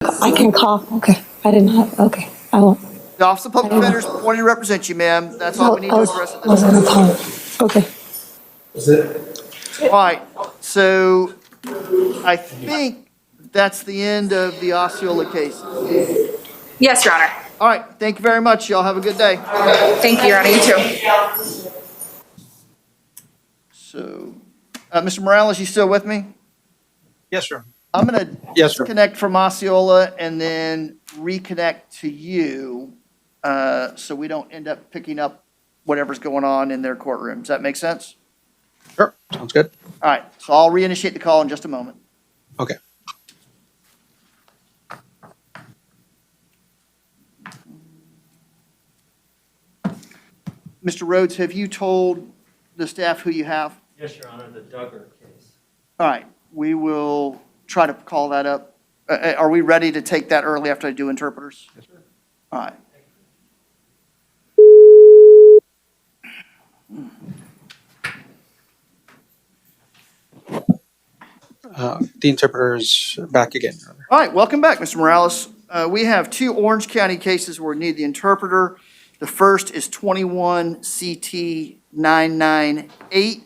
I can call. Okay. I didn't have. Okay. I won't. The Office of Public Defender is appointed to represent you, ma'am. That's all we need to address at I was this on the time. phone. Okay. Is it? All right, so I think that's the end of the Osceola case. Yes, Your Honor. All right, thank you very much. Y'all have a good day. Thank you, Your Honor. You too. So, Mr. Morales, you still with me? Yes, sir. I'm going to Yes, sir. disconnect from Osceola and then reconnect to you, so we don't end up picking up whatever's going on in their courtroom. Does that make sense? Sure. Sounds good. All right, so I'll reinitiate the call in just a moment. Okay. Mr. Rhodes, have you told the staff who you have? Yes, Your Honor, the Duggar case. All right, we will try to call that up. Are we ready to take that early after I do interpreters? Yes, sir. All right. The interpreter's back again. All right, welcome back, Mr. Morales. We have two Orange County cases where we need the interpreter. The first is 21 CT 998.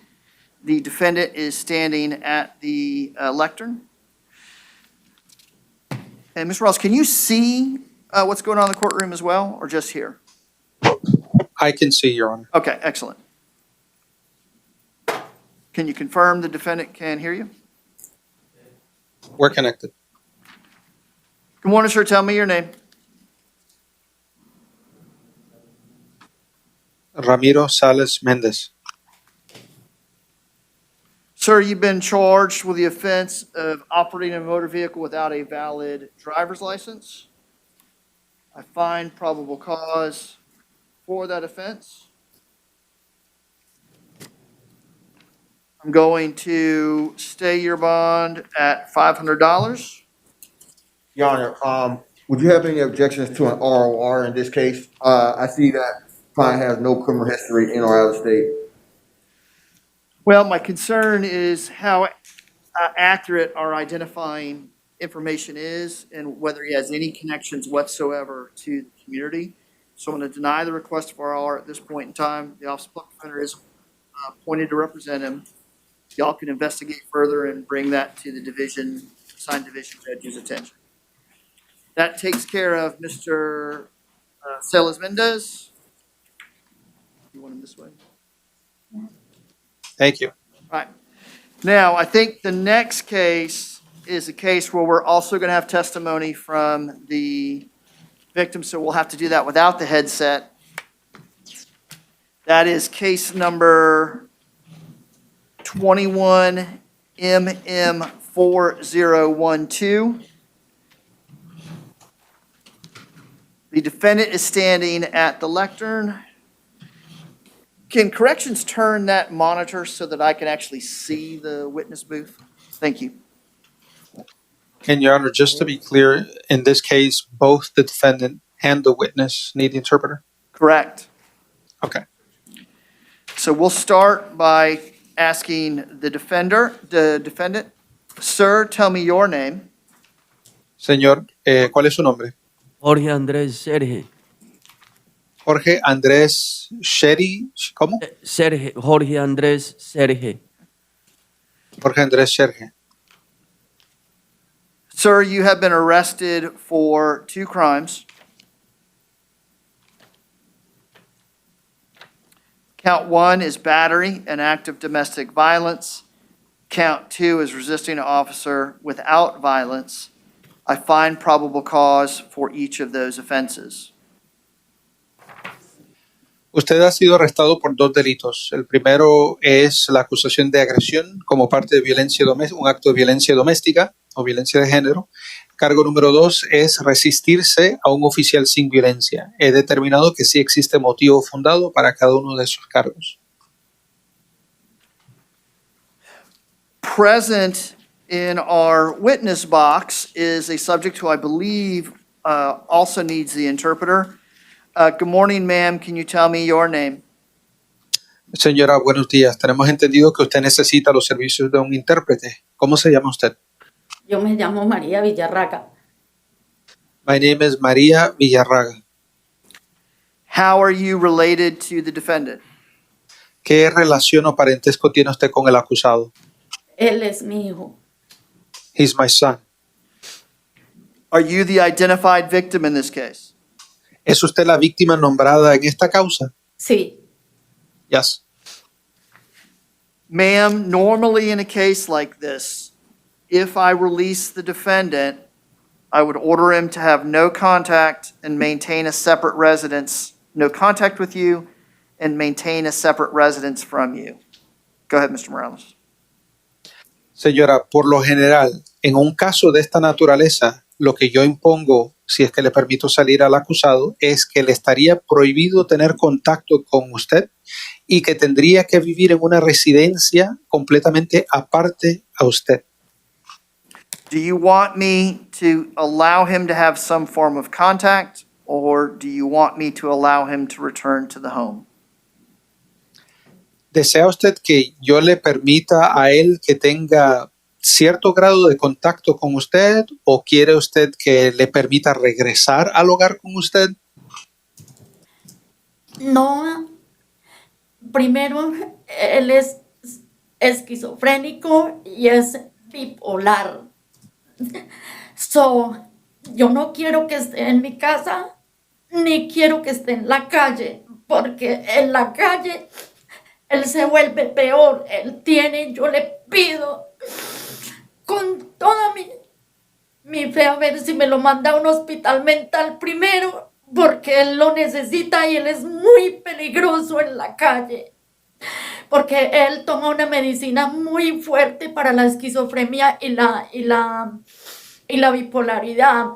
The defendant is standing at the lectern. And Mr. Morales, can you see what's going on in the courtroom as well, or just here? I can see, Your Honor. Okay, excellent. Can you confirm the defendant can hear you? We're connected. Good morning, sir. Tell me your name. Ramiro Sales-Mendez. Sir, you've been charged with the offense of operating a motor vehicle without a valid driver's license. I find probable cause for that offense. I'm going to stay your bond at $500. Your Honor, would you have any objections to an ROR in this case? I see that client has no criminal history in or out of state. Well, my concern is how accurate our identifying information is and whether he has any connections whatsoever to the community. So I'm going to deny the request for ROR at this point in time. The Office of Public Defender is appointed to represent him. Y'all can investigate further and bring that to the division, assigned division judge's attention. That takes care of Mr. Sales-Mendez. You want him this way? Thank you. All right. Now, I think the next case is a case where we're also going to have testimony from the victim, so we'll have to do that without the headset. That is case number 21 MM4012. The defendant is standing at the lectern. Can corrections turn that monitor so that I can actually see the witness booth? Thank you. And Your Honor, just to be clear, in this case, both the defendant and the witness need the interpreter? Correct. Okay. So we'll start by asking the defendant, sir, tell me your name. Señor, ¿cuál es su nombre? Jorge Andrés Serge. Jorge Andrés Sherry, ¿cómo? Serge. Jorge Andrés Serge. Jorge Andrés Serge. Sir, you have been arrested for 2 crimes. Count 1 is battery, an act of domestic violence. Count 2 is resisting an officer without violence. I find probable cause for each of those offenses. Usted ha sido arrestado por 2 delitos. El primero es la acusación de agresión como parte de violencia doméstica, un acto de violencia doméstica o violencia de género. Cargo número 2 es resistirse a un oficial sin violencia. He determinado que sí existe motivo fundado para cada uno de esos cargos. Present in our witness box is a subject who I believe also needs the interpreter. Good morning, ma'am. Can you tell me your name? Señora, buenos días. Tenemos entendido que usted necesita los servicios de un intérprete. ¿Cómo se llama usted? Yo me llamo María Villarraca. My name is María Villarraga. How are you related to the defendant? ¿Qué relación o parentesco tiene usted con el acusado? Él es mi hijo. He's my son. Are you the identified victim in this case? ¿Es usted la víctima nombrada en esta causa? Sí. Yes. Ma'am, normally in a case like this, if I release the defendant, I would order him to have no contact and maintain a separate residence, no contact with you, and maintain a separate residence from you. Go ahead, Mr. Morales. Señora, por lo general, en un caso de esta naturaleza, lo que yo impongo, si es que le permito salir al acusado, es que le estaría prohibido tener contacto con usted y que tendría que vivir en una residencia completamente aparte a usted. Do you want me to allow him to have some form of contact, or do you want me to allow him to return to the home? ¿Desea usted que yo le permita a él que tenga cierto grado de contacto con usted o quiere usted que le permita regresar al hogar con usted? No. Primero, él es esquizofrénico y es bipolar. Yo no quiero que esté en mi casa, ni quiero que esté en la calle, porque en la calle él se vuelve peor. Yo le pido con toda mi fe a ver si me lo manda a un hospital mental primero, porque él lo necesita y él es muy peligroso en la calle, porque él toma una medicina muy fuerte para la esquizofrenia y la bipolaridad,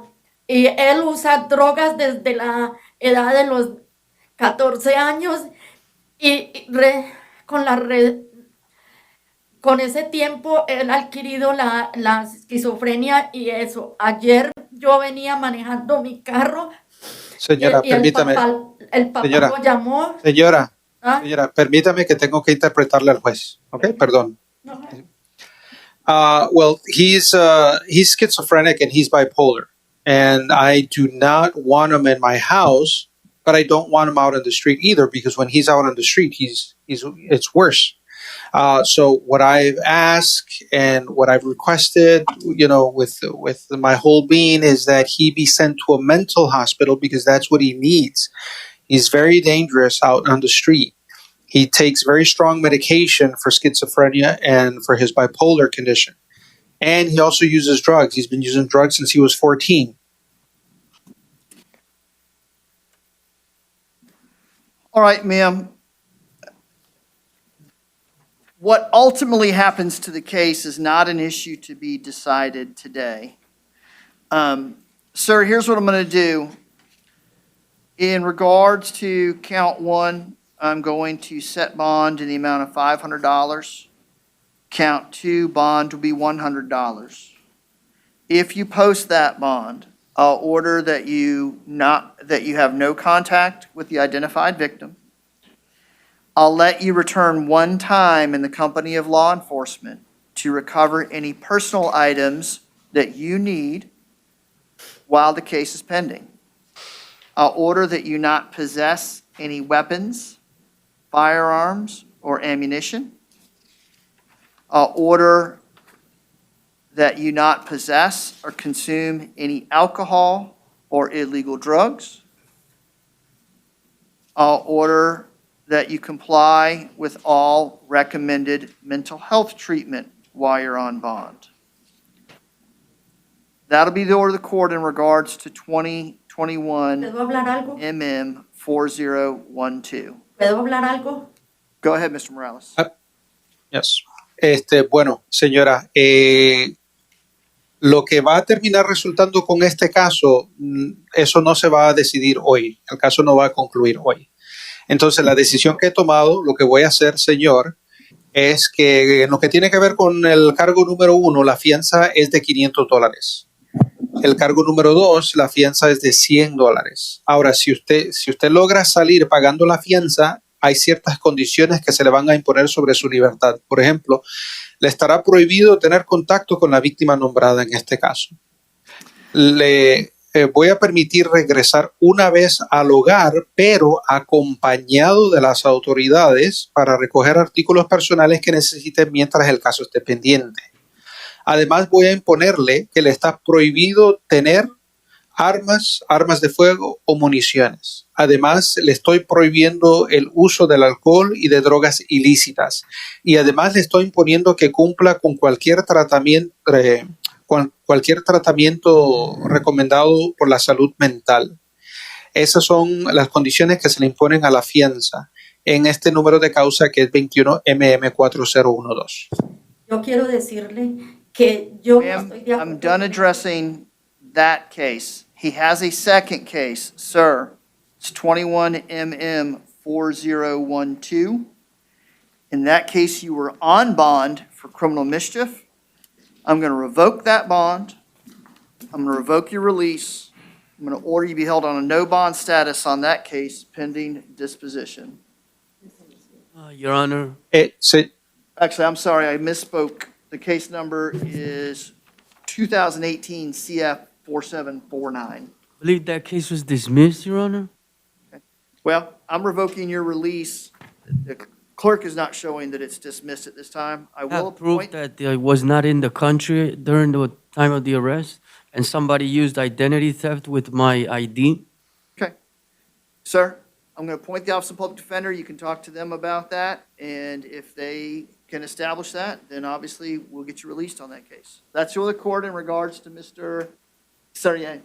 y él usa drogas desde la edad de los 14 años con ese tiempo él ha adquirido la esquizofrenia y eso. Ayer yo venía manejando mi carro. Señora, y permítame. El papá Señora, lo llamó. Señora, ¿Ah? señora, permítame que tengo que interpretarle al juez. ¿Ok? Perdón. No. Well, he's schizophrenic and he's bipolar. And I do not want him in my house, but I don't want him out on the street either, because when he's out on the street, it's worse. So what I've asked and what I've requested, with my whole being, is that he be sent to a mental hospital, because that's what he needs. He's very dangerous out on the street. He takes very strong medication for schizophrenia and for his bipolar condition. And he also uses drugs. He's been using drugs since he was 14. All right, ma'am. What ultimately happens to the case is not an issue to be decided today. Sir, here's what I'm going to do. In regards to count one, I'm going to set bond in the amount of $500. Count two, bond will be $100. If you post that bond, I'll order that you have no contact with the identified victim. I'll let you return one time in the company of law enforcement to recover any personal items that you need while the case is pending. I'll order that you not possess any weapons, firearms, or ammunition. I'll order that you not possess or consume any alcohol or illegal drugs. I'll order that you comply with all recommended mental health treatment while you're on bond. That'll be the order of the court in regards to 2021 ¿Puedo hablar algo? MM 4012. ¿Puedo hablar algo? Go ahead, Mr. Morales. Yes. Bueno, señora, lo que va a terminar resultando con este caso, eso no se va a decidir hoy. El caso no va a concluir hoy. Entonces, la decisión que he tomado, lo que voy a hacer, señor, es que en lo que tiene que ver con el cargo número 1, la fianza es de $500. El cargo número 2, la fianza es de $100. Ahora, si usted logra salir pagando la fianza, hay ciertas condiciones que se le van a imponer sobre su libertad. Por ejemplo, le estará prohibido tener contacto con la víctima nombrada en este caso. voy a permitir regresar una vez al hogar, pero acompañado de las autoridades para recoger artículos personales que necesiten mientras el caso esté pendiente. Además, voy a imponerle que le está prohibido tener armas de fuego o municiones. Además, le estoy prohibiendo el uso del alcohol y de drogas ilícitas. Y además le estoy imponiendo que cumpla con cualquier tratamiento recomendado por la salud mental. Esas son las condiciones que se le imponen a la fianza en este número de causa que es 21 MM4012. Yo quiero decirle que yo no Ma'am, estoy de I'm acuerdo. done addressing that case. He has a second case, sir. It's 21 MM4012. In that case, you were on bond for criminal mischief. I'm going to revoke that bond. I'm going to revoke your release. I'm going to order you be held on a no bond status on that case pending disposition. Your Honor, Actually, I'm sorry, I misspoke. The case number is 2018 CF 4749. I believe that case was dismissed, Your Honor. Well, I'm revoking your release. The clerk is not showing that it's dismissed at this time. I I will have proof appoint, that I was not in the country during the time of the arrest, and somebody used identity theft with my ID. sir, I'm going to appoint the Office of Public Defender. You can talk to them about that. And if they can establish that, then obviously we'll get you released on that case. That's your court in regards to Mr. Sarrier.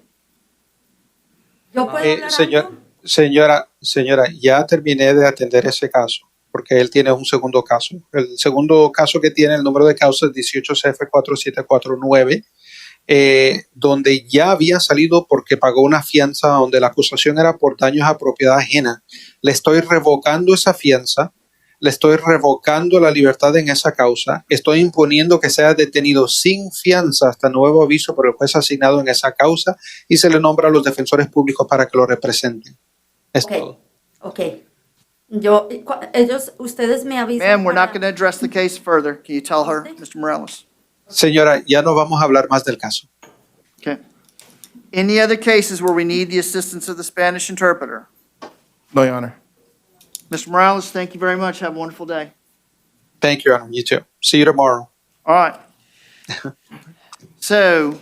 ¿Yo puedo hablar algo? Señora, ya terminé de atender ese caso, porque él tiene un segundo caso. El segundo caso que tiene, el número de causa es 18CF4749, donde ya había salido porque pagó una fianza donde la acusación era por daños a propiedad ajena. Le estoy revocando esa fianza, le estoy revocando la libertad en esa causa, estoy imponiendo que sea detenido sin fianza hasta nuevo aviso por el juez asignado en esa causa y se le nombra a los defensores públicos para que lo representen. Es todo. Ok. Ustedes me avisan. Ma'am, we're not para- going to address the case further. Can you tell her, Mr. Morales? Señora, ya no vamos a hablar más del caso. Okay. Any other cases where we need the assistance of the Spanish interpreter? No, Your Honor. Mr. Morales, thank you very much. Have a wonderful day. Thank you, Your Honor. You too. See you tomorrow. All right. So,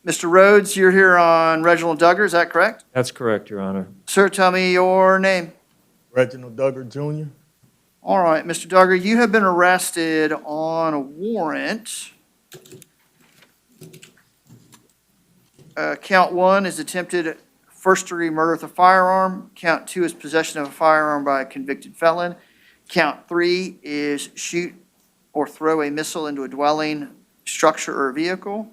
Mr. Rhodes, you're here on Reginald Duggar, is that correct? That's correct, Your Honor. Sir, tell me your name. Reginald Duggar, Jr. All right, Mr. Duggar, you have been arrested on a warrant. Count 1 is attempted first-degree murder with a firearm. Count 2 is possession of a firearm by a convicted felon. Count 3 is shoot or throw a missile into a dwelling, structure, or vehicle.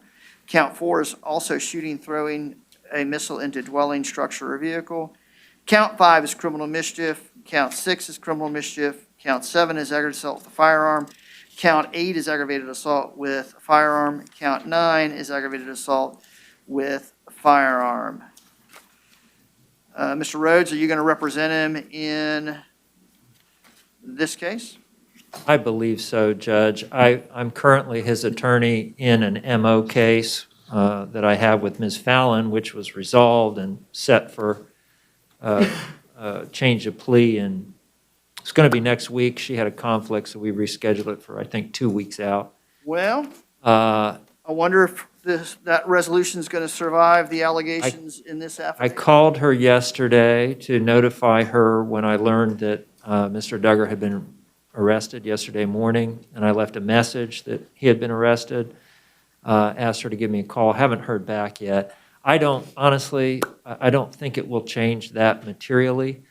Count 4 is also shooting, throwing a missile into a dwelling, structure, or vehicle. Count 5 is criminal mischief. Count 6 is criminal mischief. Count 7 is aggravated assault with a firearm. Count 8 is aggravated assault with a firearm. Count 9 is aggravated assault with a firearm. Mr. Rhodes, are you going to represent him in this case? I believe so, Judge. I'm currently his attorney in an MO case that I have with Ms. Fallon, which was resolved and set for change of plea, and it's going to be next week. She had a conflict, so we rescheduled it for, I think, 2 weeks out. Well, I wonder if that resolution is going to survive the allegations in this I affidavit. called her yesterday to notify her when I learned that Mr. Duggar had been arrested yesterday morning, and I left a message that he had been arrested, asked her to give me a call. Haven't heard back yet. Honestly, I don't think it will change that materially.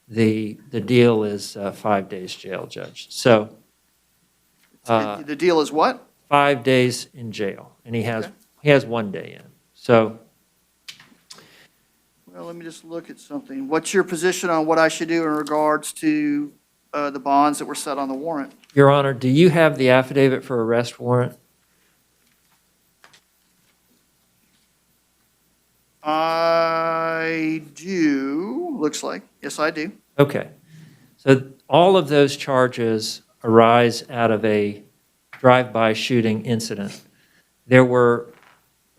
The deal is 5 days jail, Judge. So The deal is what? 5 days in jail, and he has 1 day in. So Well, let me just look at something. What's your position on what I should do in regards to the bonds that were set on the warrant? Your Honor, do you have the affidavit for arrest warrant? I do, looks like. Yes, I do. Okay. So all of those charges arise out of a drive-by shooting incident. There were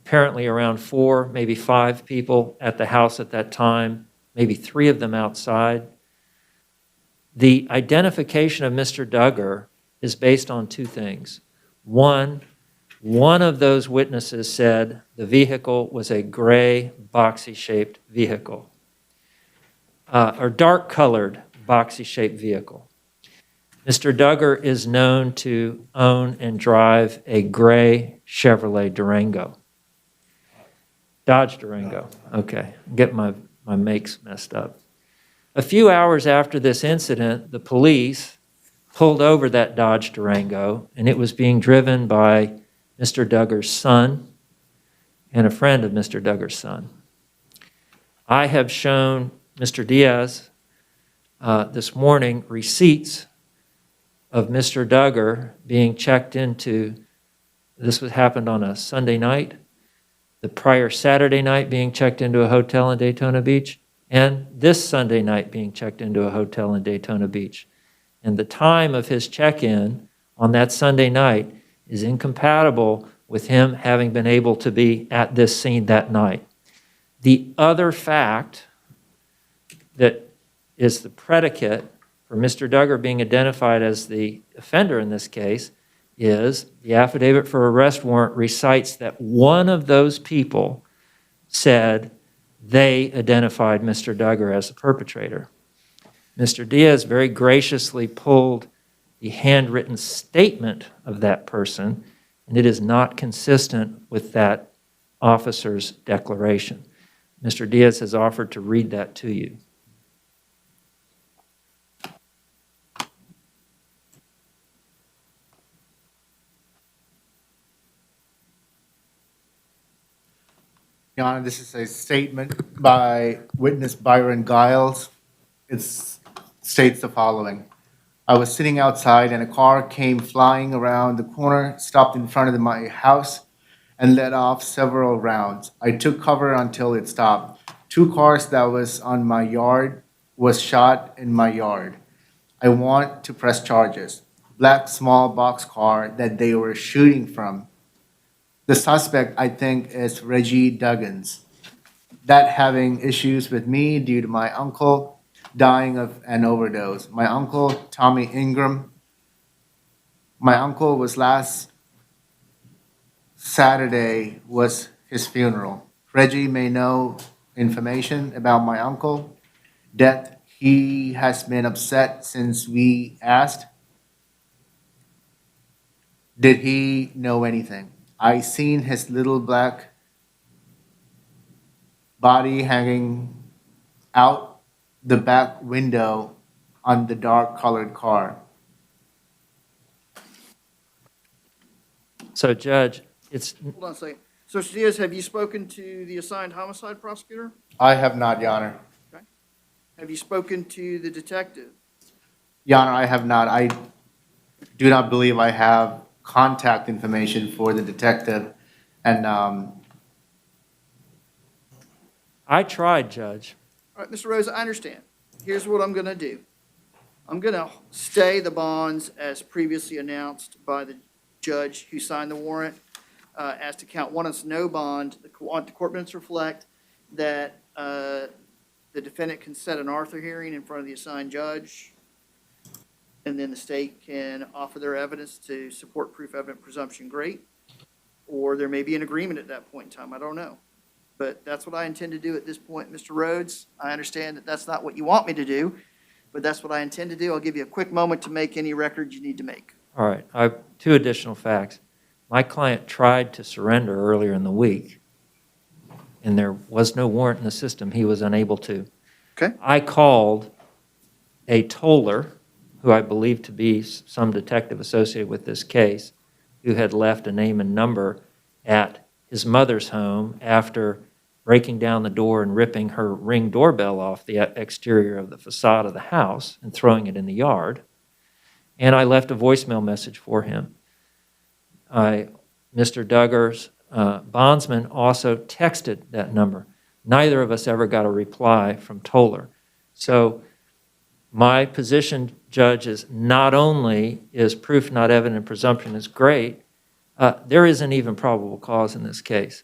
apparently around 4, maybe 5 people at the house at that time, maybe 3 of them outside. The identification of Mr. Duggar is based on 2 things. One of those witnesses said the vehicle was a gray, boxy-shaped vehicle, or dark-colored, boxy-shaped vehicle. Mr. Duggar is known to own and drive a gray Chevrolet Durango. Dodge Durango. Okay, get my makes messed up. A few hours after this incident, the police pulled over that Dodge Durango, and it was being driven by Mr. Duggar's son and a friend of Mr. Duggar's son. I have shown Mr. Diaz this morning receipts of Mr. Duggar being checked into. This happened on a Sunday night, the prior Saturday night being checked into a hotel in Daytona Beach, and this Sunday night being checked into a hotel in Daytona Beach. And the time of his check-in on that Sunday night is incompatible with him having been able to be at this scene that night. The other fact that is the predicate for Mr. Duggar being identified as the offender in this case is the affidavit for arrest warrant recites that one of those people said they identified Mr. Duggar as the perpetrator. Mr. Diaz very graciously pulled the handwritten statement of that person, and it is not consistent with that officer's declaration. Mr. Diaz has offered to read that to you. Your Honor, this is a statement by witness Byron Giles. It states the following. I was sitting outside and a car came flying around the corner, stopped in front of my house, and let off several rounds. I took cover until it stopped. 2 cars that was on my yard was shot in my yard. I want to press charges. Black small box car that they were shooting from. The suspect, I think, is Reggie Duggins. That having issues with me due to my uncle dying of an overdose. My uncle, Tommy Ingram. My uncle was last Saturday was his funeral. Reggie may know information about my uncle. Death, he has been upset since we asked. Did he know anything? I seen his little black body hanging out the back window on the dark colored car. So, Judge, it's Hold on a second. So, Mr. Diaz, have you spoken to the assigned homicide prosecutor? I have not, Your Honor. Okay. Have you spoken to the detective? Your Honor, I have not. I do not believe I have contact information for the detective. And I tried, Judge. All right, Mr. Rose, I understand. Here's what I'm going to do. I'm going to stay the bonds as previously announced by the judge who signed the warrant. As to count 1, it's no bond. The court minutes reflect that the defendant can set an Arthur hearing in front of the assigned judge, and then the state can offer their evidence to support proof evident presumption, great. Or there may be an agreement at that point in time, I don't know. But that's what I intend to do at this point, Mr. Rhodes. I understand that that's not what you want me to do, but that's what I intend to do. I'll give you a quick moment to make any record you need to make. All right, I have 2 additional facts. My client tried to surrender earlier in the week, and there was no warrant in the system. He was unable to. Okay. I called a toller, who I believe to be some detective associated with this case, who had left a name and number at his mother's home after breaking down the door and ripping her Ring doorbell off the exterior of the facade of the house and throwing it in the yard. And I left a voicemail message for him. Mr. Duggar's bondsman also texted that number. Neither of us ever got a reply from Toller. So my position, Judge, is not only is proof not evident and presumption is great, there isn't even probable cause in this case.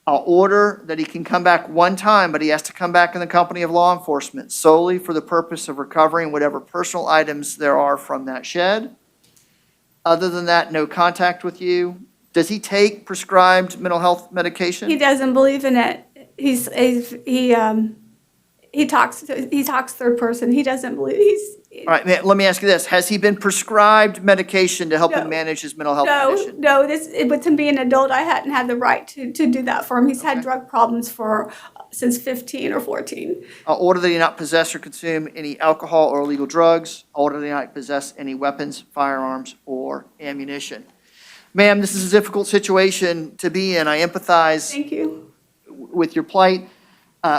I'll order that he can come back one time, but he has to come back in the company of law enforcement solely for the purpose of recovering whatever personal items there are from that shed. Other than that, no contact with you. Does he take prescribed mental health medication? He doesn't believe in it. He talks third person. He doesn't believe, All right, let me ask you this. Has he been prescribed medication to help him No. manage his mental health No, condition? no, with him being an adult, I hadn't had the right to do that for him. He's had drug problems since 15 or 14. I'll order that he not possess or consume any alcohol or illegal drugs. I'll order that he not possess any weapons, firearms, or ammunition. Ma'am, this is a difficult situation to be in. I empathize Thank you. with your plight.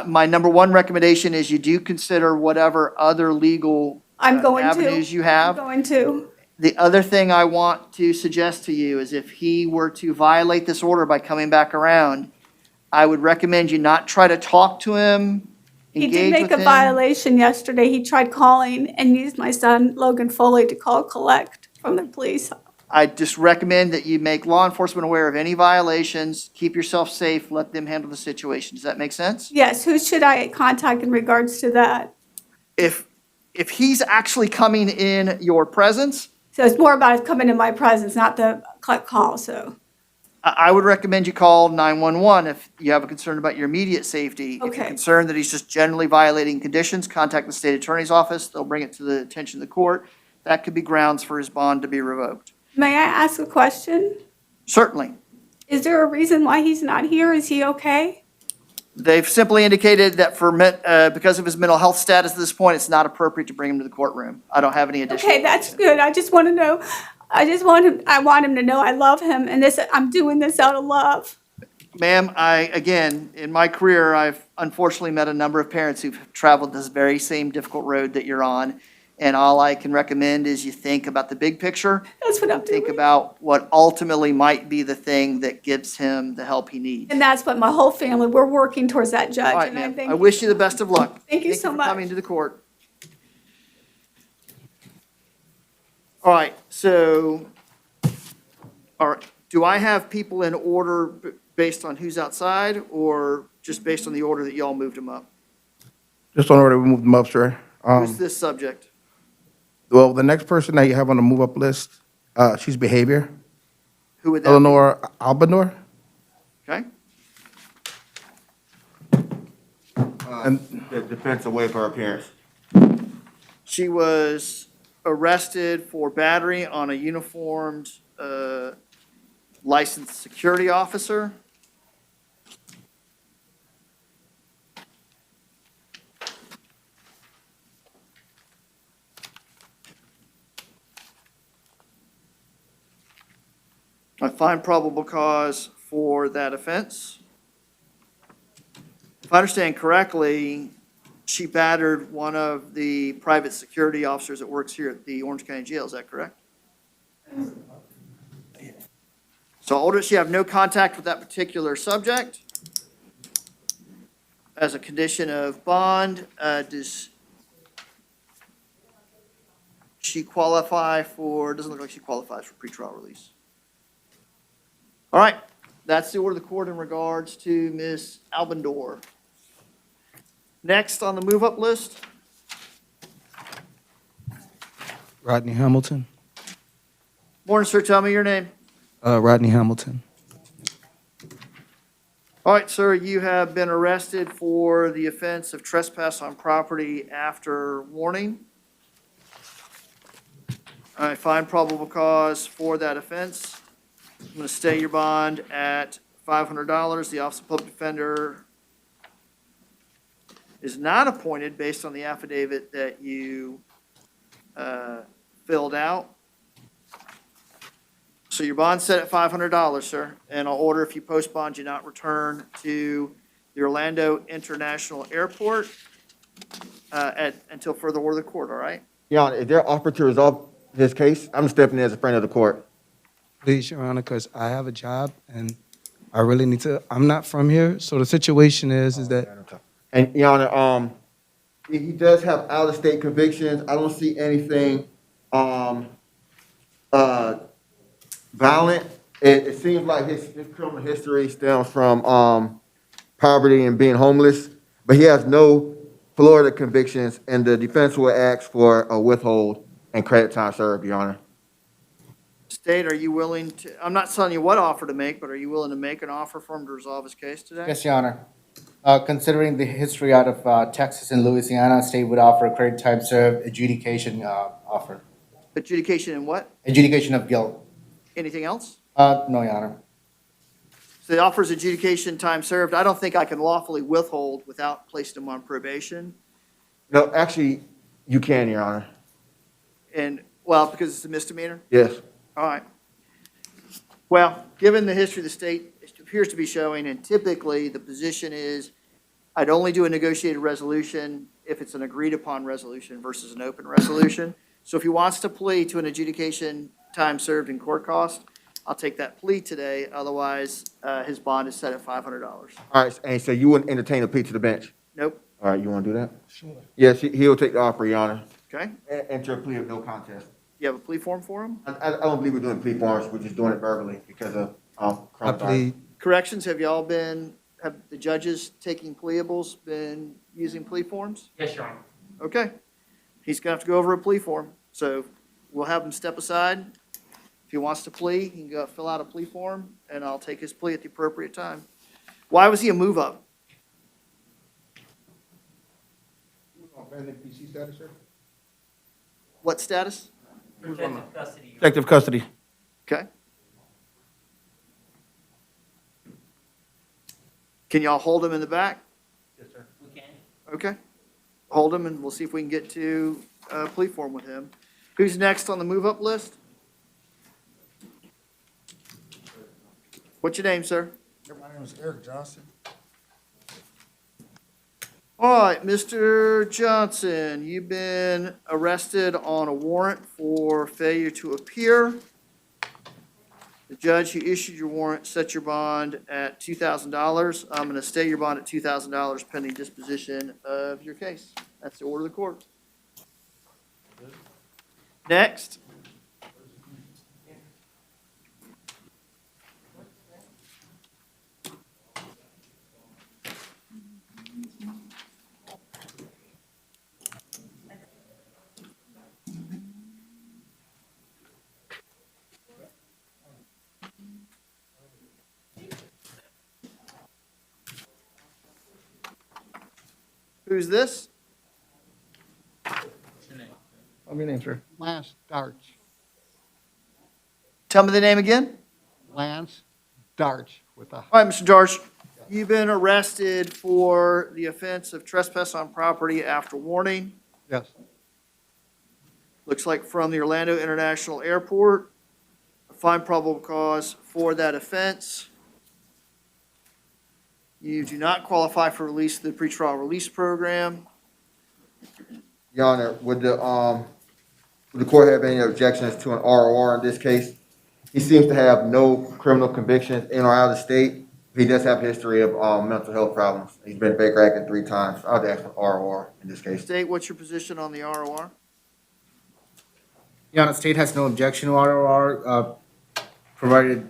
My number one recommendation is you do consider whatever other legal I'm going to. avenues you I'm have. going to. The other thing I want to suggest to you is if he were to violate this order by coming back around, I would recommend you not try to talk to him, He did engage make with a him. violation yesterday. He tried calling and used my son, Logan Foley, to call collect from the police. I just recommend that you make law enforcement aware of any violations, keep yourself safe, let them handle the situation. Does that make sense? Yes, who should I contact in regards to that? If he's actually coming in your presence, So it's more about coming in my presence, not the call, so. I would recommend you call 911 if you have a concern about your immediate safety. If you're Okay. concerned that he's just generally violating conditions, contact the state attorney's office. They'll bring it to the attention of the court. That could be grounds for his bond to be revoked. May I ask a question? Certainly. Is there a reason why he's not here? Is he okay? They've simply indicated that because of his mental health status at this point, it's not appropriate to bring him to the courtroom. I don't have any additional. Okay, that's good. I just want to know, I want him to know I love him and I'm doing this out of love. Ma'am, again, in my career, I've unfortunately met a number of parents who've traveled this very same difficult road that you're on. And all I can recommend is you think about the big picture. That's what I'm Think doing. about what ultimately might be the thing that gives him the help he needs. And that's what my whole family, we're working towards that, Judge. All right, And I ma'am. think I wish you the best of luck. Thank you so for much. coming to the court. All right, so, all right, do I have people in order based on who's outside or just based on the order that y'all moved them up? Just on order, we moved them up, sir. Who's this subject? Well, the next person that you have on the move-up list, she's behavior. Who would that be? Eleanor Albino. Okay, And The defense away for her appearance. she was arrested for battery on a uniformed licensed security officer. I find probable cause for that offense. If I understand correctly, she battered one of the private security officers that works here at the Orange County Jail, is that correct? So I'll order that she have no contact with that particular subject. As a condition of bond, does she qualify for, doesn't look like she qualifies for pretrial release. All right, that's the order of the court in regards to Ms. Albino. Next on the move-up list, Rodney Hamilton. morning, sir, tell me your name. Rodney Hamilton. All right, sir, you have been arrested for the offense of trespass on property after warning. I find probable cause for that offense. I'm going to stay your bond at $500. The Office of Public Defender is not appointed based on the affidavit that you filled out. So your bond's set at $500, sir, and I'll order if you post bond, you not return to the Orlando International Airport until further order of the court, all right? Your Honor, is there offer to resolve this case? I'm stepping in as a friend of the court. Please, Your Honor, because I have a job and I really need to, I'm not from here, so the situation is that, And Your Honor, he does have out-of-state convictions. I don't see anything violent It seems like his criminal history stems from poverty and being homeless, but he has no Florida convictions, and the defense will ask for a withhold and credit time served, Your Honor. State, are you willing to, I'm not telling you what offer to make, but are you willing to make an offer for him to resolve his case today? Yes, Your Honor. Considering the history out of Texas and Louisiana, state would offer a credit time served adjudication offer. Adjudication in what? Adjudication of guilt. Anything else? No, Your Honor. So the offers adjudication time served. I don't think I can lawfully withhold without placing him on probation. No, actually, you can, Your Honor. And, well, because it's a misdemeanor? Yes. All right. Well, given the history the state appears to be showing, and typically the position is I'd only do a negotiated resolution if it's an agreed upon resolution versus an open resolution. So if he wants to plea to an adjudication time served in court cost, I'll take that plea today. Otherwise, his bond is set at $500. All right, and so you wouldn't entertain a plea to the bench? Nope. All right, you want to do that? Sure. Yes, he'll take the offer, Your Honor. Okay. Enter a plea of no contest. You have a plea form for him? I don't believe we're doing plea forms, we're just doing it verbally because of I plead, Corrections, have the judges taking pleables been using plea forms? Yes, Your Honor. Okay. He's gonna have to go over a plea form, so we'll have him step aside. If he wants to plea, he can go fill out a plea form, and I'll take his plea at the appropriate time. Why was he a move up? PC status, sir? What status? Protective custody. Protective custody. Okay. Can y'all hold him in the back? Yes, sir. We can. Okay. Hold him, and we'll see if we can get to a plea form with him. Who's next on the move-up list? What's your name, sir? My name is Eric Johnson. All right, Mr. Johnson, you've been arrested on a warrant for failure to appear. The judge who issued your warrant set your bond at $2,000. I'm going to stay your bond at $2,000 pending disposition of your case. That's the order of the court. Next. Who's this? What's your name, sir? Lance Darch. Tell me the name again. Lance Darch with a. All right, Mr. George, you've been arrested for the offense of trespass on property after warning. Yes. Looks like from the Orlando International Airport. A find probable cause for that offense. You do not qualify for release through the pretrial release program. Your Honor, would the court have any objections to an ROR in this case? He seems to have no criminal convictions in or out of the state. He does have a history of mental health problems. He's been Baker Acted 3 times. I would ask for ROR in this case. State, what's your position on the ROR? Your Honor, state has no objection to ROR, provided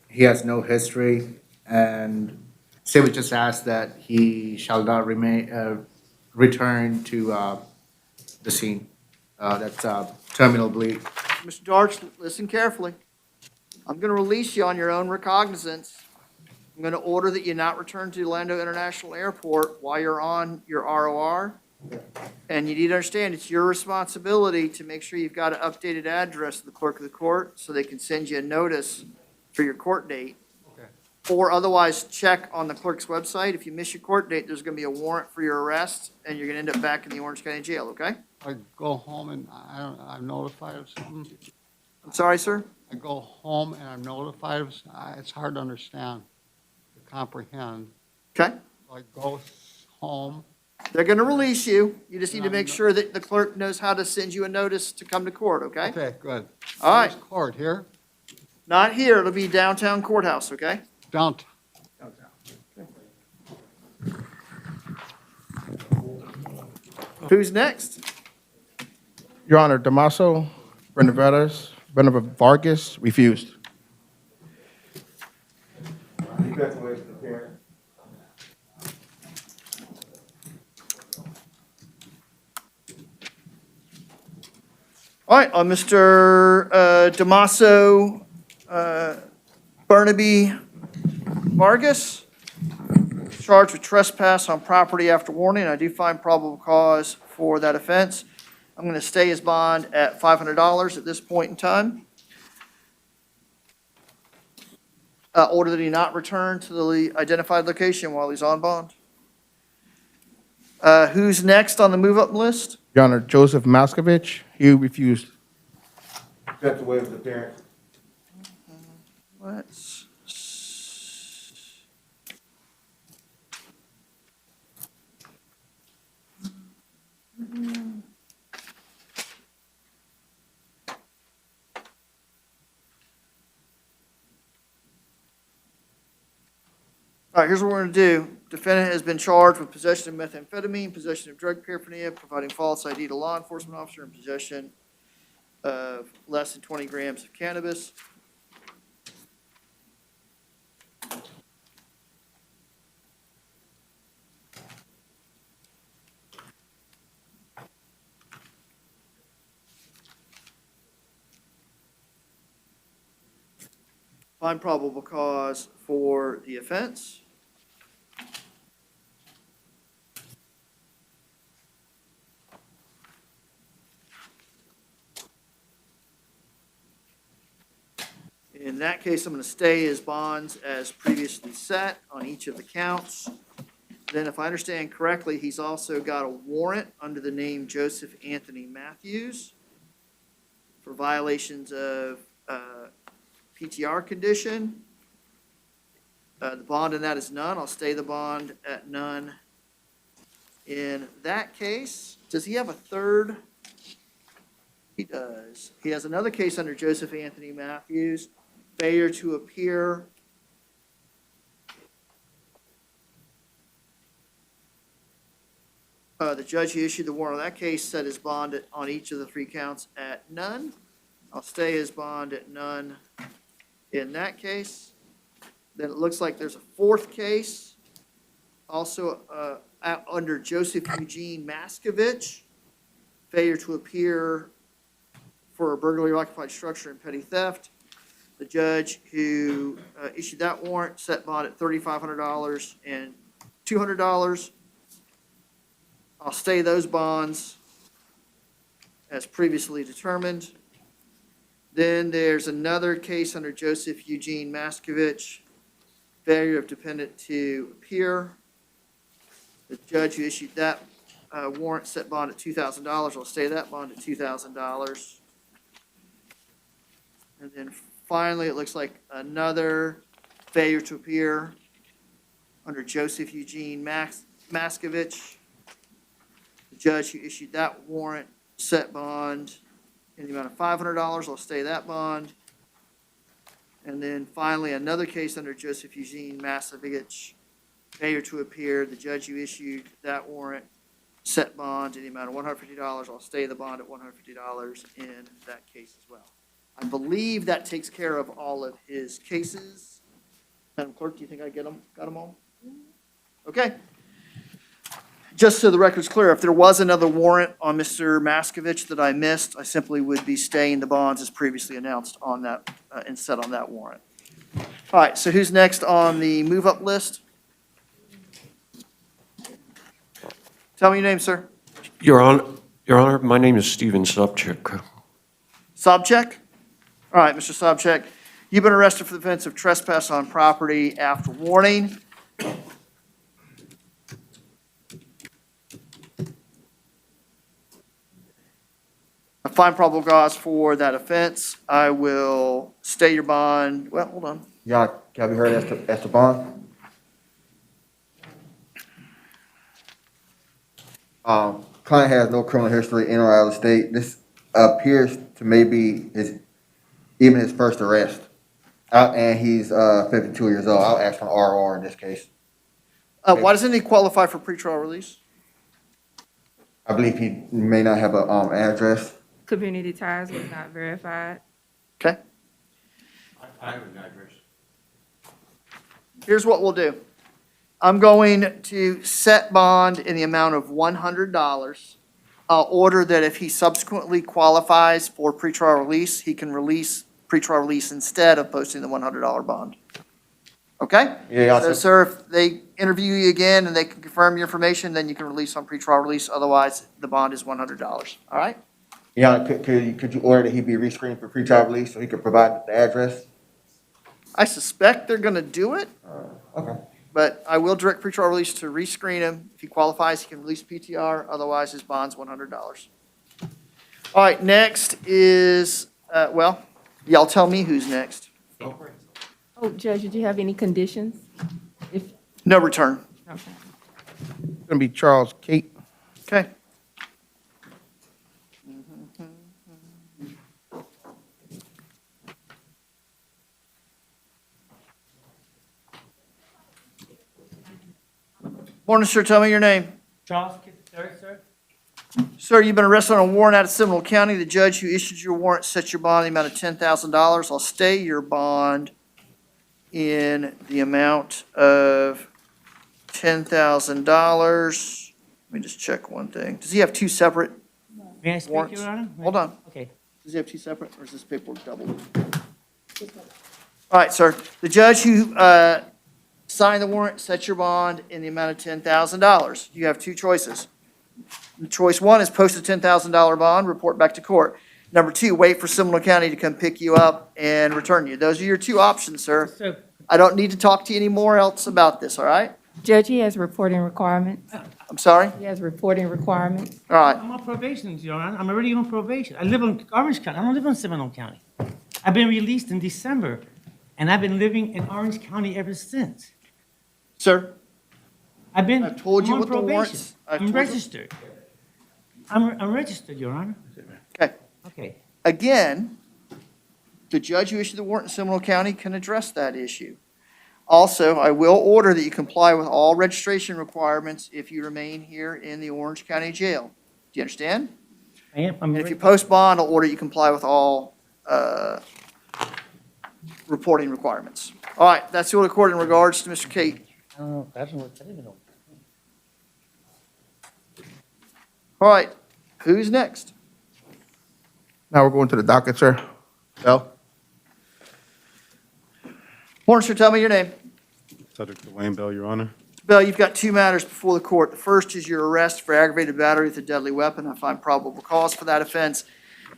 he has no history, and state would just ask that he shall not return to the scene. That's terminal bleed. Mr. Darch, listen carefully. I'm going to release you on your own recognizance. I'm going to order that you not return to Orlando International Airport while you're on your ROR. And you need to understand, it's your responsibility to make sure you've got an updated address to the clerk of the court so they can send you a notice for your court date. Okay. Or otherwise, check on the clerk's website. If you miss your court date, there's going to be a warrant for your arrest, and you're going to end up back in the Orange County Jail, okay? I go home and I'm notified of something. I'm sorry, sir? I go home and I'm notified of, it's hard to understand, to comprehend. Okay? I go home. They're going to release you. You just need to make sure that the clerk knows how to send you a notice to come to court, okay? Okay, good. All right. Where's court here? Not here. It'll be downtown courthouse, okay? Downtown. Who's next? Your Honor, Damaso, Brenda Vargas refused. appearance. All right, on Mr. Damaso Burnaby Vargas, charged with trespass on property after warning. I do find probable cause for that offense. I'm going to stay his bond at $500 at this point in time. Order that he not return to the identified location while he's on bond. Who's next on the move-up list? Your Honor, Joseph Maskovich, he refused. Accept the waiver of appearance. Let's. All right, here's what we're going to do. Defendant has been charged with possession of methamphetamine, possession of drug paraphernalia, providing false ID to law enforcement officer, and possession of less than 20 grams of cannabis. Find probable cause for the offense. In that case, I'm going to stay his bonds as previously set on each of the counts. Then, if I understand correctly, he's also got a warrant under the name Joseph Anthony Matthews for violations of PTR condition. The bond in that is none. I'll stay the bond at none. In that case, does he have a third? He does. He has another case under Joseph Anthony Matthews, failure to appear. The judge who issued the warrant on that case set his bond on each of the three counts at none. I'll stay his bond at none in that case. Then it looks like there's a fourth case, also under Joseph Eugene Maskovich, failure to appear for a burglary of occupied structure and petty theft. The judge who issued that warrant set bond at $3,500 and $200. I'll stay those bonds as previously determined. Then there's another case under Joseph Eugene Maskovich, failure of defendant to appear. The judge who issued that warrant set bond at $2,000. I'll stay that bond at $2,000. And then finally, it looks like another failure to appear under Joseph Eugene Maskovich. The judge who issued that warrant set bond in the amount of $500. I'll stay that bond. And then finally, another case under Joseph Eugene Maskovich, failure to appear. The judge who issued that warrant set bond in the amount of $150. I'll stay the bond at $150 in that case as well. I believe that takes care of all of his cases. Madam Clerk, do you think I got them all? Okay. Just so the record's clear, if there was another warrant on Mr. Maskovich that I missed, I simply would be staying the bonds as previously announced on that and set on that warrant. All right, so who's next on the move-up list? Tell me your name, sir. Your Honor, my name is Stephen Sobcheck. Sobcheck? All right, Mr. Sobcheck, you've been arrested for the offense of trespass on property after warning. I find probable cause for that offense. I will stay your bond. Well, hold on. Your Honor, can I be heard as to bond? Client has no criminal history in or out of the state. This appears to maybe even his first arrest. And he's 52 years old. I'll ask for an RR in this case. Why doesn't he qualify for pretrial release? I believe he may not have an address. Community ties was not verified. Okay. I have an address. Here's what we'll do. I'm going to set bond in the amount of $100. I'll order that if he subsequently qualifies for pretrial release, he can release pretrial release instead of posting the $100 bond. Okay? Yeah, So, sir, if they interview you again and they can confirm your information, then you can release on pretrial release. Otherwise, the bond is $100. All right? Your Honor, could you order that he be rescreened for pretrial release so he could provide the address? I suspect they're going to do it, Okay. but I will direct pretrial release to rescreen him. If he qualifies, he can release PTR. Otherwise, his bond's $100. All right, next is, well, y'all tell me who's next. Oh, Judge, did you have any conditions? If, No return. okay. It's gonna be Charles Kate. Okay. Morning, sir. Tell me your name. Charles, sir. Sir, you've been arrested on a warrant out of Seminole County. The judge who issued your warrant sets your bond in the amount of $10,000. I'll stay your bond in the amount of $10,000. Let me just check one thing. Does he have two separate May I speak, warrants? Your Honor? Hold on. Okay. Does he have two separate, or is this paperwork doubled? All right, sir. The judge who signed the warrant sets your bond in the amount of $10,000. You have two choices. Choice one is post a $10,000 bond, report back to court. Number two, wait for Seminole County to come pick you up and return you. Those are your two options, sir. Sir, I don't need to talk to you anymore else about this, all right? Judge, he has reporting requirements. I'm sorry? He has reporting requirements. All right. I'm on probation, Your Honor. I'm already on probation. I live in Orange County. I don't live in Seminole County. I've been released in December, and I've been living in Orange County ever since. Sir? I've told you I'm on what the probation. warrants- I've I'm told you- registered. I'm registered, Your Honor. Okay. Okay. Again, the judge who issued the warrant in Seminole County can address that issue. Also, I will order that you comply with all registration requirements if you remain here in the Orange County Jail. Do you understand? I am. And if you post bond, I'll order you comply with all reporting requirements. All right, that's the order of court in regards to Mr. Kate. I don't know. I don't even know. All right, who's next? Now we're going to the docket, sir. Bell? Morning, sir, tell me your name. Subject to Wayne Bell, Your Honor. Bill, you've got two matters before the court. The first is your arrest for aggravated battery with a deadly weapon. I find probable cause for that offense.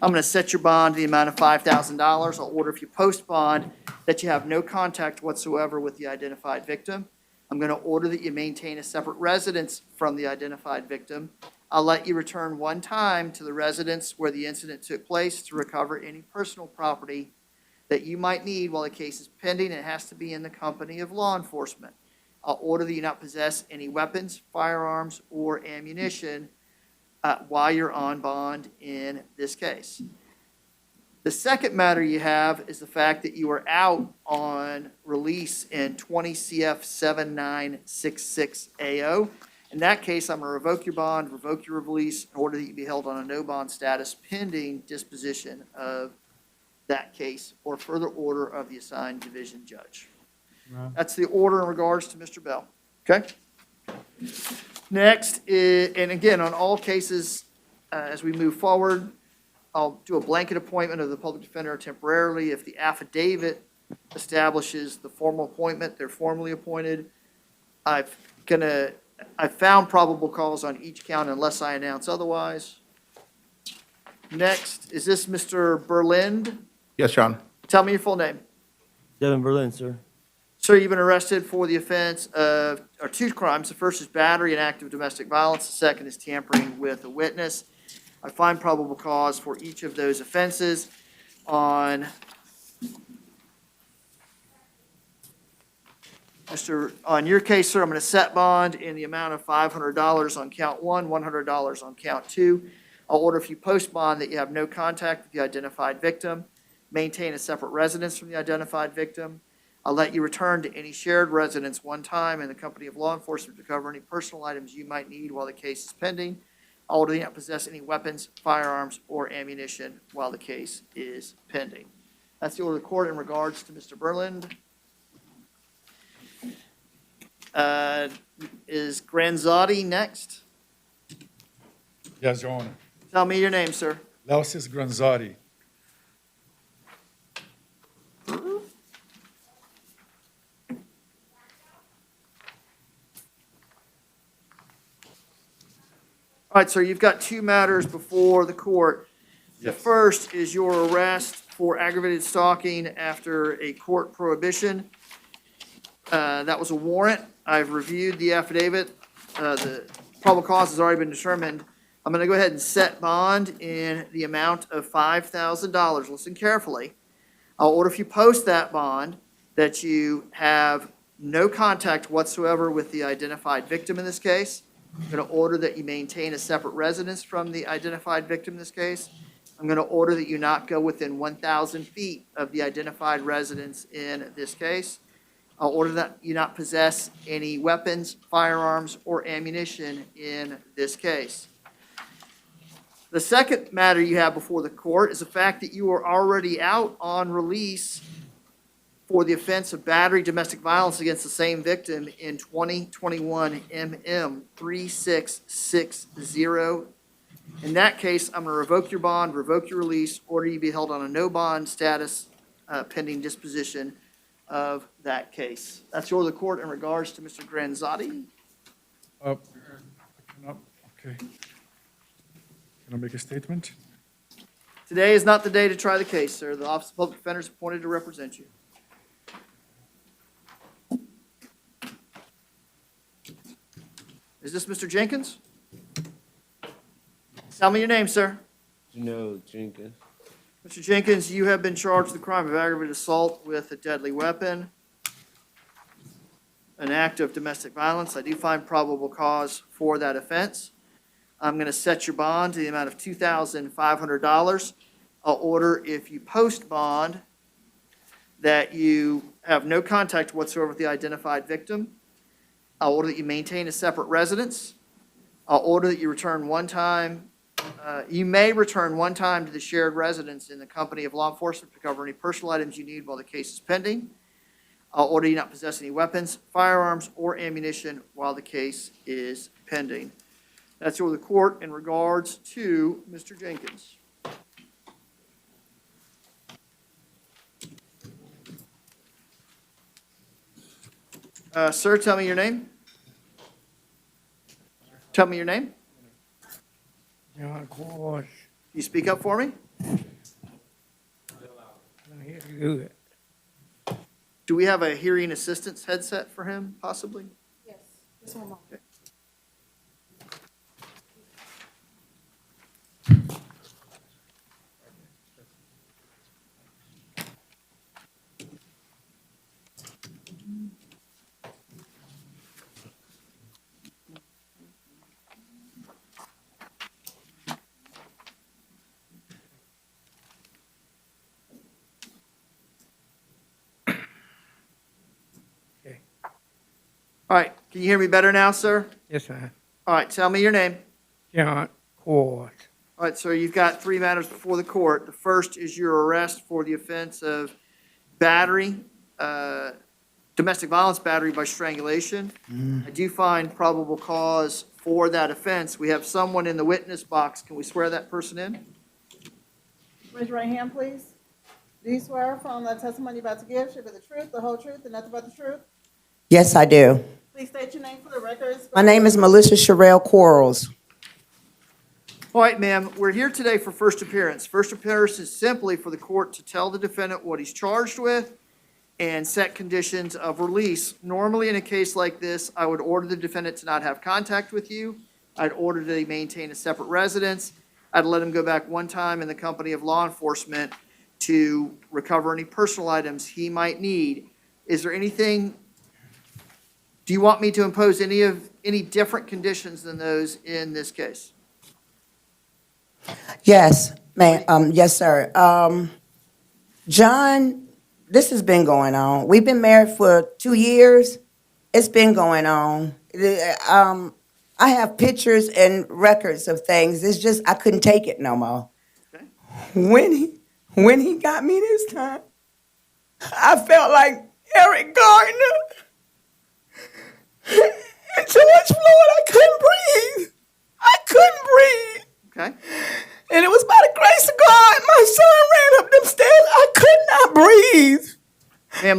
I'm going to set your bond to the amount of $5,000. I'll order if you post bond that you have no contact whatsoever with the identified victim. I'm going to order that you maintain a separate residence from the identified victim. I'll let you return one time to the residence where the incident took place to recover any personal property that you might need while the case is pending. It has to be in the company of law enforcement. I'll order that you not possess any weapons, firearms, or ammunition while you're on bond in this case. The second matter you have is the fact that you are out on release in 20 CF 7966 AO. In that case, I'm going to revoke your bond, revoke your release, in order that you be held on a no bond status pending disposition of that case or further order of the assigned division judge. That's the order in regards to Mr. Bell. Okay? Next is, and again, on all cases, as we move forward, I'll do a blanket appointment of the public defender temporarily. If the affidavit establishes the formal appointment, they're formally appointed. I found probable cause on each count unless I announce otherwise. Next, is this Mr. Berlind? Yes, Your Honor. Tell me your full name. Devin Berlin, sir. Sir, you've been arrested for the offense of, or two crimes. The first is battery and active domestic violence. The second is tampering with a witness. I find probable cause for each of those offenses. On your case, sir, I'm going to set bond in the amount of $500 on count one, $100 on count two. I'll order if you post bond that you have no contact with the identified victim, maintain a separate residence from the identified victim. I'll let you return to any shared residence one time in the company of law enforcement to cover any personal items you might need while the case is pending. I'll order you not possess any weapons, firearms, or ammunition while the case is pending. That's the order of the court in regards to Mr. Berlind. Is Granzadi next? Yes, Your Honor. Tell me your name, sir. Laosis Granzadi. All right, sir, you've got two matters before the court. The first is your arrest for aggravated stalking after a court prohibition. That was a warrant. I've reviewed the affidavit. The probable cause has already been determined. I'm going to go ahead and set bond in the amount of $5,000. Listen carefully. I'll order if you post that bond that you have no contact whatsoever with the identified victim in this case. I'm going to order that you maintain a separate residence from the identified victim in this case. I'm going to order that you not go within 1,000 feet of the identified residence in this case. I'll order that you not possess any weapons, firearms, or ammunition in this case. The second matter you have before the court is the fact that you are already out on release for the offense of battery domestic violence against the same victim in 2021 MM 3660. In that case, I'm going to revoke your bond, revoke your release, order you be held on a no bond status pending disposition of that case. That's your order of the court in regards to Mr. Granzadi. Okay. Can I make a statement? Today is not the day to try the case, sir. The Office of Public Defender is appointed to represent you. Is this Mr. Jenkins? Tell me your name, sir. No, Jenkins. Mr. Jenkins, you have been charged with the crime of aggravated assault with a deadly weapon, an act of domestic violence. I do find probable cause for that offense. I'm going to set your bond to the amount of $2,500. I'll order if you post bond that you have no contact whatsoever with the identified victim. I'll order that you maintain a separate residence. I'll order that you return one time. You may return one time to the shared residence in the company of law enforcement to cover any personal items you need while the case is pending. I'll order you not possess any weapons, firearms, or ammunition while the case is pending. That's your order of the court in regards to Mr. Jenkins. Sir, tell me your name. Tell me your name. John Quarles. Can you speak up for me? Good. Do we have a hearing assistance headset for him, possibly? Yes, just one moment. Okay. All right, can you hear me better now, sir? Yes, sir. All right, tell me your name. John Quarles. All right, sir, you've got three matters before the court. The first is your arrest for the offense of battery, domestic violence battery by strangulation. I do find probable cause for that offense. We have someone in the witness box. Can we swear that person in? Raise your right hand, please. Do you swear from the testimony you're about to give should be the truth, the whole truth, and nothing but the truth? Yes, I do. Please state your name for the records. My name is Melissa Sherelle Quarles. All right, ma'am, we're here today for first appearance. First appearance is simply for the court to tell the defendant what he's charged with and set conditions of release. Normally, in a case like this, I would order the defendant to not have contact with you. I'd order that he maintain a separate residence. I'd let him go back one time in the company of law enforcement to recover any personal items he might need. Is there anything, do you want me to impose any different conditions than those in this case? Yes, ma'am. Yes, sir. John, this has been going on. We've been married for 2 years. It's been going on. I have pictures and records of things. It's just I couldn't take it no more. Okay. When he got me this time, I felt like Eric Gardner.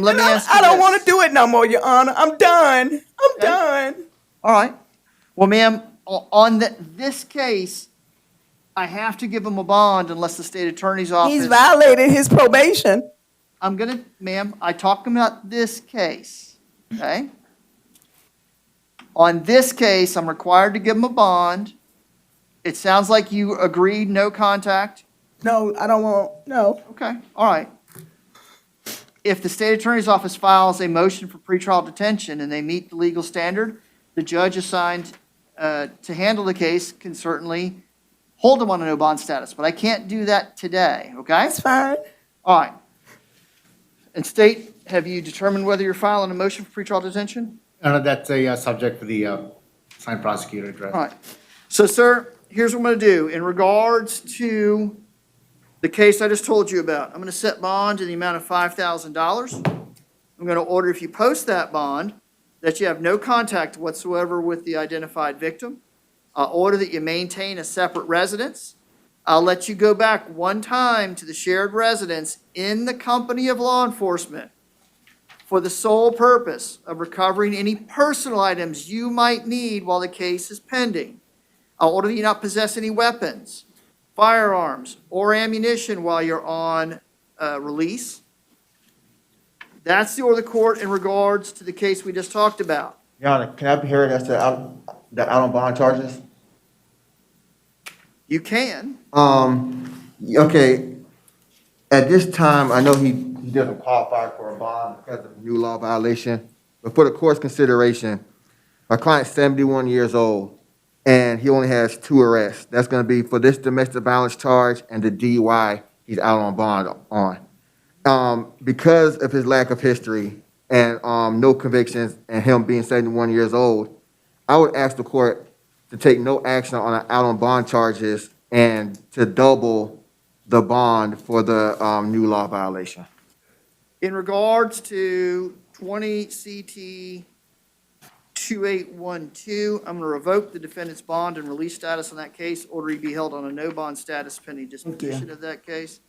let me ask you I don't this. want to do it no more, Your Honor. I'm done. I'm done. All right. Well, ma'am, on this case, I have to give him a bond unless the state attorney's office. He's violated his probation. Ma'am, I talked about this case, okay? On this case, I'm required to give him a bond. It sounds like you agreed, no contact. No, I don't want, no. Okay, all right. If the state attorney's office files a motion for pretrial detention and they meet the legal standard, the judge assigned to handle the case can certainly hold him on a no bond status, but I can't do that today, okay? That's fine. All right. And state, have you determined whether you're filing a motion for pretrial detention? That's a subject for the assigned prosecutor to address. All right. So, sir, here's what I'm going to do. In regards to the case I just told you about, I'm going to set bond in the amount of $5,000. I'm going to order, if you post that bond, that you have no contact whatsoever with the identified victim. I'll order that you maintain a separate residence. I'll let you go back one time to the shared residence in the company of law enforcement for the sole purpose of recovering any personal items you might need while the case is pending. I'll order that you not possess any weapons, firearms, or ammunition while you're on release. That's the order of the court in regards to the case we just talked about. Your Honor, can I be heard as to the out on bond charges? You can. Okay, at this time, I know he doesn't qualify for a bond because of a new law violation, but for the court's consideration, my client's 71 years old, and he only has 2 arrests. That's gonna be for this domestic violence charge and the DUI he's out on bond on. Because of his lack of history and no convictions and him being 71 years old, I would ask the court to take no action on out on bond charges and to double the bond for the new law violation. In regards to 20 CT 2812, I'm going to revoke the defendant's bond and release status on that case. Order he be held on a no bond status pending disposition of that case.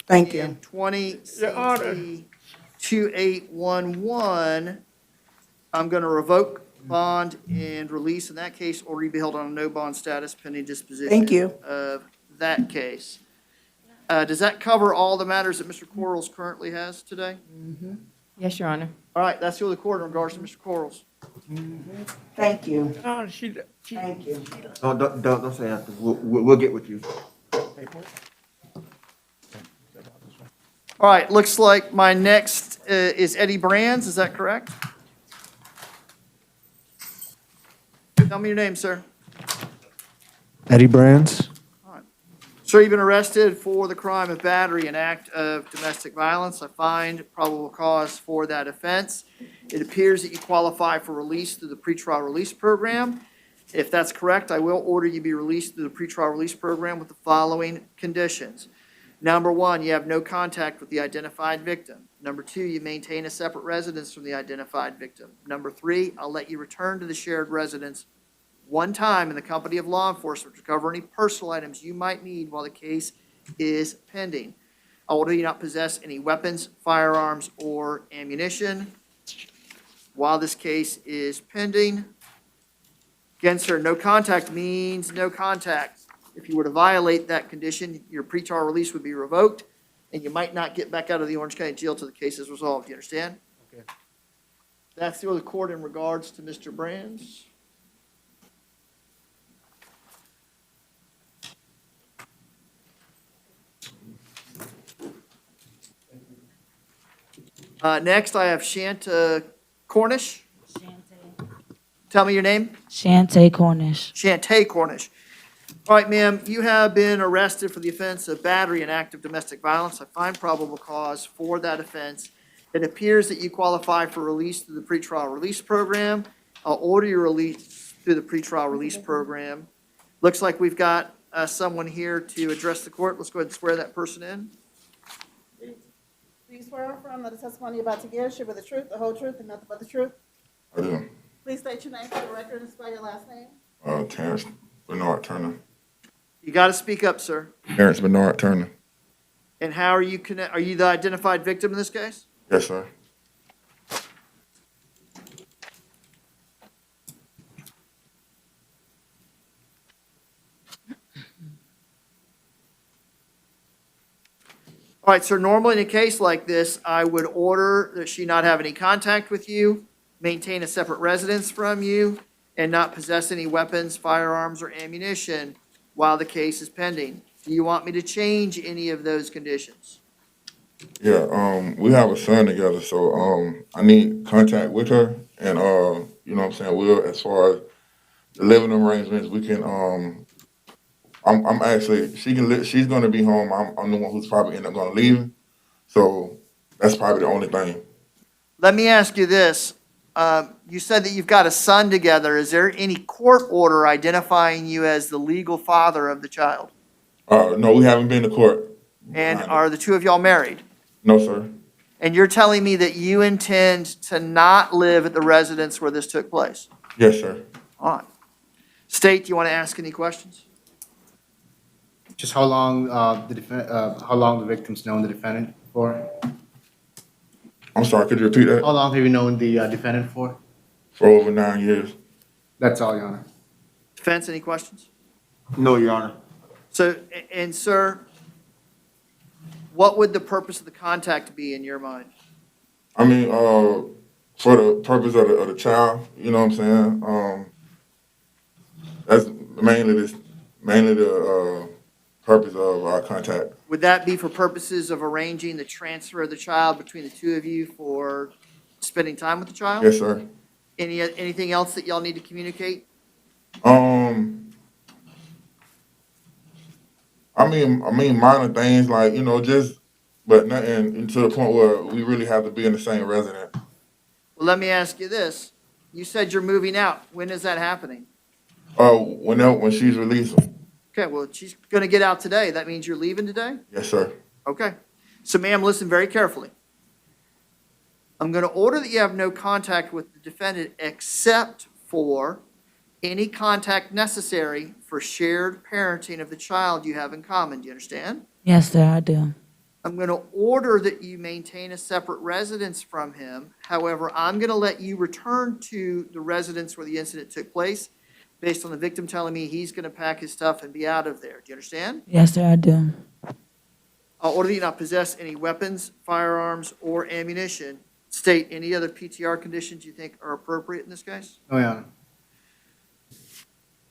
Thank you. And 20 Your Honor. CT 2811, I'm going to revoke bond and release in that case, or he be held on a no bond status pending disposition. Thank you. Of that case. Does that cover all the matters that Mr. Quarles currently has today? Yes, Your Honor. All right, that's the other court in regards to Mr. Quarles. Thank you. Oh, Thank you. Don't say that. We'll get with you. All right, looks like my next is Eddie Brands, is that correct? Tell me your name, sir. Eddie Brands. Sir, you've been arrested for the crime of battery, an act of domestic violence. I find probable cause for that offense. It appears that you qualify for release through the pretrial release program. If that's correct, I will order you be released through the pretrial release program with the following conditions. Number 1, you have no contact with the identified victim. Number 2, you maintain a separate residence from the identified victim. Number 3, I'll let you return to the shared residence one time in the company of law enforcement to cover any personal items you might need while the case is pending. I'll order you not possess any weapons, firearms, or ammunition while this case is pending. Again, sir, no contact means no contact. If you were to violate that condition, your pretrial release would be revoked, and you might not get back out of the Orange County Jail till the case is resolved. You understand? Okay. That's the other court in regards to Mr. Brands. Next, I have Shanta Cornish. Tell me your name. Shanta Cornish. Shanta Cornish. All right, ma'am, you have been arrested for the offense of battery and act of domestic violence. I find probable cause for that offense. It appears that you qualify for release through the pretrial release program. I'll order your release through the pretrial release program. Looks like we've got someone here to address the court. Let's go ahead and swear that person in. Do you swear or affirm that the testimony you're about to give should be the truth, the whole truth, and nothing but the truth? I do. Please state your name for the record and spell your last name. Terrence Bernard Turner. You got to speak up, sir. Terrence Bernard Turner. And how are you are you the identified victim in this case? Yes, sir. All right, sir, normally in a case like this, I would order that she not have any contact with you, maintain a separate residence from you, and not possess any weapons, firearms, or ammunition while the case is pending. Do you want me to change any of those conditions? Yeah, we have a son together, so I need contact with her, and you know what I'm saying. We'll, as far as the living arrangements, we can. I'm actually she can she's going to be home. I'm the one who's probably end up going to leave, so that's probably the only thing. Let me ask you this. You said that you've got a son together. Is there any court order identifying you as the legal father of the child? No, we haven't been to court. And are the two of y'all married? No, sir. And you're telling me that you intend to not live at the residence where this took place? Yes, sir. All right. State, do you want to ask any questions? Just how long the victim's known the defendant for? I'm sorry, could you repeat that? How long have you known the defendant for? For over 9 years. That's all, Your Honor. Defense, any questions? No, Your Honor. So, and sir, what would the purpose of the contact be in your mind? I mean, for the purpose of the child, you know what I'm saying? That's mainly the purpose of our contact. Would that be for purposes of arranging the transfer of the child between the two of you for spending time with the child? Yes, sir. Anything else that y'all need to communicate? I mean, minor things like, you know, but nothing to the point where we really have to be in the same residence. Well, let me ask you this. You said you're moving out. When is that happening? When she's released. Okay, well, she's going to get out today. That means you're leaving today? Yes, sir. Okay. So, ma'am, listen very carefully. I'm going to order that you have no contact with the defendant except for any contact necessary for shared parenting of the child you have in common. Do you understand? Yes, sir, I do. I'm going to order that you maintain a separate residence from him. However, I'm going to let you return to the residence where the incident took place based on the victim telling me he's going to pack his stuff and be out of there. Do you understand? Yes, sir, I do. I'll order that you not possess any weapons, firearms, or ammunition. State any other PTR conditions you think are appropriate in this case? Oh, yeah.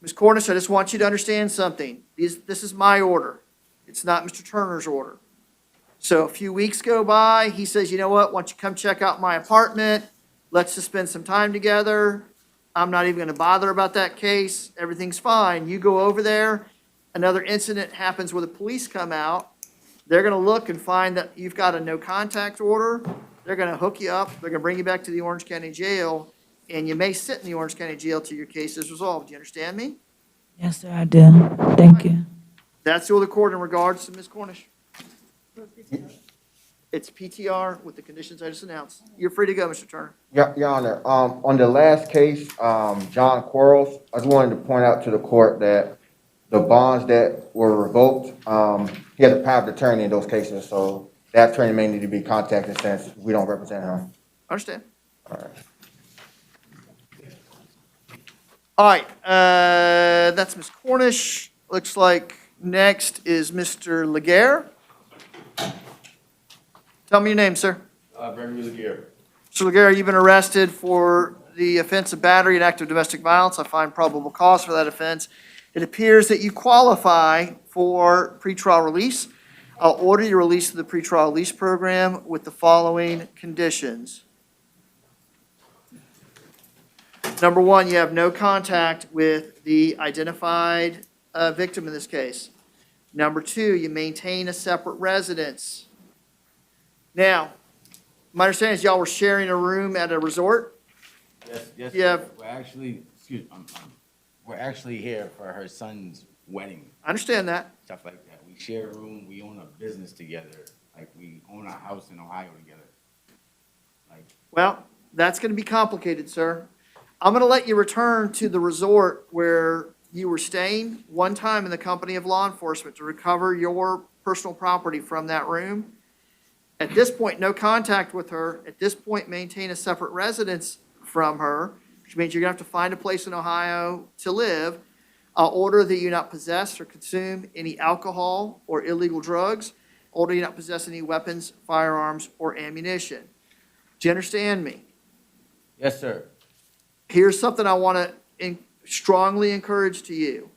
Ms. Cornish, I just want you to understand something. This is my order. It's not Mr. Turner's order. So a few weeks go by, he says, you know what, why don't you come check out my apartment? Let's just spend some time together. I'm not even going to bother about that case. Everything's fine. You go over there. Another incident happens where the police come out. They're going to look and find that you've got a no contact order. They're going to hook you up. They're going to bring you back to the Orange County Jail, and you may sit in the Orange County Jail till your case is resolved. Do you understand me? Yes, sir, I do. Thank you. That's the order of the court in regards to Ms. Cornish. It's PTR with the conditions I just announced. You're free to go, Mr. Turner. Your Honor, on the last case, John Quarles, I just wanted to point out to the court that the bonds that were revoked, he has a power of attorney in those cases, so that attorney may need to be contacted since we don't represent him. Understand. All right. All right, that's Ms. Cornish. Looks like next is Mr. Laguerre. Tell me your name, sir. Gregory Laguerre. Mr. Laguerre, you've been arrested for the offense of battery and active domestic violence. I find probable cause for that offense. It appears that you qualify for pretrial release. I'll order your release to the pretrial release program with the following conditions. Number one, you have no contact with the identified victim in this case. Number two, you maintain a separate residence. Now, my understanding is y'all were sharing a room at a resort? Yes. You have, We're actually, we're actually here for her son's wedding. I understand that. Stuff like that. We share a room, we own a business together, like we own a house in Ohio together. Well, that's going to be complicated, sir. I'm going to let you return to the resort where you were staying one time in the company of law enforcement to recover your personal property from that room. At this point, no contact with her. At this point, maintain a separate residence from her, which means you're going to have to find a place in Ohio to live. I'll order that you not possess or consume any alcohol or illegal drugs. or do you not possess any weapons, firearms, or ammunition? Do you understand me? Yes, sir. Here's something I want to strongly encourage to you.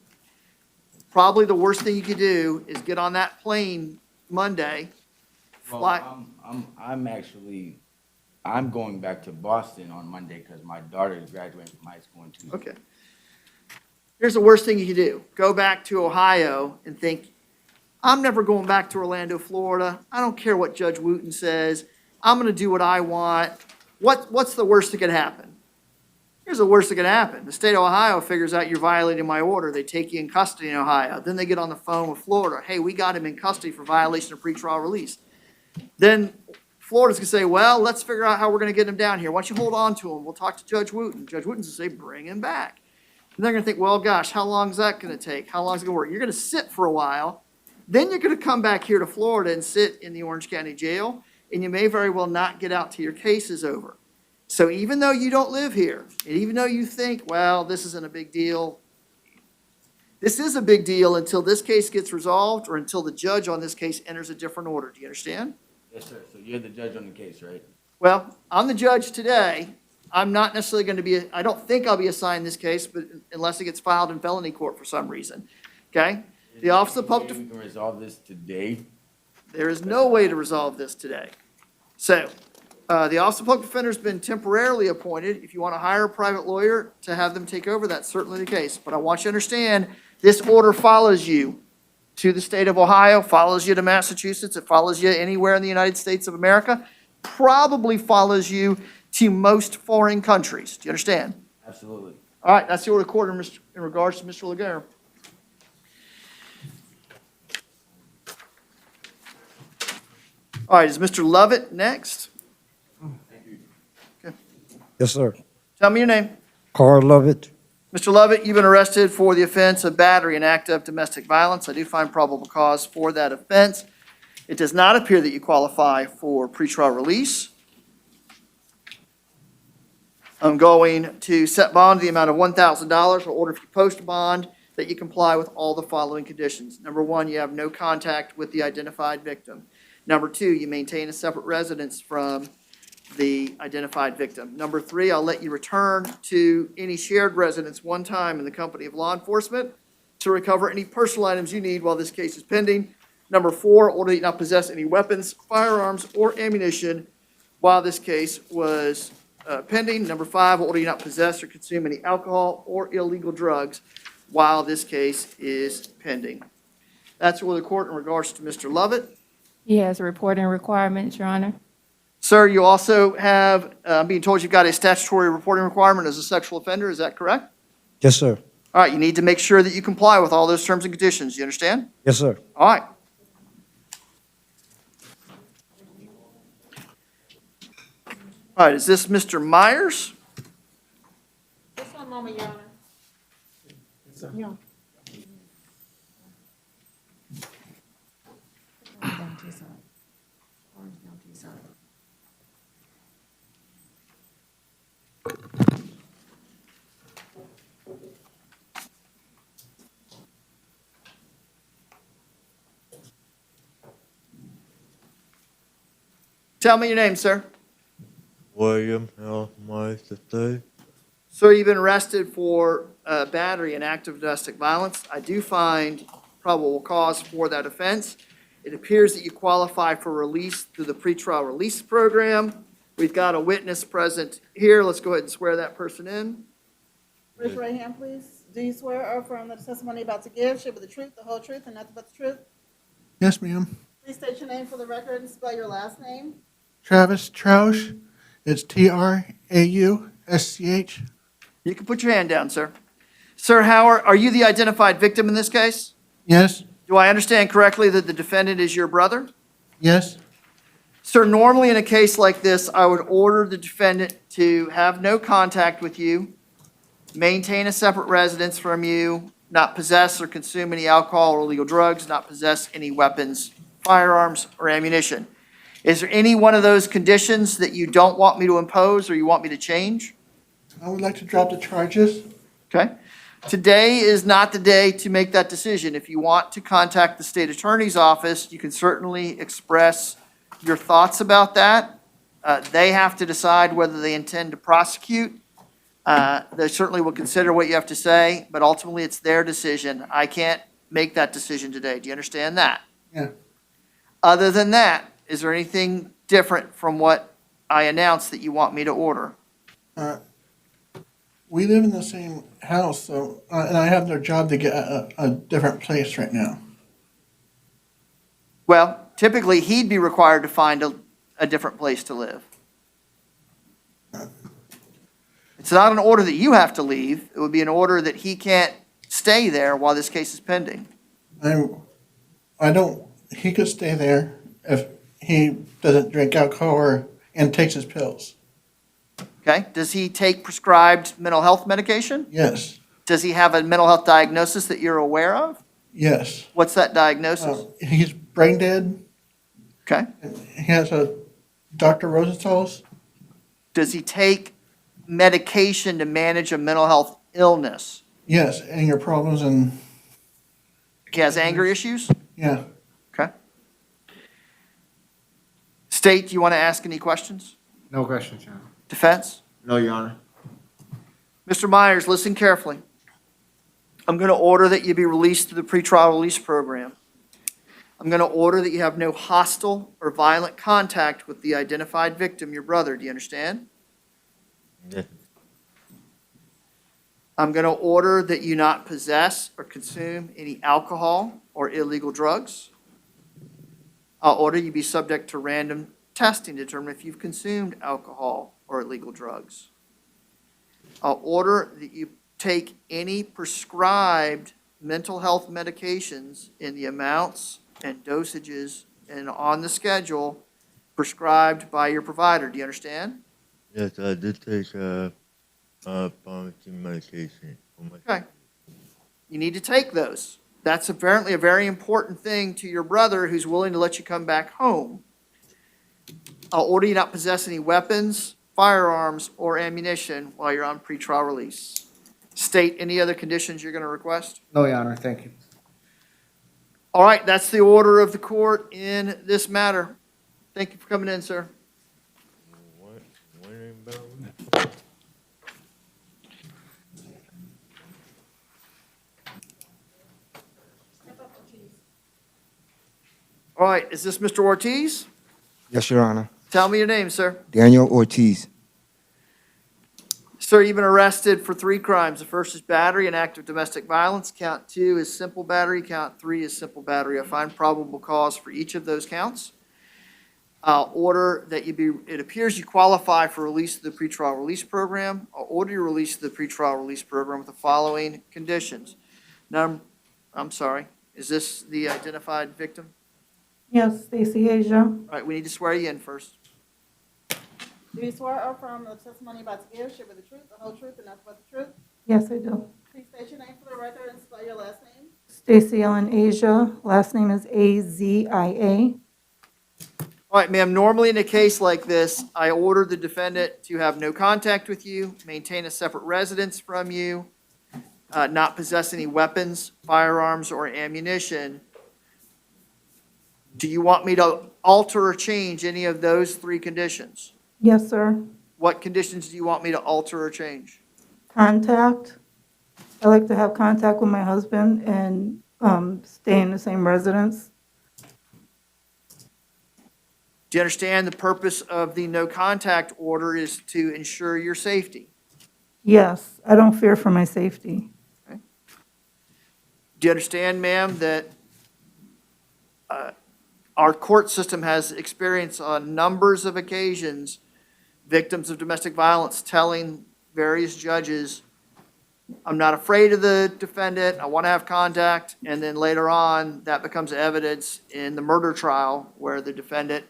Probably the worst thing you could do is get on that plane Monday, fly. Well, I'm going back to Boston on Monday because my daughter is graduating from high school in Tuesday. Okay. Here's the worst thing you could do. Go back to Ohio and think, I'm never going back to Orlando, Florida. I don't care what Judge Wooten says. I'm going to do what I want. What's the worst that could happen? Here's the worst that could happen. The state of Ohio figures out you're violating my order. They take you in custody in Ohio. Then they get on the phone with Florida. Hey, we got him in custody for violation of pretrial release. Then Florida's going to say, well, let's figure out how we're going to get him down here. Why don't you hold on to him? We'll talk to Judge Wooten. Judge Wooten's going to say, bring him back. And they're going to think, well, gosh, how long is that going to take? How long is it going to work? You're going to sit for a while. Then you're going to come back here to Florida and sit in the Orange County Jail, and you may very well not get out till your case is over. So even though you don't live here, and even though you think, well, this isn't a big deal, this is a big deal until this case gets resolved or until the judge on this case enters a different order. Do you understand? Yes, sir. So you're the judge on the case, right? Well, I'm the judge today. I'm not necessarily going to be, I don't think I'll be assigned this case, but unless it gets filed in felony court for some reason. Okay? The Office of Public We can resolve this today. There is no way to resolve this today. So, the Office of Public Defender has been temporarily appointed. If you want to hire a private lawyer to have them take over, that's certainly the case. But I want you to understand, this order follows you to the state of Ohio, follows you to Massachusetts, it follows you anywhere in the United States of America, probably follows you to most foreign countries. Do you understand? Absolutely. All right, that's the order of court in regards to Mr. Laguerre. All right, is Mr. Lovett next? Yes, sir. Tell me your name. Carl Lovett. Mr. Lovett, you've been arrested for the offense of battery, an act of domestic violence. I do find probable cause for that offense. It does not appear that you qualify for pretrial release. I'm going to set bond to the amount of $1,000 or order if you post a bond that you comply with all the following conditions. Number one, you have no contact with the identified victim. Number two, you maintain a separate residence from the identified victim. Number three, I'll let you return to any shared residence one time in the company of law enforcement to recover any personal items you need while this case is pending. Number four, order that you not possess any weapons, firearms, or ammunition while this case was pending. Number five, order you not possess or consume any alcohol or illegal drugs while this case is pending. That's what the court in regards to Mr. Lovett. He has reporting requirements, Your Honor. Sir, you also have, I'm being told you've got a statutory reporting requirement as a sexual offender, is that correct? Yes, sir. All right, you need to make sure that you comply with all those terms and conditions, you understand? Yes, sir. All right. All right, is this Mr. Myers? Just one moment, Your Honor. Yeah. Tell me your name, sir. William L. Myers III. Sir, you've been arrested for battery and act of domestic violence. I do find probable cause for that offense. It appears that you qualify for release through the pretrial release program. We've got a witness present here. Let's go ahead and swear that person in. Raise your right hand, please. Do you swear or affirm that the testimony you're about to give should be the truth, the whole truth, and nothing but the truth? Yes, ma'am. Please state your name for the record and spell your last name. Travis Troush. It's Trausch. You can put your hand down, sir. Sir, are you the identified victim in this case? Yes. Do I understand correctly that the defendant is your brother? Yes. Sir, normally in a case like this, I would order the defendant to have no contact with you, maintain a separate residence from you, not possess or consume any alcohol or illegal drugs, not possess any weapons, firearms, or ammunition. Is there any one of those conditions that you don't want me to impose or you want me to change? I would like to drop the charges. Okay. Today is not the day to make that decision. If you want to contact the state attorney's office, you can certainly express your thoughts about that. They have to decide whether they intend to prosecute. They certainly will consider what you have to say, but ultimately it's their decision. I can't make that decision today. Do you understand that? Yeah. Other than that, is there anything different from what I announced that you want me to order? We live in the same house, so, and I have no job to get a different place right now. Well, typically, he'd be required to find a different place to live. It's not an order that you have to leave. It would be an order that he can't stay there while this case is pending. He could stay there if he doesn't drink alcohol and takes his pills. Okay? Does he take prescribed mental health medication? Yes, Does he have a mental health diagnosis that you're aware of? yes. What's that diagnosis? He's brain dead. Okay. He has a Dr. Rosenthal's. Does he take medication to manage a mental health illness? Yes, anger problems and, He has anger issues? yeah. Okay. State, do you want to ask any questions? No questions, Your Honor. Defense? No, Your Honor. Mr. Myers, listen carefully. I'm going to order that you be released through the pretrial release program. I'm going to order that you have no hostile or violent contact with the identified victim, your brother. Do you understand? Yes. I'm going to order that you not possess or consume any alcohol or illegal drugs. I'll order you be subject to random testing to determine if you've consumed alcohol or illegal drugs. I'll order that you take any prescribed mental health medications in the amounts and dosages and on the schedule prescribed by your provider. Do you understand? Yes, I did take pharmacy medication. Okay. You need to take those. That's apparently a very important thing to your brother who's willing to let you come back home. I'll order you not possess any weapons, firearms, or ammunition while you're on pretrial release. State any other conditions you're going to request? No, Your Honor, thank you. All right, that's the order of the court in this matter. Thank you for coming in, sir. All right, is this Mr. Ortiz? Yes, Your Honor. Tell me your name, sir. Daniel Ortiz. Sir, you've been arrested for 3 crimes. The first is battery and act of domestic violence. Count 2 is simple battery. Count 3 is simple battery. I find probable cause for each of those counts. I'll order that it appears you qualify for release to the pretrial release program. I'll order your release to the pretrial release program with the following conditions. I'm sorry, is this the identified victim? Yes, Stacy Asia. All right, we need to swear you in first. Do you swear or affirm the testimony you're about to give should be the truth, the whole truth, and nothing but the truth? Yes, I do. Please state your name for the record and spell your last name. Stacy Ellen Asia. Last name is Azia. All right, ma'am, normally in a case like this, I order the defendant to have no contact with you, maintain a separate residence from you, not possess any weapons, firearms, or ammunition. Do you want me to alter or change any of those 3 conditions? Yes, sir. What conditions do you want me to alter or change? Contact. I like to have contact with my husband and stay in the same residence. Do you understand the purpose of the no contact order is to ensure your safety? Yes, I don't fear for my safety. Do you understand, ma'am, that our court system has experienced on numbers of occasions victims of domestic violence telling various judges, I'm not afraid of the defendant, I want to have contact, and then later on, that becomes evidence in the murder trial where the defendant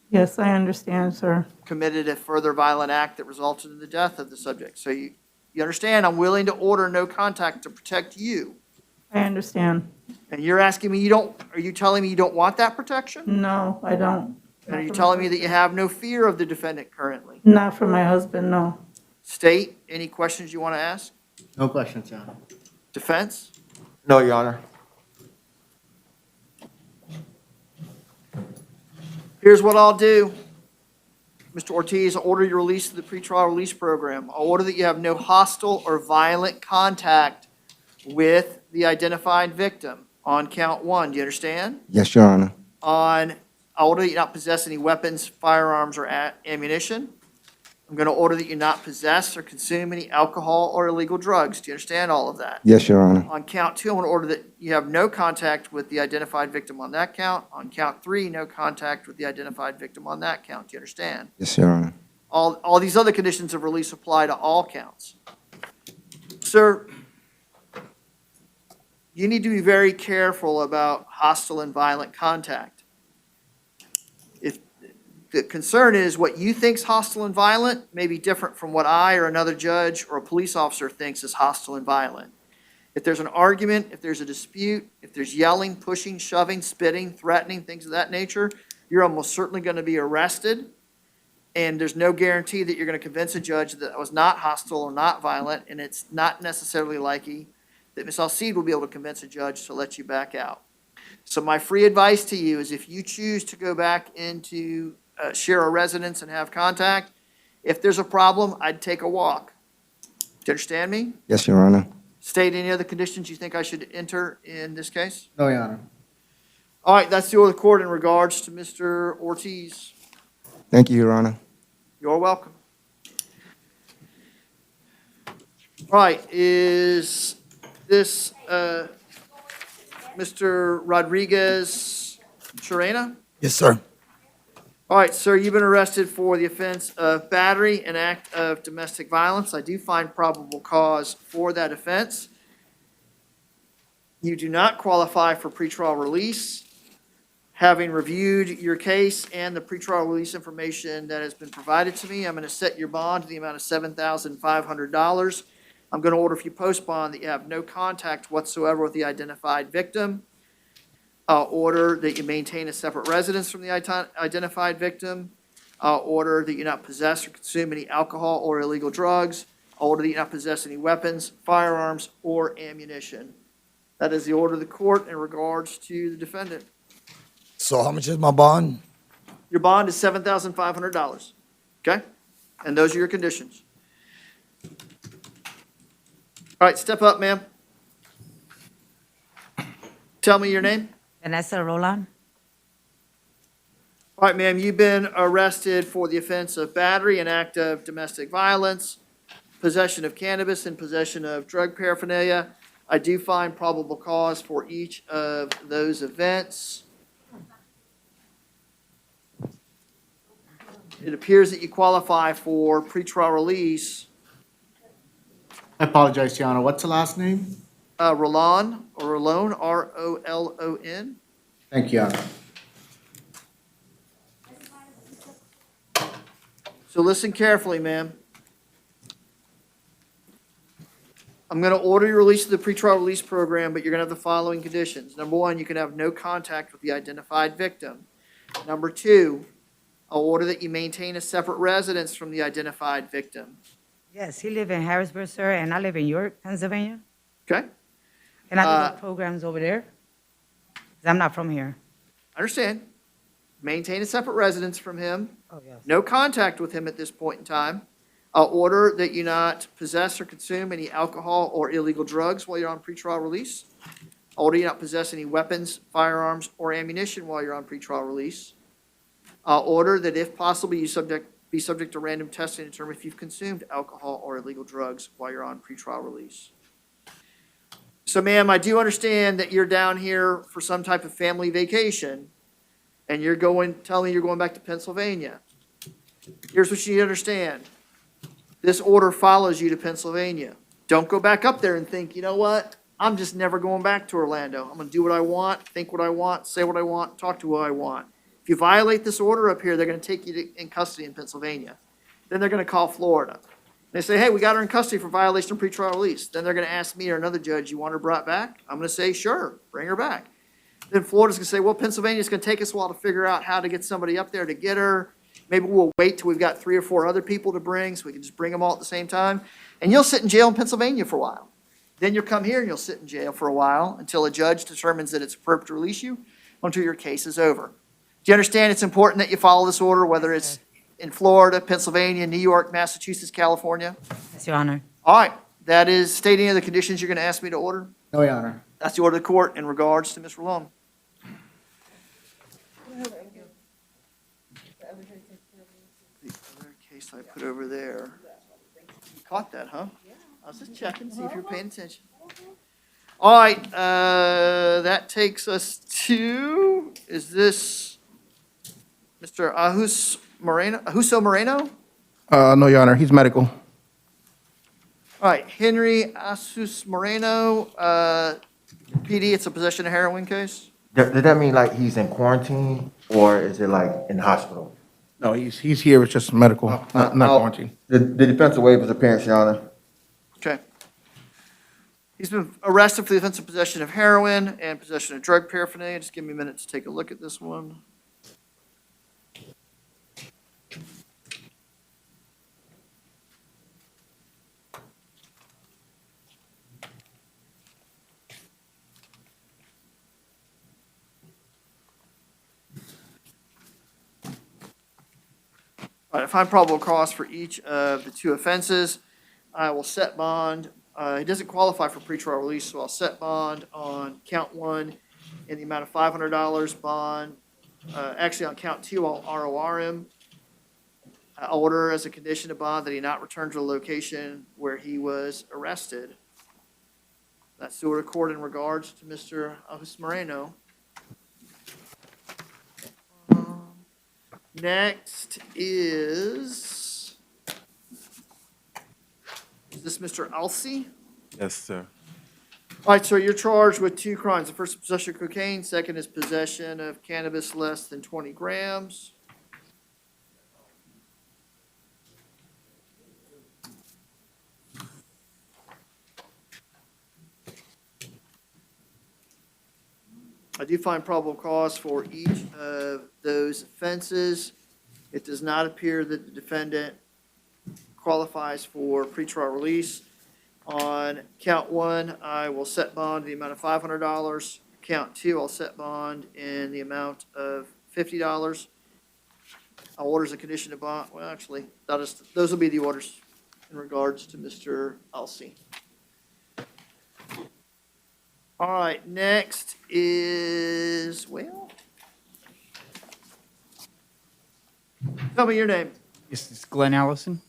Yes, I understand, sir. committed a further violent act that resulted in the death of the subject. So you understand, I'm willing to order no contact to protect you. I understand. And you're asking me are you telling me you don't want that protection? No, I don't. And are you telling me that you have no fear of the defendant currently? Not for my husband, no. State, any questions you want to ask? No questions, Your Honor. Defense? No, Your Honor. Here's what I'll do. Mr. Ortiz, I'll order your release to the pretrial release program. I'll order that you have no hostile or violent contact with the identified victim on count 1. Do you understand? Yes, Your Honor. I'll order that you not possess any weapons, firearms, or ammunition. I'm going to order that you not possess or consume any alcohol or illegal drugs. Do you understand all of that? Yes, Your Honor. On count 2, I'm going to order that you have no contact with the identified victim on that count. On count 3, no contact with the identified victim on that count. Do you understand? Yes, Your Honor. All these other conditions of release apply to all counts. Sir, you need to be very careful about hostile and violent contact. If the concern is what you think's hostile and violent may be different from what I or another judge or a police officer thinks is hostile and violent. If there's an argument, if there's a dispute, if there's yelling, pushing, shoving, spitting, threatening, things of that nature, you're almost certainly going to be arrested. And there's no guarantee that you're going to convince a judge that it was not hostile or not violent, and it's not necessarily likely that Ms. Alcide will be able to convince a judge to let you back out. So my free advice to you is if you choose to go back into share a residence and have contact, if there's a problem, I'd take a walk. Do you understand me? Yes, Your Honor. State any other conditions you think I should enter in this case? No, Your Honor. All right, that's the order of the court in regards to Mr. Ortiz. Thank you, Your Honor. You're welcome. All right, is this Mr. Rodriguez Chirena? Yes, sir. All right, sir, you've been arrested for the offense of battery, an act of domestic violence. I do find probable cause for that offense. You do not qualify for pretrial release. Having reviewed your case and the pretrial release information that has been provided to me, I'm going to set your bond to the amount of $7,500. I'm going to order for you post bond that you have no contact whatsoever with the identified victim. Order that you maintain a separate residence from the identified victim. Order that you not possess or consume any alcohol or illegal drugs. Order that you not possess any weapons, firearms, or ammunition. That is the order of the court in regards to the defendant. So how much is my bond? Your bond is $7,500, okay? And those are your conditions. All right, step up, ma'am. Tell me your name. Vanessa, Roland. All right, ma'am, you've been arrested for the offense of battery, an act of domestic violence, possession of cannabis, and possession of drug paraphernalia. I do find probable cause for each of those events. It appears that you qualify for pretrial release. I apologize, Your Honor. What's the last name? Roland, or Rolon, R-O-L-O-N. Thank you, Your Honor. So listen carefully, ma'am. I'm going to order your release to the pretrial release program, but you're going to have the following conditions. Number 1, you can have no contact with the identified victim. Number 2, I'll order that you maintain a separate residence from the identified victim. Yes, he live in Harrisburg, sir, and I live in York, Pennsylvania. Okay? Can I do the programs over there? 'Cause I'm not from here. I understand. Maintain a separate residence from him. Oh, yes. No contact with him at this point in time. I'll order that you not possess or consume any alcohol or illegal drugs while you're on pretrial release. I'll order you not possess any weapons, firearms, or ammunition while you're on pretrial release. I'll order that if possible, you be subject to random testing to determine if you've consumed alcohol or illegal drugs while you're on pretrial release. So, ma'am, I do understand that you're down here for some type of family vacation, and you're telling me you're going back to Pennsylvania. Here's what you need to understand. This order follows you to Pennsylvania. Don't go back up there and think, you know what? I'm just never going back to Orlando. I'm going to do what I want, think what I want, say what I want, talk to who I want. If you violate this order up here, they're going to take you in custody in Pennsylvania. Then they're going to call Florida. They say, hey, we got her in custody for violation of pretrial release. Then they're going to ask me or another judge, you want her brought back? I'm going to say, sure, bring her back. Then Florida's going to say, well, Pennsylvania's going to take us a while to figure out how to get somebody up there to get her. Maybe we'll wait till we've got 3 or 4 other people to bring so we can just bring them all at the same time. And you'll sit in jail in Pennsylvania for a while. Then you'll come here and you'll sit in jail for a while until a judge determines that it's appropriate to release you until your case is over. Do you understand it's important that you follow this order, whether it's in Florida, Pennsylvania, New York, Massachusetts, California? Yes, Your Honor. All right, that is stating of the conditions you're going to ask me to order. No, Your Honor. That's the order of the court in regards to Ms. Roland. The other case I put over there. You caught that, huh? I was just checking, see if you're paying attention. All right, that takes us to, is this Mr. Ahuso Moreno? No, Your Honor, he's medical. All right, Henry Asus Moreno, PD, it's a possession of heroin case? Does that mean like he's in quarantine or is it like in the hospital? No, he's here, it's just medical, not quarantine. The defensive waiver's appearance, Your Honor. Okay. He's been arrested for the offense of possession of heroin and possession of drug paraphernalia. Just give me a minute to take a look at this one. All right, I find probable cause for each of the two offenses. I will set bond. He doesn't qualify for pretrial release, so I'll set bond on count one in the amount of $500 bond. Actually, on count two, I'll ROR him. I'll order as a condition of bond that he not return to the location where he was arrested. That's the order of court in regards to Mr. Agus Moreno. Next is this Mr. Elsie? Yes, sir. All right, sir, you're charged with two crimes. The first is possession of cocaine, second is possession of cannabis less than 20 grams. I do find probable cause for each of those offenses. It does not appear that the defendant qualifies for pretrial release. On count one, I will set bond in the amount of $500. Count two, I'll set bond in the amount of $50. I'll order as a condition of bond. Well, actually, those will be the orders in regards to Mr. Elsie. All right, next is, well, tell me your name. Yes, it's Glenn Allison.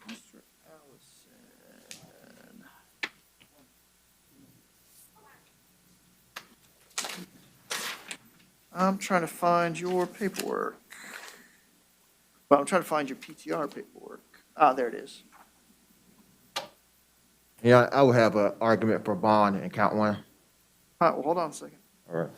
Mr. Allison. I'm trying to find your paperwork. Well, I'm trying to find your PTR paperwork. Ah, there it is. Yeah, I would have an argument for bond in count one. All right, well, hold on a second. All right.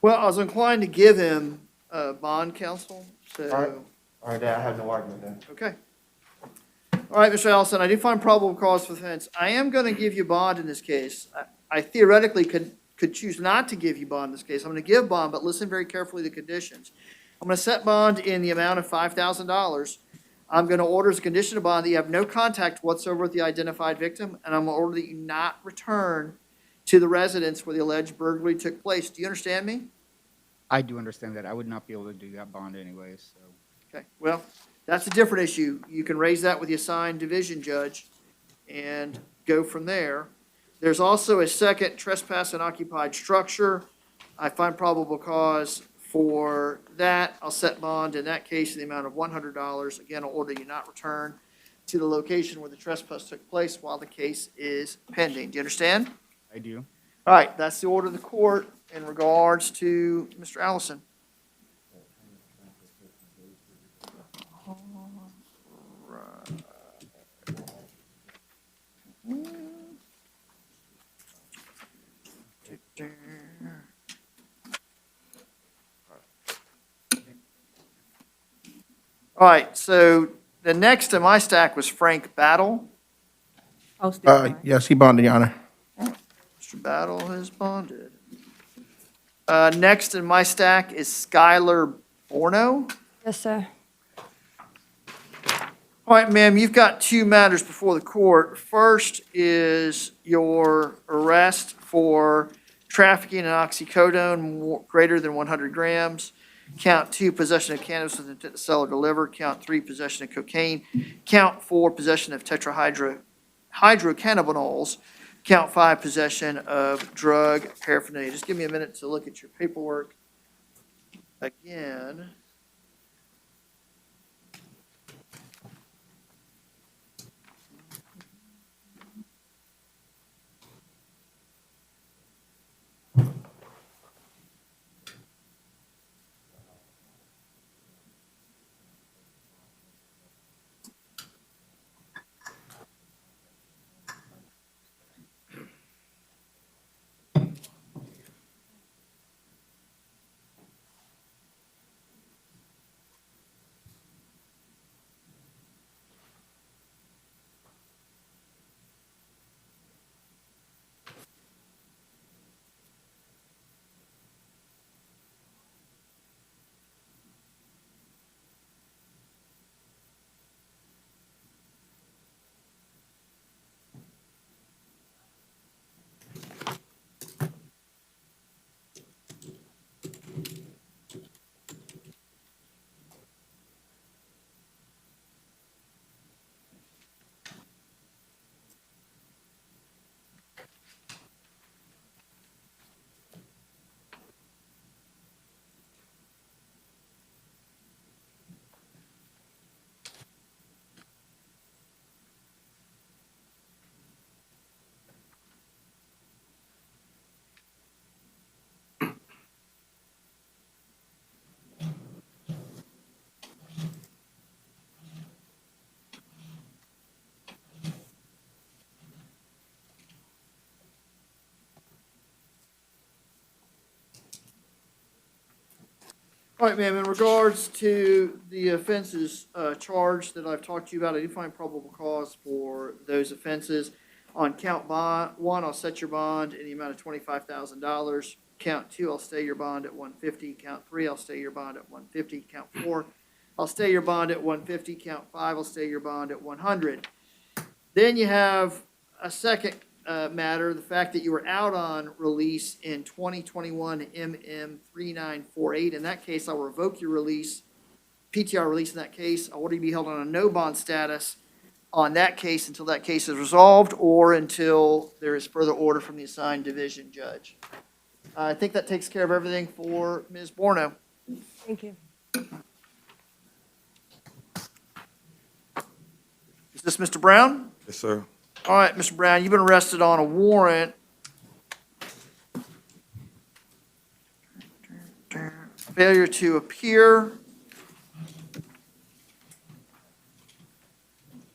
Well, I was inclined to give him bond counsel, so. All right, Dad, I have no argument then. Okay. All right, Mr. Allison, I do find probable cause for offense. I am going to give you bond in this case. I theoretically could choose not to give you bond in this case. I'm going to give bond, but listen very carefully to the conditions. I'm going to set bond in the amount of $5,000. I'm going to order as a condition of bond that you have no contact whatsoever with the identified victim, and I'm going to order that you not return to the residence where the alleged burglary took place. Do you understand me? I do understand that. I would not be able to do that bond anyways, so. Okay, well, that's a different issue. You can raise that with the assigned division judge and go from there. There's also a second trespass and occupied structure. I find probable cause for that. I'll set bond in that case in the amount of $100. Again, I'll order you not return to the location where the trespass took place while the case is pending. Do you understand? I do. All right, that's the order of the court in regards to Mr. Allison. All right, so the next in my stack was Frank Battle. Yes, he bonded, Your Honor. Mr. Battle has bonded. Next in my stack is Skylar Borno. Yes, sir. All right, ma'am, you've got two matters before the court. First is your arrest for trafficking in oxycodone greater than 100 grams. Count 2, possession of cannabis with intent to sell or deliver. Count 3, possession of cocaine. Count 4, possession of tetrahydrocannabinols. Count 5, possession of drug paraphernalia. Just give me a minute to look at your paperwork again. All right, ma'am, in regards to the offenses charged that I've talked to you about, I do find probable cause for those offenses. On count 1, I'll set your bond in the amount of $25,000. Count 2, I'll stay your bond at $150. Count 3, I'll stay your bond at $150. Count 4, I'll stay your bond at $150. Count 5, I'll stay your bond at $100. Then you have a second matter, the fact that you were out on release in 2021 MM 3948. In that case, I'll revoke your release, PTR release in that case. I'll order you to be held on a no bond status on that case until that case is resolved or until there is further order from the assigned division judge. I think that takes care of everything for Ms. Borno. Thank you. Is this Mr. Brown? Yes, sir. All right, Mr. Brown, you've been arrested on a warrant. Failure to appear.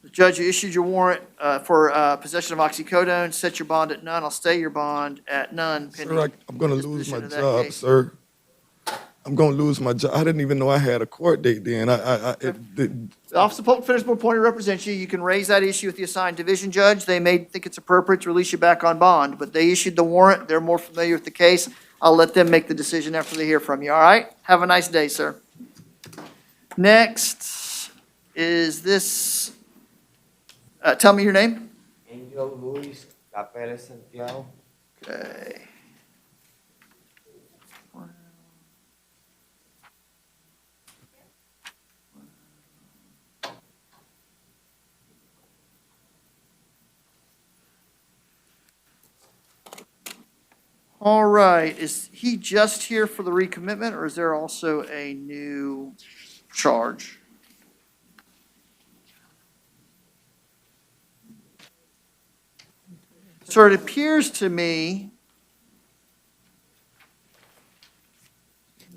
The judge who issued your warrant for possession of oxycodone, set your bond at none. I'll stay your bond at none pending. Sir, I'm going to lose my disposition of that job, case. sir. I'm going to lose my job. I didn't even know I had a court date then. The Office of Public Defender's been appointed to represent you. You can raise that issue with the assigned division judge. They may think it's appropriate to release you back on bond, but they issued the warrant. They're more familiar with the case. I'll let them make the decision after they hear from you, all right? Have a nice day, sir. Next is this, tell me your name. Angel Luis Capella Santiago. Okay. All right, is he just here for the recommitment, or is there also a new charge? So it appears to me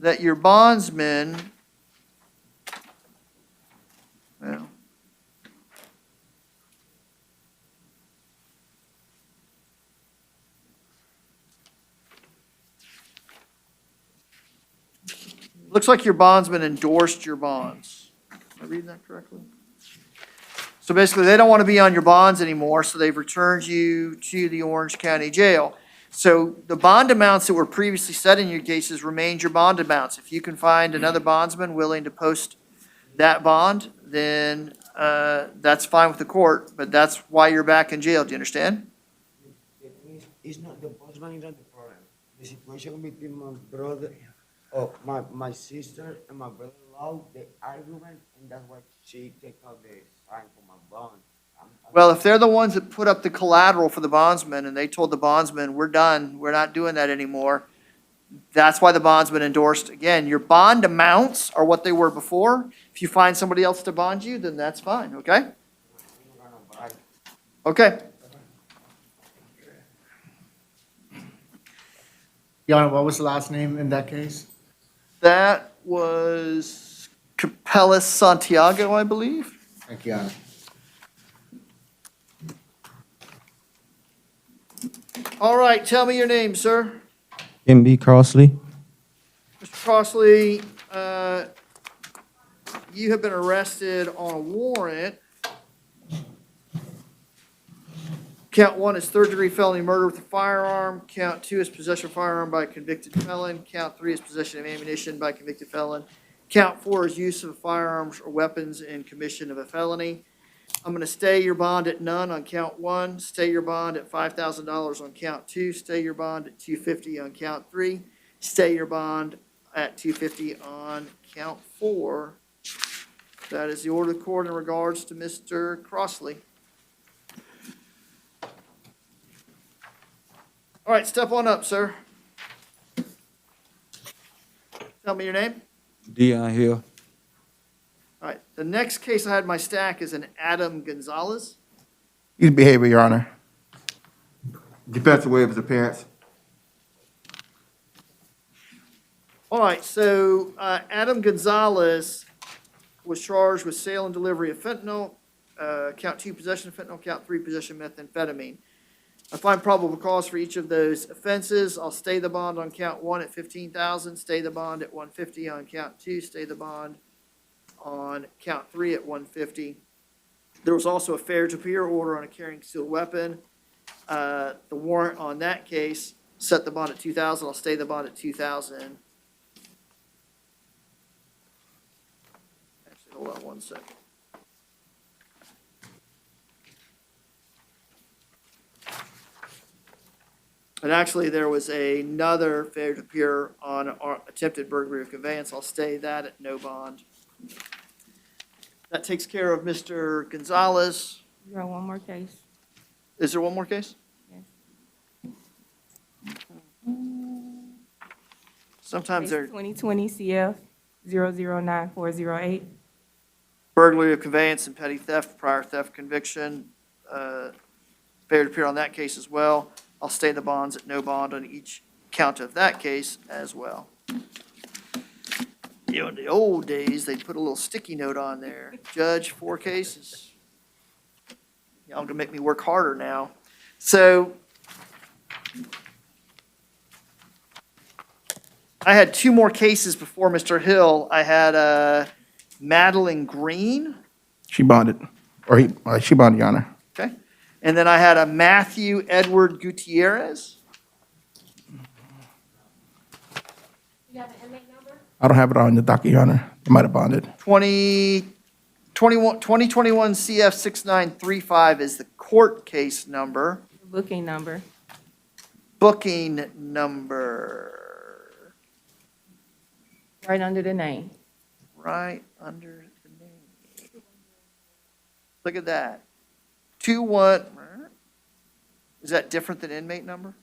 that your bondsman, well, looks like your bondsman endorsed your bonds. Am I reading that correctly? So basically, they don't want to be on your bonds anymore, so they've returned you to the Orange County Jail. So the bond amounts that were previously set in your cases remained your bond amounts. If you can find another bondsman willing to post that bond, then that's fine with the court, but that's why you're back in jail. Do you understand? It's not the postman is not the problem. The situation between my brother, my sister and my brother-in-law, the argument, and that's why she take out the sign for my bond. Well, if they're the ones that put up the collateral for the bondsman and they told the bondsman, we're done, we're not doing that anymore, that's why the bondsman endorsed. Again, your bond amounts are what they were before. If you find somebody else to bond you, then that's fine, okay? Okay. Your Honor, what was the last name in that case? That was Capellas Santiago, I believe. Thank you, Your Honor. All right, tell me your name, sir. MB Crossley. Mr. Crossley, you have been arrested on a warrant. Count 1 is third-degree felony murder with a firearm. Count 2 is possession of firearm by a convicted felon. Count 3 is possession of ammunition by a convicted felon. Count 4 is use of firearms or weapons in commission of a felony. I'm going to stay your bond at none on count 1, stay your bond at $5,000 on count 2, stay your bond at $250 on count 3, stay your bond at $250 on count 4. That is the order of the court in regards to Mr. Crossley. All right, step on up, sir. Tell me your name. Dion Hill. All right, the next case I had in my stack is an Adam Gonzalez. His behavior, Your Honor. Defensive way of his appearance. All right, so Adam Gonzalez was charged with sale and delivery of fentanyl, count 2 possession of fentanyl, count 3 possession of methamphetamine. I find probable cause for each of those offenses. I'll stay the bond on count 1 at $15,000, stay the bond at $150 on count 2, stay the bond on count 3 at $150. There was also a failure to appear order on a carrying concealed weapon. The warrant on that case set the bond at $2,000. I'll stay the bond at $2,000. Actually, hold on one second. And actually, there was another failure to appear on our attempted burglary of conveyance. I'll stay that at no bond. That takes care of Mr. Gonzalez. You got one more case. Is there one more case? Yes. Sometimes they're 2020 CF 009408. burglary of conveyance and petty theft, prior theft conviction. Failure to appear on that case as well. I'll stay the bonds at no bond on each count of that case as well. You know, in the old days, they'd put a little sticky note on there. Judge, 4 cases. Y'all gonna make me work harder now. So I had 2 more cases before Mr. Hill. I had Madeline Green. She bonded, she bonded, Your Honor. Okay. And then I had a Matthew Edward Gutierrez. I don't have it on the docket, Your Honor. I might have bonded. 2021 CF 6935 is the court case number. Booking number. Booking number. Right under the name. Right under the name. Look at that. 21. Is that different than inmate number?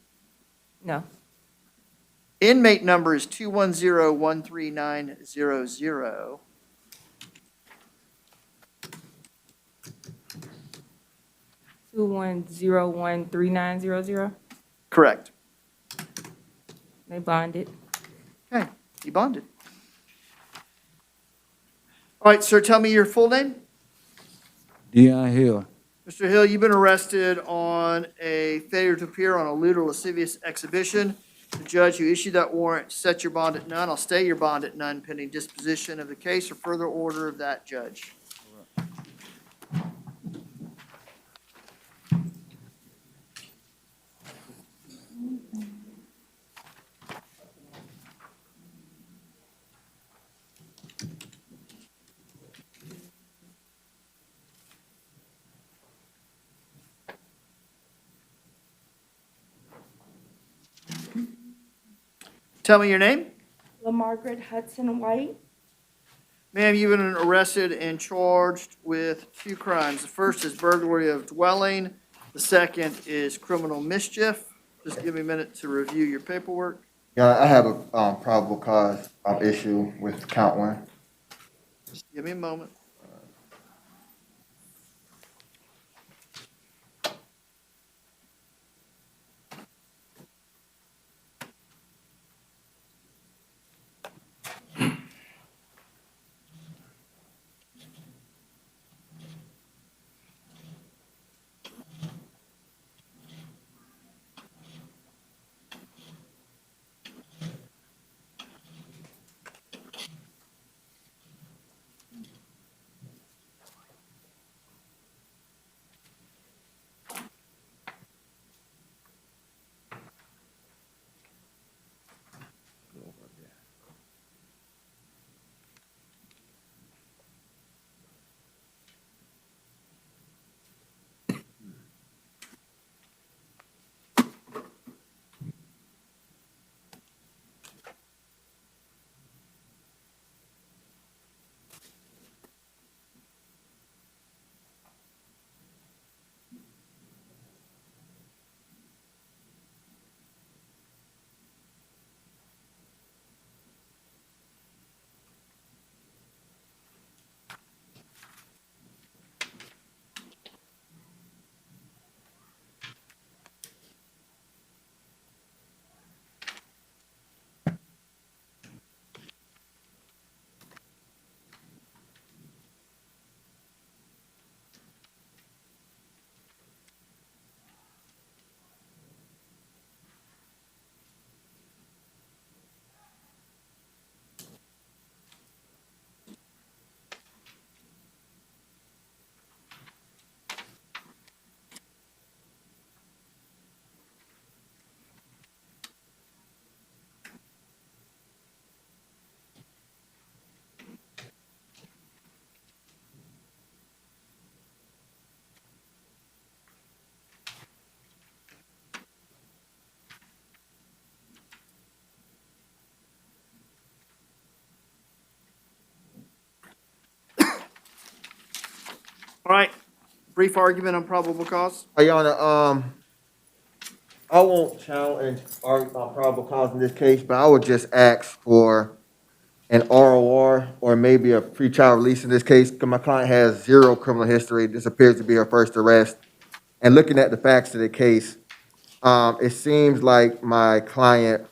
No. Inmate number is 210-13900. 21013900. Correct. They bonded. Okay, you bonded. All right, sir, tell me your full name. Dion Hill. Mr. Hill, you've been arrested on a failure to appear on a lewd or lascivious exhibition. The judge who issued that warrant set your bond at none. I'll stay your bond at none pending disposition of the case or further order of that judge. Tell me your name. LaMargaret Hudson-White. Ma'am, you've been arrested and charged with 2 crimes. The first is burglary of dwelling. The second is criminal mischief. Just give me a minute to review your paperwork. Yeah, I have a probable cause issue with count 1. Give me a moment. All right, brief argument on probable cause. Your Honor, I won't challenge probable cause in this case, but I would just ask for an ROR or maybe a pretrial release in this case, because my client has 0 criminal history. This appears to be her first arrest. And looking at the facts of the case, it seems like my client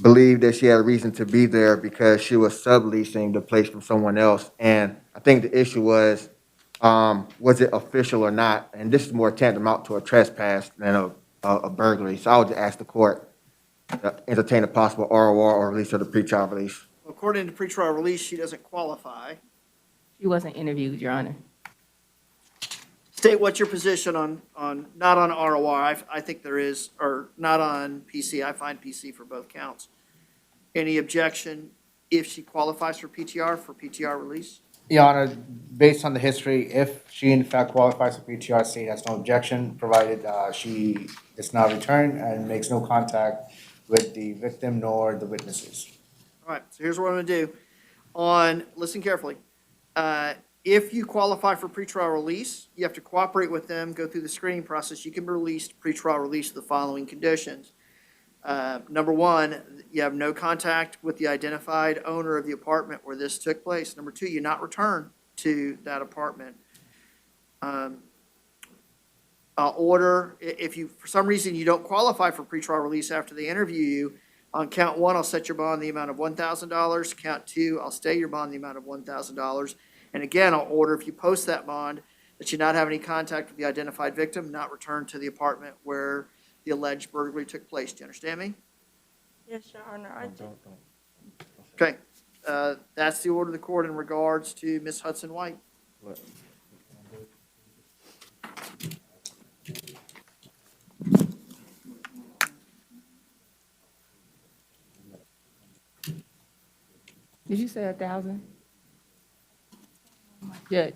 believed that she had a reason to be there because she was subleasing the place from someone else. And I think the issue was it official or not? And this is more tantamount to a trespass than a burglary. So I would just ask the court to entertain a possible ROR or release of the pretrial release. According to pretrial release, she doesn't qualify. She wasn't interviewed, Your Honor. State what's your position on not on ROR. I think there is, or not on PC. I find PC for both counts. Any objection if she qualifies for PTR release? Your Honor, based on the history, if she in fact qualifies for PTR, state has no objection, provided she does not return and makes no contact with the victim nor the witnesses. All right, so here's what I'm gonna do. Listen carefully. If you qualify for pretrial release, you have to cooperate with them, go through the screening process. You can be released, pretrial release, the following conditions. Number one, you have no contact with the identified owner of the apartment where this took place. Number two, you not return to that apartment. Order, if you, for some reason, you don't qualify for pretrial release after they interview you, on count one, I'll set your bond the amount of $1,000. Count two, I'll stay your bond the amount of $1,000. And again, I'll order, if you post that bond, that you not have any contact with the identified victim, not return to the apartment where the alleged burglary took place. Do you understand me? Yes, Your Honor, I do. Okay, that's the order of the court in regards to Ms. Hudson-White. Did you say 1,000? Judge?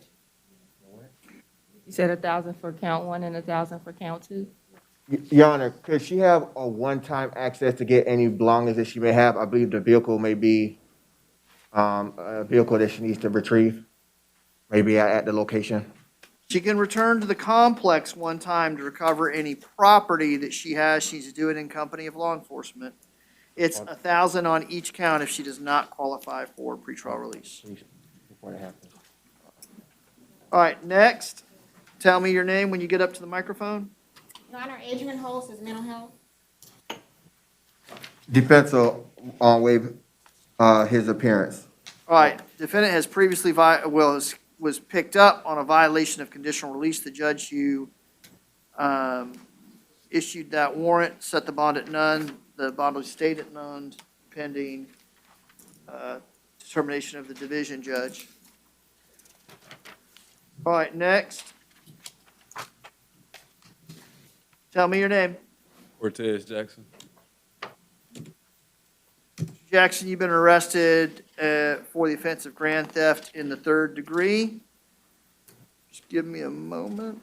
You said 1,000 for count one and 1,000 for count two? Your Honor, could she have a one-time access to get any belongings that she may have? I believe the vehicle may be a vehicle that she needs to retrieve, maybe at the location. She can return to the complex one time to recover any property that she has. She's doing in company of law enforcement. It's 1,000 on each count if she does not qualify for pretrial release. Before that happens. All right, next, tell me your name when you get up to the microphone. Your Honor, Adrian Holmes is mental health. Depends on waive his appearance. All right, defendant has previously, was picked up on a violation of conditional release. The judge, you issued that warrant, set the bond at none. The bond will stay at none pending determination of the division judge. All right, next. Tell me your name. Ortiz Jackson. Jackson, you've been arrested for the offense of grand theft in the 3rd degree. Just give me a moment.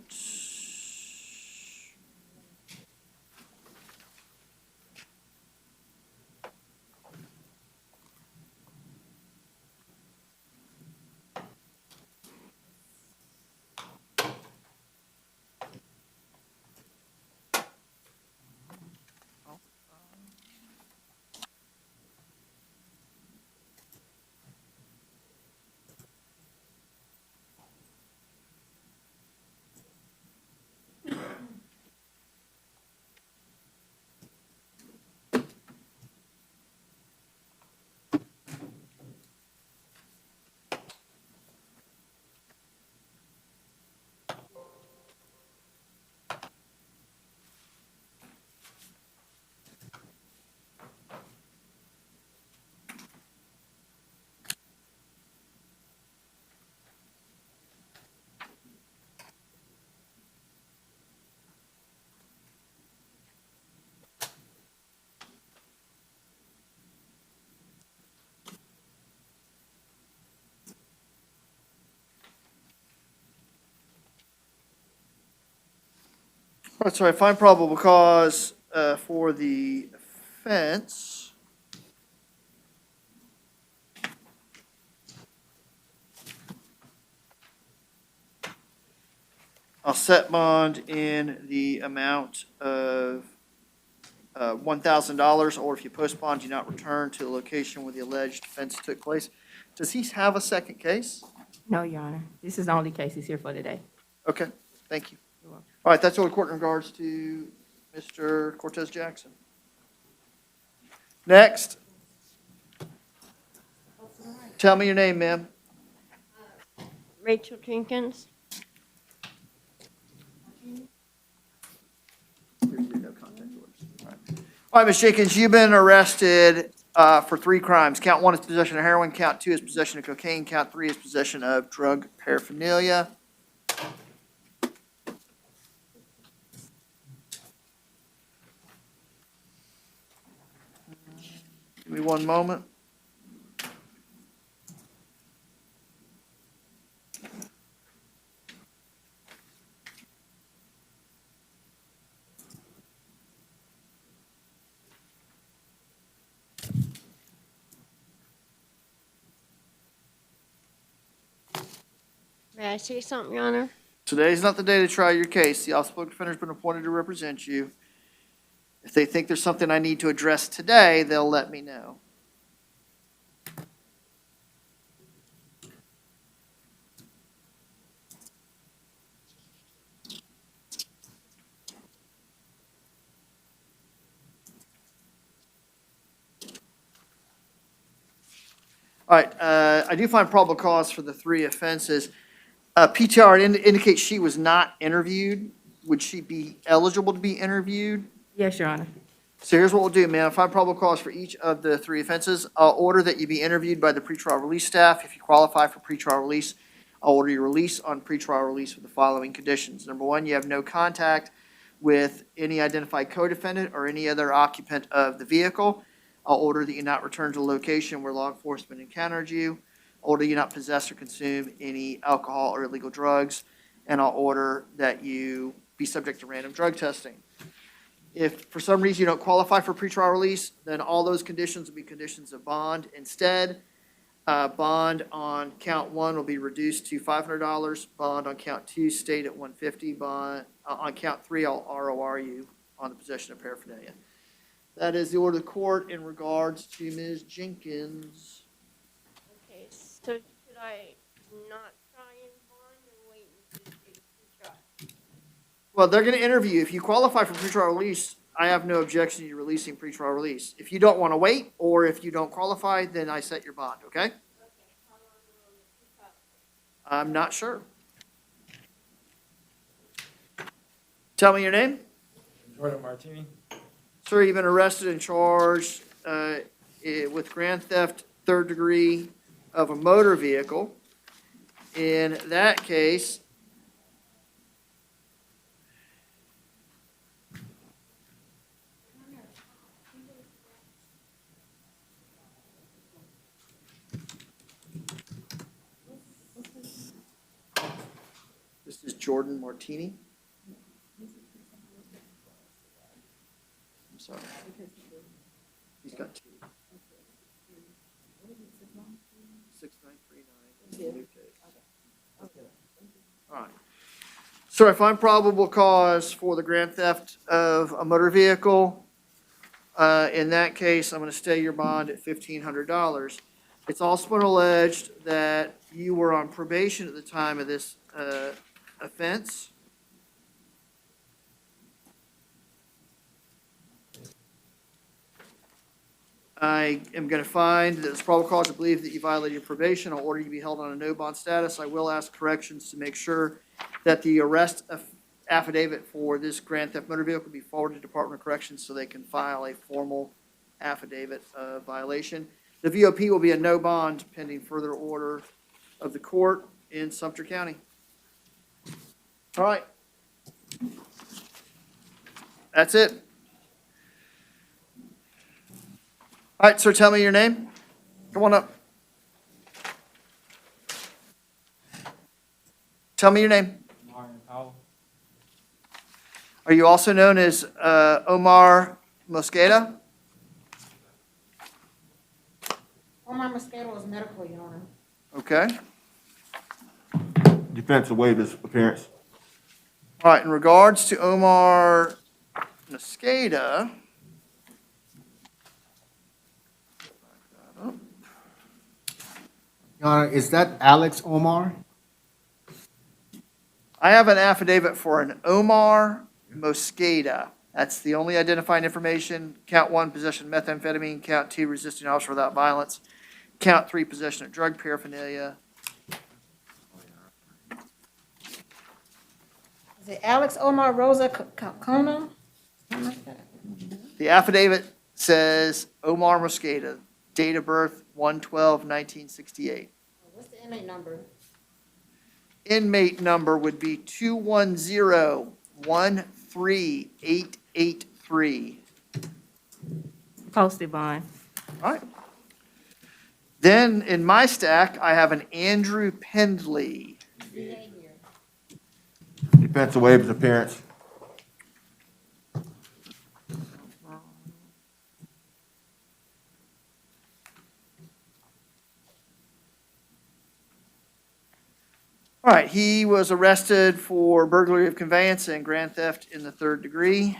All right, so I find probable cause for the offense. I'll set bond in the amount of $1,000, or if you post bond, do not return to the location where the alleged offense took place. Does he have a second case? No, Your Honor. This is the only case he's here for today. Okay, thank you. All right, that's all the court in regards to Mr. Cortez Jackson. Next. Tell me your name, ma'am. Rachel Jenkins. All right, Ms. Jenkins, you've been arrested for 3 crimes. Count 1 is possession of heroin, count 2 is possession of cocaine, count 3 is possession of drug paraphernalia. Give me one moment. May I say something, Your Honor? Today's not the day to try your case. The office of public defender has been appointed to represent you. If they think there's something I need to address today, they'll let me know. All right, I do find probable cause for the 3 offenses. PTR indicates she was not interviewed. Would she be eligible to be interviewed? Yes, Your Honor. So here's what we'll do, ma'am. If I probable cause for each of the 3 offenses, I'll order that you be interviewed by the pretrial release staff. If you qualify for pretrial release, I'll order your release on pretrial release with the following conditions. Number 1, you have no contact with any identified co-defendant or any other occupant of the vehicle. I'll order that you not return to the location where law enforcement encountered you. I'll order you not possess or consume any alcohol or illegal drugs. And I'll order that you be subject to random drug testing. If for some reason you don't qualify for pretrial release, then all those conditions will be conditions of bond. Instead, bond on count 1 will be reduced to $500. Bond on count 2 stayed at $150. Bond on count 3, I'll ROR you on the possession of paraphernalia. That is the order of the court in regards to Ms. Jenkins. Okay, so should I not try and bond or wait until you try? Well, they're going to interview you. If you qualify for pretrial release, I have no objection to you releasing pretrial release. If you don't want to wait, or if you don't qualify, then I set your bond, okay? I'm not sure. Tell me your name. Jordan Martini. Sir, you've been arrested and charged with grand theft, 3rd degree of a motor vehicle. In that case, this is Jordan Martini. I'm sorry. He's got 2. 6939. All right. So I find probable cause for the grand theft of a motor vehicle. In that case, I'm going to stay your bond at $1,500. It's also been alleged that you were on probation at the time of this offense. I am going to find that there's probable cause to believe that you violated your probation. I'll order you to be held on a no bond status. I will ask corrections to make sure that the arrest affidavit for this grand theft motor vehicle be forwarded to Department of Corrections so they can file a formal affidavit of violation. The VOP will be a no bond pending further order of the court in Sumter County. All right. That's it. All right, sir, tell me your name. Come on up. Tell me your name. Are you also known as Omar Mosqueda? Omar Mosqueda is medical, Your Honor. Okay. Defense will waive his appearance. All right, in regards to Omar Mosqueda, Your Honor, is that Alex Omar? I have an affidavit for an Omar Mosqueda. That's the only identifying information. Count 1, possession of methamphetamine. Count 2, resisting officer without violence. Count 3, possession of drug paraphernalia. Is it Alex Omar Rosa Kona? The affidavit says Omar Mosqueda, date of birth 1/12/1968. What's the inmate number? Inmate number would be 210-13883. Posted bond. All right. Then in my stack, I have an Andrew Pendley. Defense will waive his appearance. All right, he was arrested for burglary of conveyance and grand theft in the 3rd degree.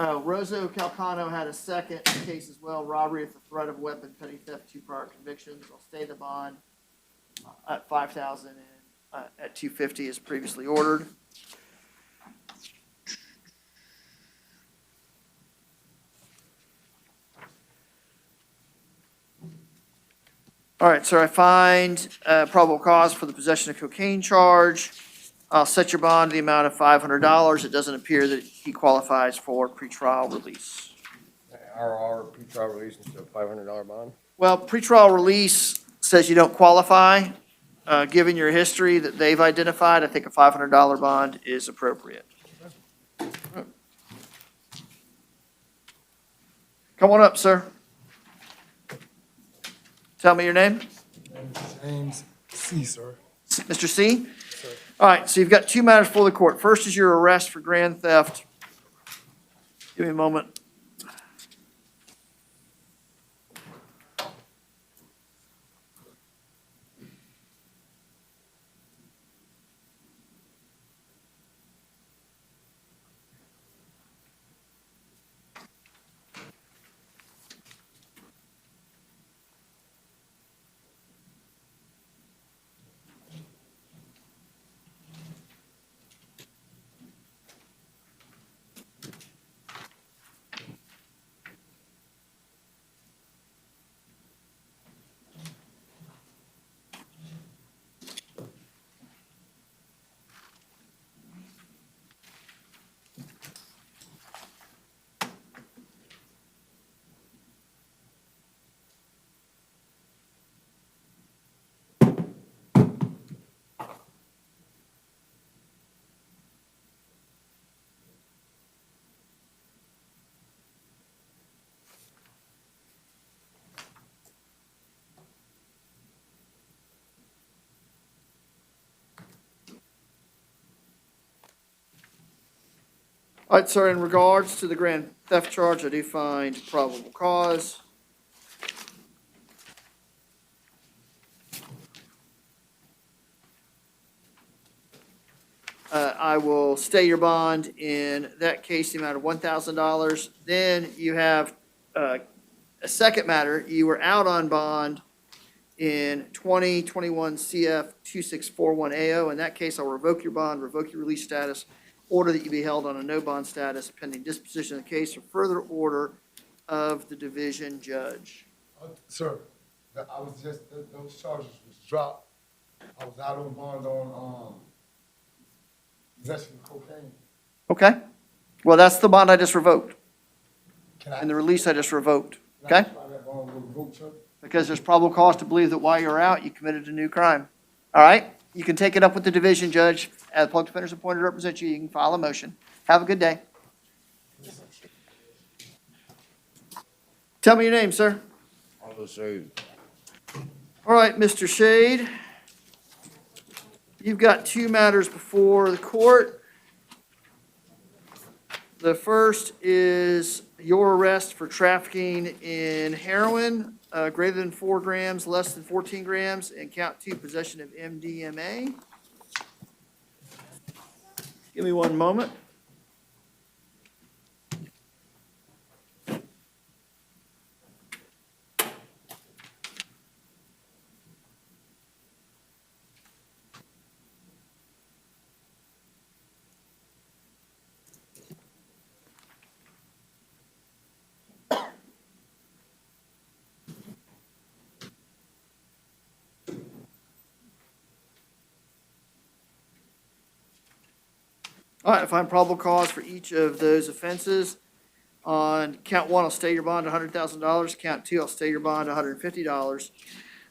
Rosa Calcano had a second case as well, robbery with the threat of weapon, petty theft, 2 prior convictions. I'll stay the bond at $5,000 and at $250 as previously ordered. All right, sir, I find probable cause for the possession of cocaine charge. I'll set your bond to the amount of $500. It doesn't appear that he qualifies for pretrial release. RR pretrial release instead of $500 bond. Well, pretrial release says you don't qualify. Given your history that they've identified, I think a $500 bond is appropriate. Come on up, sir. Tell me your name. James C., sir. Mr. C? All right, so you've got 2 matters before the court. First is your arrest for grand theft. Give me a moment. All right, sir, in regards to the grand theft charge, I do find probable cause. I will stay your bond in that case, the amount of $1,000. Then you have a second matter. You were out on bond in 2021 CF 2641AO. In that case, I'll revoke your bond, revoke your release status, order that you be held on a no bond status pending disposition of the case or further order of the division judge. Sir, I was just, those charges was dropped. I was out on bond on, possession of cocaine. Okay. Well, that's the bond I just revoked. Can I? And the release I just revoked. Can I Okay? try that bond with a vote, sir? Because there's probable cause to believe that while you're out, you committed a new crime. All right? You can take it up with the division judge. As public defender's appointed to represent you, you can file a motion. Have a good day. Tell me your name, sir. All right, Mr. Shade. You've got 2 matters before the court. The first is your arrest for trafficking in heroin, greater than 4 grams, less than 14 grams, and count 2, possession of MDMA. Give me one moment. All right, I find probable cause for each of those offenses. On count 1, I'll stay your bond $100,000. Count 2, I'll stay your bond $150.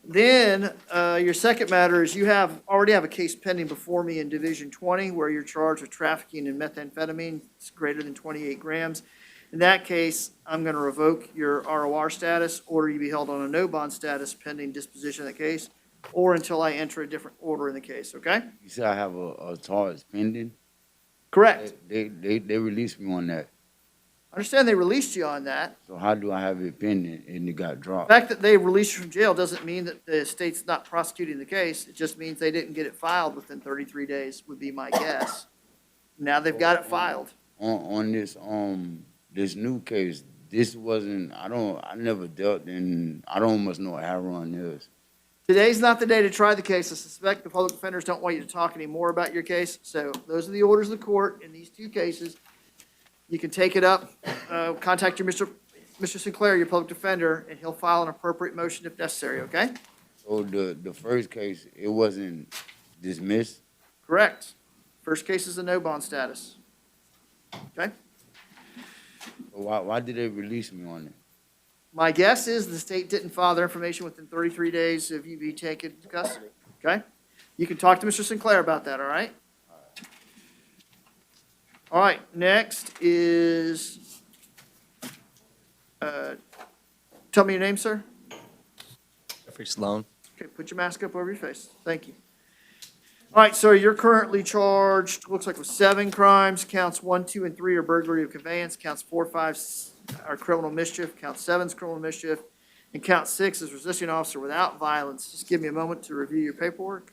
Then, your second matter is you already have a case pending before me in Division 20 where you're charged with trafficking in methamphetamine. It's greater than 28 grams. In that case, I'm going to revoke your ROR status, order you be held on a no bond status pending disposition of the case, or until I enter a different order in the case, okay? You said I have a charge pending? Correct. They released me on that. I understand they released you on that. So how do I have it pending and it got The dropped? fact that they released you from jail doesn't mean that the state's not prosecuting the case. It just means they didn't get it filed within 33 days would be my guess. Now they've got it filed. On this this new case, this wasn't, I never dealt in, I don't almost know what Aaron is. Today's not the day to try the case. I suspect the public defenders don't want you to talk anymore about your case. So those are the orders of the court in these two cases. You can take it up, contact your Mr. Sinclair, your public defender, and he'll file an appropriate motion if necessary, okay? So the first case, it wasn't dismissed? Correct. First case is a no bond status. Okay? Why did they release me on it? My guess is the state didn't file their information within 33 days of you being taken into custody, okay? You can talk to Mr. Sinclair about that, all right? All right, next is, tell me your name, sir. Jeffrey Sloan. Okay, put your mask up over your face. Thank you. All right, so you're currently charged, looks like with 7 crimes. Counts 1, 2, and 3 are burglary of conveyance. Counts 4, 5 are criminal mischief. Count 7 is criminal mischief. And count 6 is resisting an officer without violence. Just give me a moment to review your paperwork.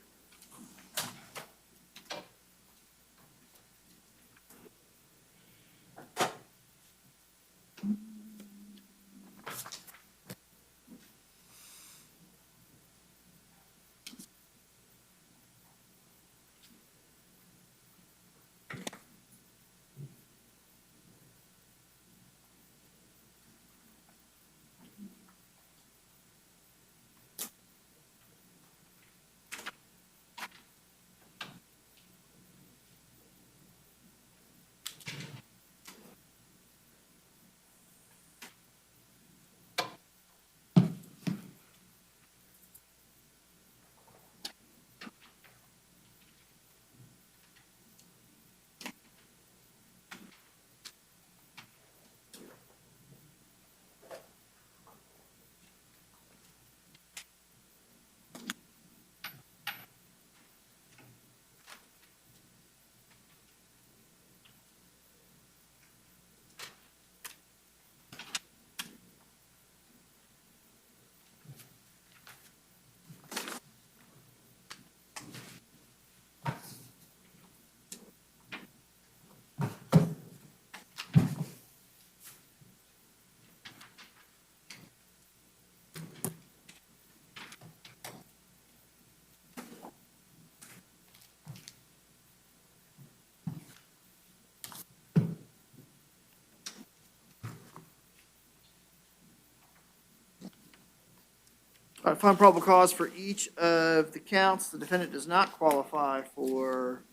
All right, find probable cause for each of the counts. The defendant does not qualify for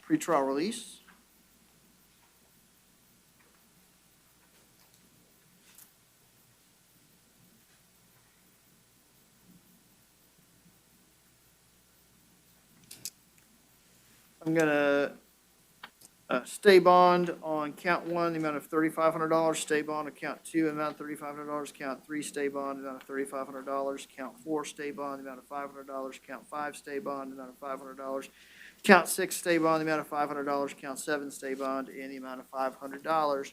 pretrial release. I'm gonna stay bond on count 1, the amount of $3,500. Stay bond on count 2, amount of $3,500. Count 3, stay bond, the amount of $3,500. Count 4, stay bond, the amount of $500. Count 5, stay bond, the amount of $500. Count 6, stay bond, the amount of $500. Count 7, stay bond, in the amount of $500.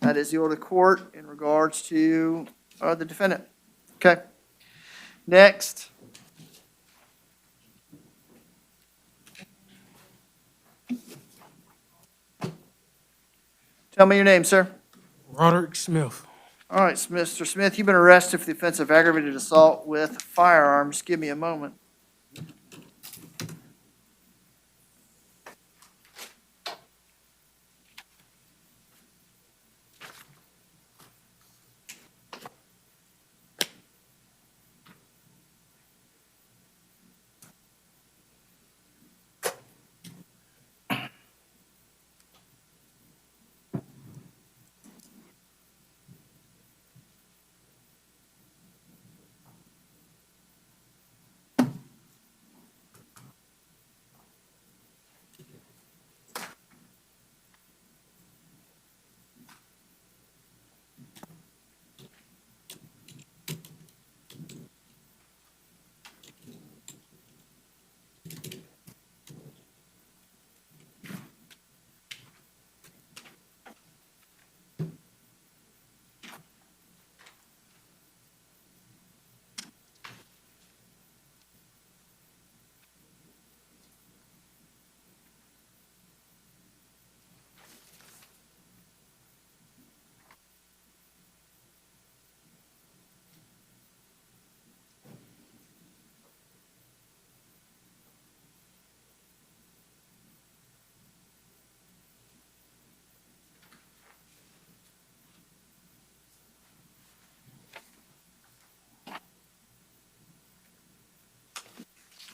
That is the order of the court in regards to the defendant. Okay. Next. Tell me your name, sir. Roderick Smith. All right, Mr. Smith, you've been arrested for the offense of aggravated assault with firearms. Give me a moment.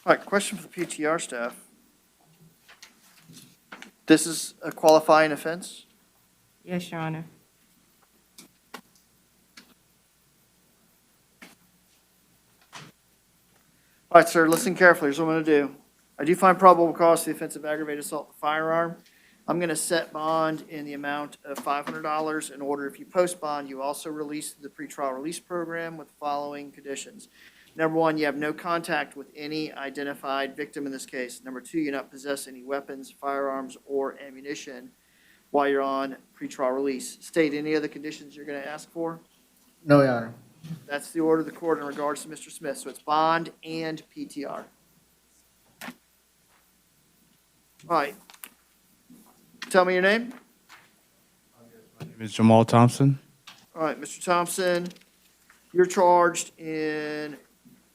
All right, question for the PTR staff. This is a qualifying offense? Yes, Your Honor. All right, sir, listen carefully. Here's what I'm going to do. I do find probable cause for the offense of aggravated assault with a firearm. I'm going to set bond in the amount of $500. In order, if you post bond, you also release the pretrial release program with the following conditions. Number one, you have no contact with any identified victim in this case. Number two, you not possess any weapons, firearms, or ammunition while you're on pretrial release. State any other conditions you're going to ask for? No, Your Honor. That's the order of the court in regards to Mr. Smith. So it's bond and PTR. All right. Tell me your name. My name is Jamal Thompson. All right, Mr. Thompson, you're charged in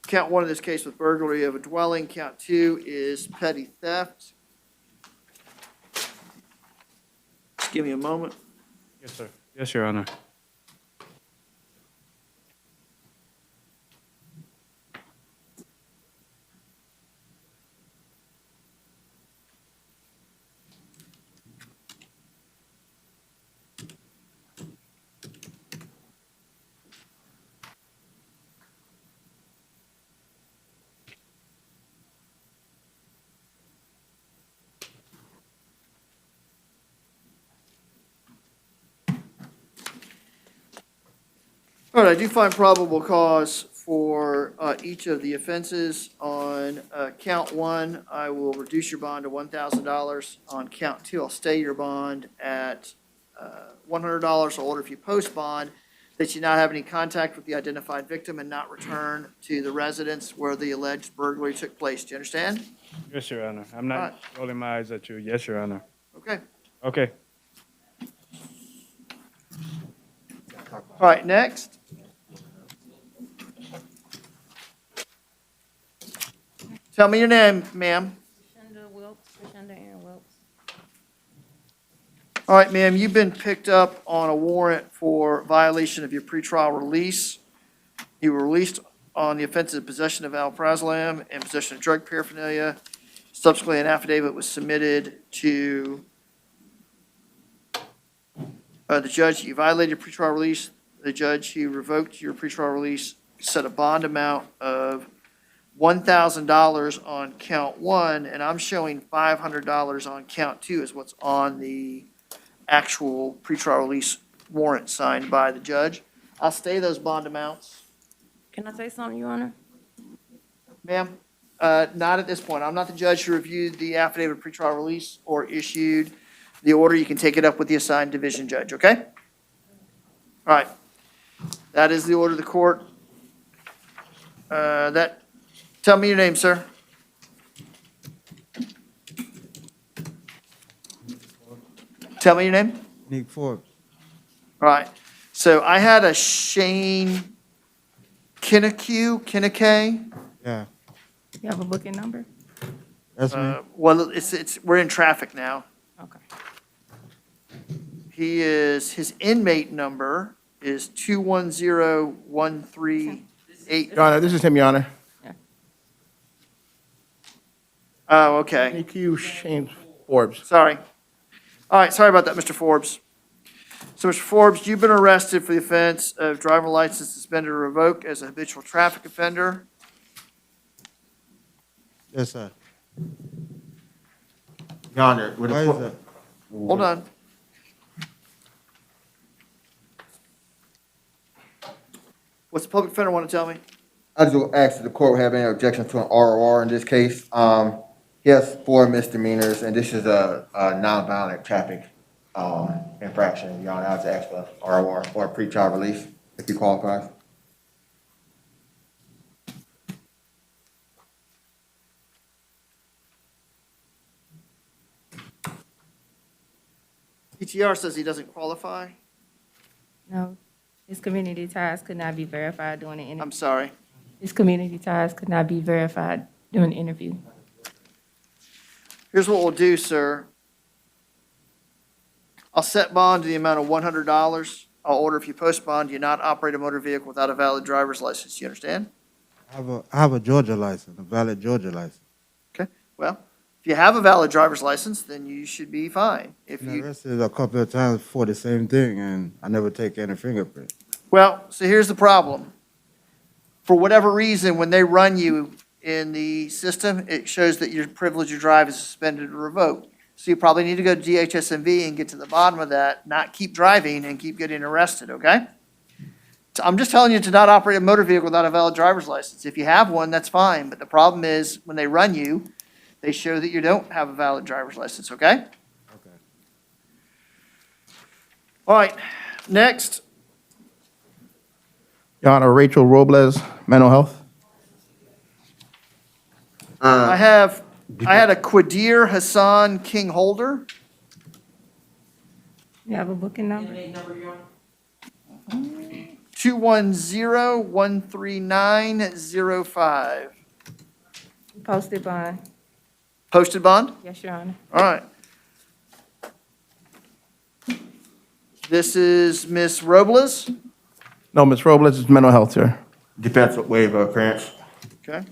count one of this case with burglary of a dwelling. Count two is petty theft. Just give me a moment. Yes, sir. Yes, Your Honor. All right, I do find probable cause for each of the offenses. On count one, I will reduce your bond to $1,000. On count two, I'll stay your bond at $100. I'll order if you post bond that you not have any contact with the identified victim and not return to the residence where the alleged burglary took place. Do you understand? Yes, Your Honor. I'm not rolling my eyes at you. Yes, Your Honor. Okay. Okay. All right, next. Tell me your name, ma'am. Shanta Wilkes, Shanta Aaron Wilkes. All right, ma'am, you've been picked up on a warrant for violation of your pretrial release. You were released on the offense of possession of alprazolam and possession of drug paraphernalia. Subsequently, an affidavit was submitted to the judge. You violated your pretrial release. The judge who revoked your pretrial release set a bond amount of $1,000 on count one, and I'm showing $500 on count two is what's on the actual pretrial release warrant signed by the judge. I'll stay those bond amounts. Can I say something, Your Honor? Ma'am, not at this point. I'm not the judge who reviewed the affidavit of pretrial release or issued the order. You can take it up with the assigned division judge, okay? All right. That is the order of the court. Tell me your name, sir. Tell me your name. Nick Forbes. All right. So I had a Shane Kinnake. Yeah, You have a booking number? that's me. Well, we're in traffic now. Okay. His inmate number is 210138. Your Honor, this is him, Your Honor. Oh, okay. AQ Shane Forbes. Sorry. All right, sorry about that, Mr. Forbes. So, Mr. Forbes, you've been arrested for the offense of driver license suspended or revoked as a habitual traffic offender. Yes, sir. Your Honor, with Why the is that? Hold on. What's the public defender want to tell me? I just will ask if the court will have any objection to an ROR in this case. He has 4 misdemeanors, and this is a nonviolent traffic infraction. Your Honor, I have to ask for ROR or a pretrial release if he qualifies. PTR says he doesn't qualify. No. His community ties could not be verified during the interview. I'm sorry. His community ties could not be verified during the interview. Here's what we'll do, sir. I'll set bond to the amount of $100. I'll order if you post bond, you not operate a motor vehicle without a valid driver's license. You understand? I have a Georgia license, a valid Georgia license. Okay, well, if you have a valid driver's license, then you should be fine. If Been you, arrested a couple of times for the same thing, and I never take any fingerprint. well, so here's the problem. For whatever reason, when they run you in the system, it shows that your privilege to drive is suspended or revoked. So you probably need to go to DHSMV and get to the bottom of that, not keep driving and keep getting arrested, okay? So I'm just telling you to not operate a motor vehicle without a valid driver's license. If you have one, that's fine, but the problem is, when they run you, they show that you don't have a valid driver's license, okay? Okay. All right, next. Your Honor, Rachel Robles, mental health. I had a Qadir Hassan King Holder. You have a booking number? 210-13905. Posted bond. Posted bond? Yes, Your Honor. All right. This is Miss Robles. No, Ms. Robles is mental health, sir. Defense waiver appearance. Okay.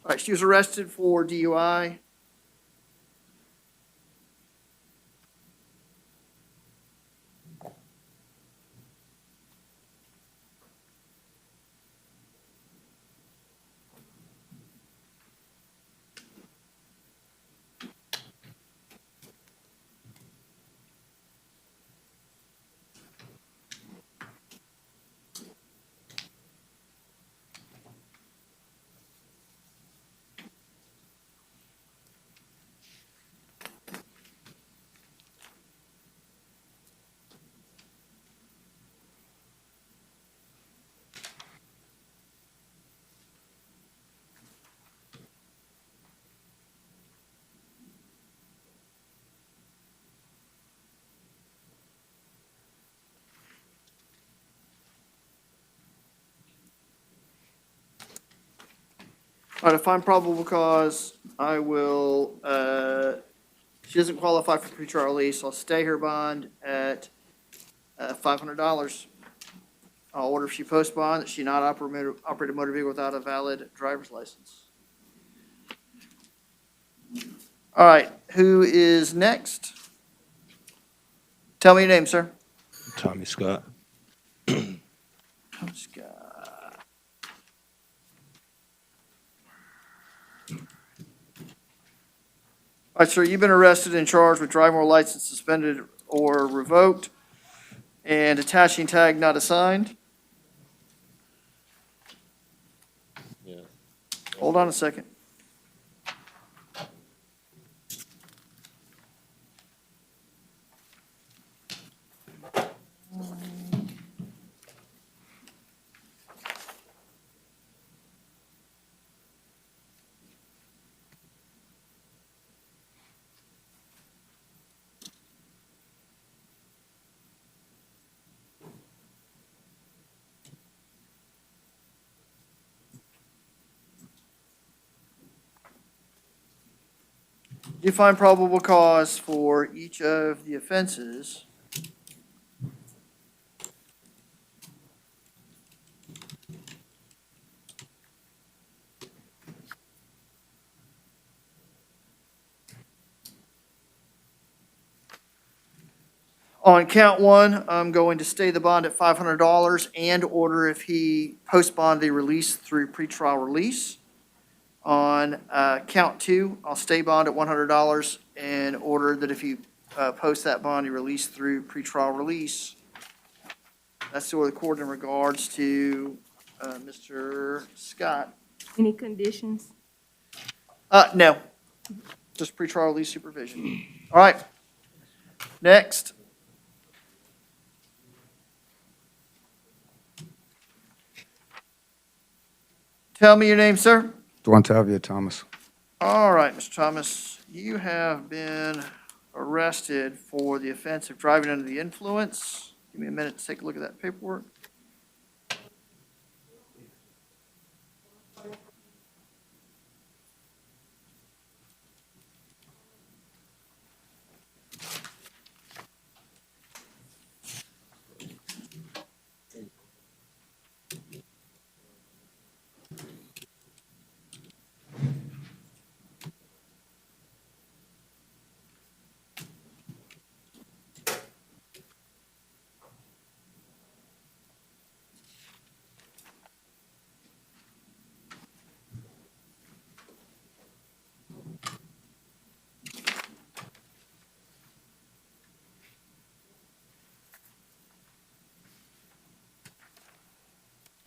All right, she was arrested for DUI. All right, to find probable cause, I will, she doesn't qualify for pretrial release, so I'll stay her bond at $500. I'll order if she post bond that she not operate a motor vehicle without a valid driver's license. All right, who is next? Tell me your name, sir. Tommy Scott. Scott. All right, sir, you've been arrested and charged with driving while license suspended or revoked and attaching tag not assigned. Yeah. Hold on a second. You find probable cause for each of the offenses. On count one, I'm going to stay the bond at $500 and order if he post bond the release through pretrial release. On count two, I'll stay bond at $100 and order that if you post that bond, you release through pretrial release. That's the court in regards to Mr. Scott. Any conditions? No, just pretrial release supervision. All right, next. Tell me your name, sir. Duantavia Thomas. All right, Mr. Thomas, you have been arrested for the offense of driving under the influence. Give me a minute to take a look at that paperwork.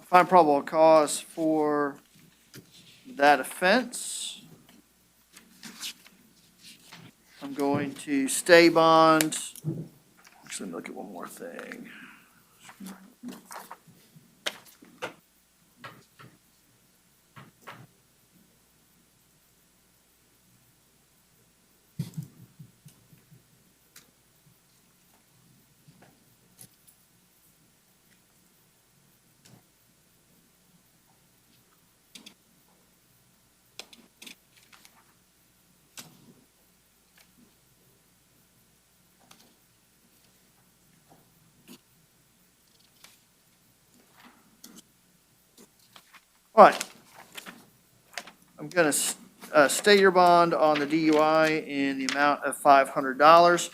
Find probable cause for that offense. I'm going to stay bond. Actually, let me look at one more thing. All right. I'm going to stay your bond on the DUI in the amount of $500.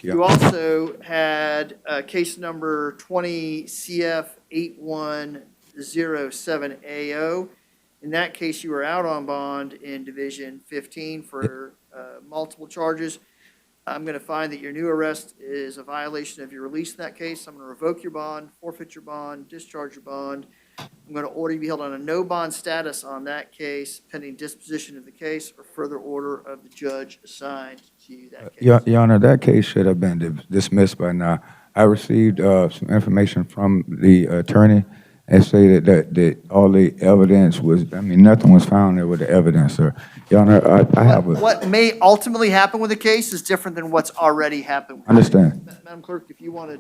You also had case number 20 CF 8107AO. In that case, you were out on bond in Division 15 for multiple charges. I'm going to find that your new arrest is a violation of your release in that case. I'm going to revoke your bond, forfeit your bond, discharge your bond. I'm going to order you to be held on a no bond status on that case pending disposition of the case or further order of the judge assigned to that case. Your Honor, that case should have been dismissed by now. I received some information from the attorney and stated that all the evidence was, nothing was found there with the evidence, sir. Your Honor, I have a... What may ultimately happen with the case is different than what's already happened. Understand. Madam Clerk, if you want to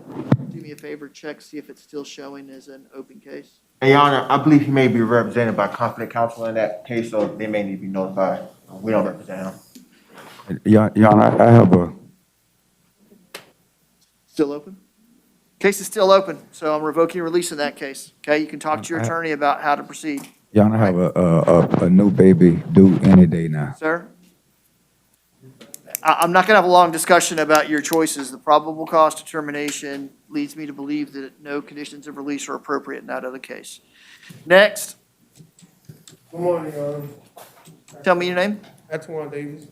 do me a favor, check, see if it's still showing as an open case. And Your Honor, I believe he may be represented by conflict counsel in that case, so they may need to be notified. We don't represent him. Your Honor, I have a... Still open? Case is still open, so I'm revoking your release in that case. Okay, you can talk to your attorney about how to proceed. Your Honor, I have a new baby due any day now. Sir? I'm not going to have a long discussion about your choices. The probable cause determination leads me to believe that no conditions of release are appropriate in that other case. Next. Good morning, Your Honor. Tell me your name. Antoine Davis.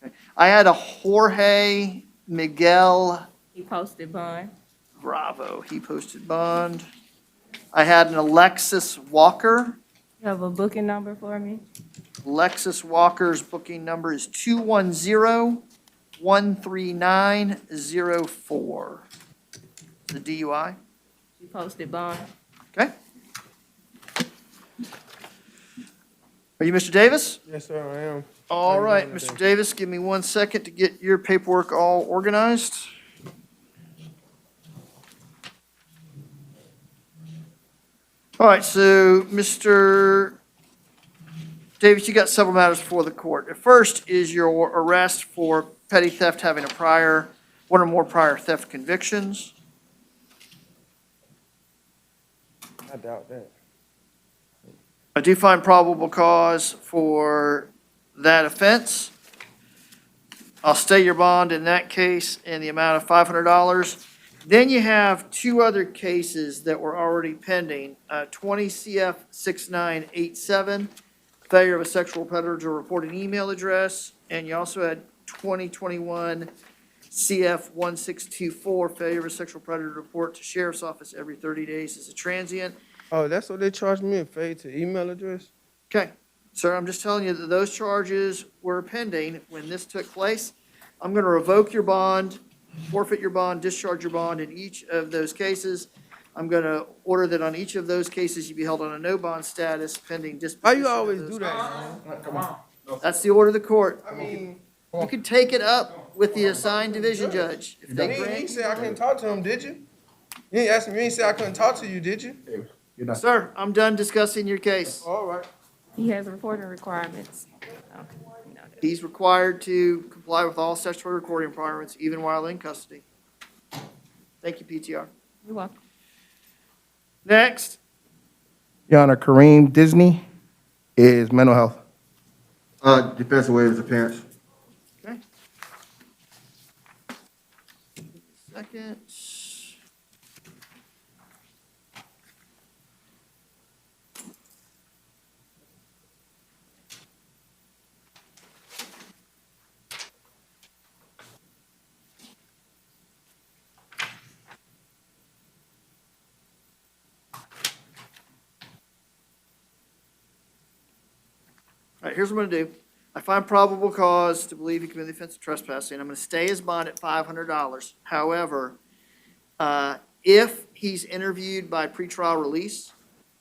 Okay. I had a Jorge Miguel. He posted bond. Bravo. He posted bond. I had an Alexis Walker. You have a booking number for me? Alexis Walker's booking number is 210-13904. The DUI. He posted bond. Okay. Are you Mr. Davis? Yes, sir, I am. All right, Mr. Davis, give me 1 second to get your paperwork all organized. All right, so Mr. Davis, you got several matters before the court. The first is your arrest for petty theft having one or more prior theft convictions. I doubt that. I do find probable cause for that offense. I'll stay your bond in that case in the amount of $500. Then you have two other cases that were already pending. 20 CF 6987, failure of a sexual predator to report an email address. And you also had 2021 CF 1624, failure of a sexual predator to report to sheriff's office every 30 days as a transient. Oh, that's what they charged me, a failure to email address? Okay, sir, I'm just telling you that those charges were pending when this took place. I'm going to revoke your bond, forfeit your bond, discharge your bond in each of those cases. I'm going to order that on each of those cases, you be held on a no bond status pending Why disposition. you always of those do that, cases. man? Come on. That's the order of the court. I mean, You can take it up with the assigned division judge. If you they ain't grant say I couldn't talk to him, did you? You ain't asked me, you ain't say I couldn't talk to you, did you? Sir, I'm done discussing your case. All right. He has reporting requirements. He's required to comply with all statutory recording requirements, even while in custody. Thank you, PTR. You're welcome. Next. Your Honor, Kareem Disney is mental health. Defensive waive his appearance. Okay. Second. All right, here's what I'm gonna do. I find probable cause to believe he committed the offense of trespassing. I'm gonna stay his bond at $500. However, if he's interviewed by pretrial release,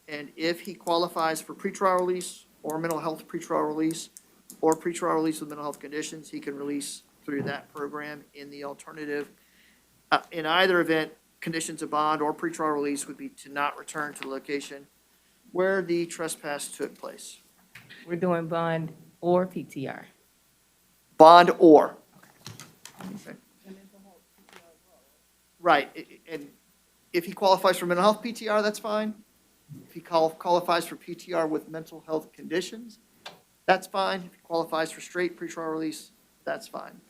and if he qualifies for pretrial release or mental health pretrial release, or pretrial release with mental health conditions, he can release through that program. In the alternative, in either event, conditions of bond or pretrial release would be to not return to the location where the trespass took place. We're doing bond or PTR. Bond or. Right, and if he qualifies for mental health PTR, that's fine. If he qualifies for PTR with mental health conditions, that's fine. If he qualifies for straight pretrial release, that's fine.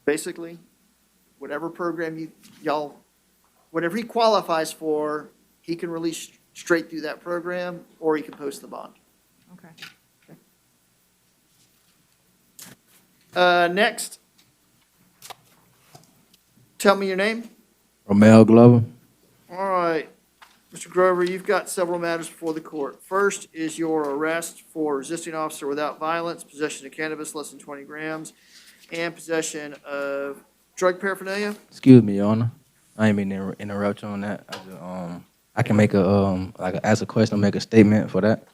Basically, whatever program whatever he qualifies for, he can release straight through that program, or he can post the bond. Okay. Next. Tell me your name. Romeo Glover. All right. Mr. Grover, you've got several matters before the court. First is your arrest for resisting officer without violence, possession of cannabis less than 20 grams, and possession of drug paraphernalia. Excuse me, Your Honor. I ain't mean to interrupt you on that. I can make ask a question or make a statement for that.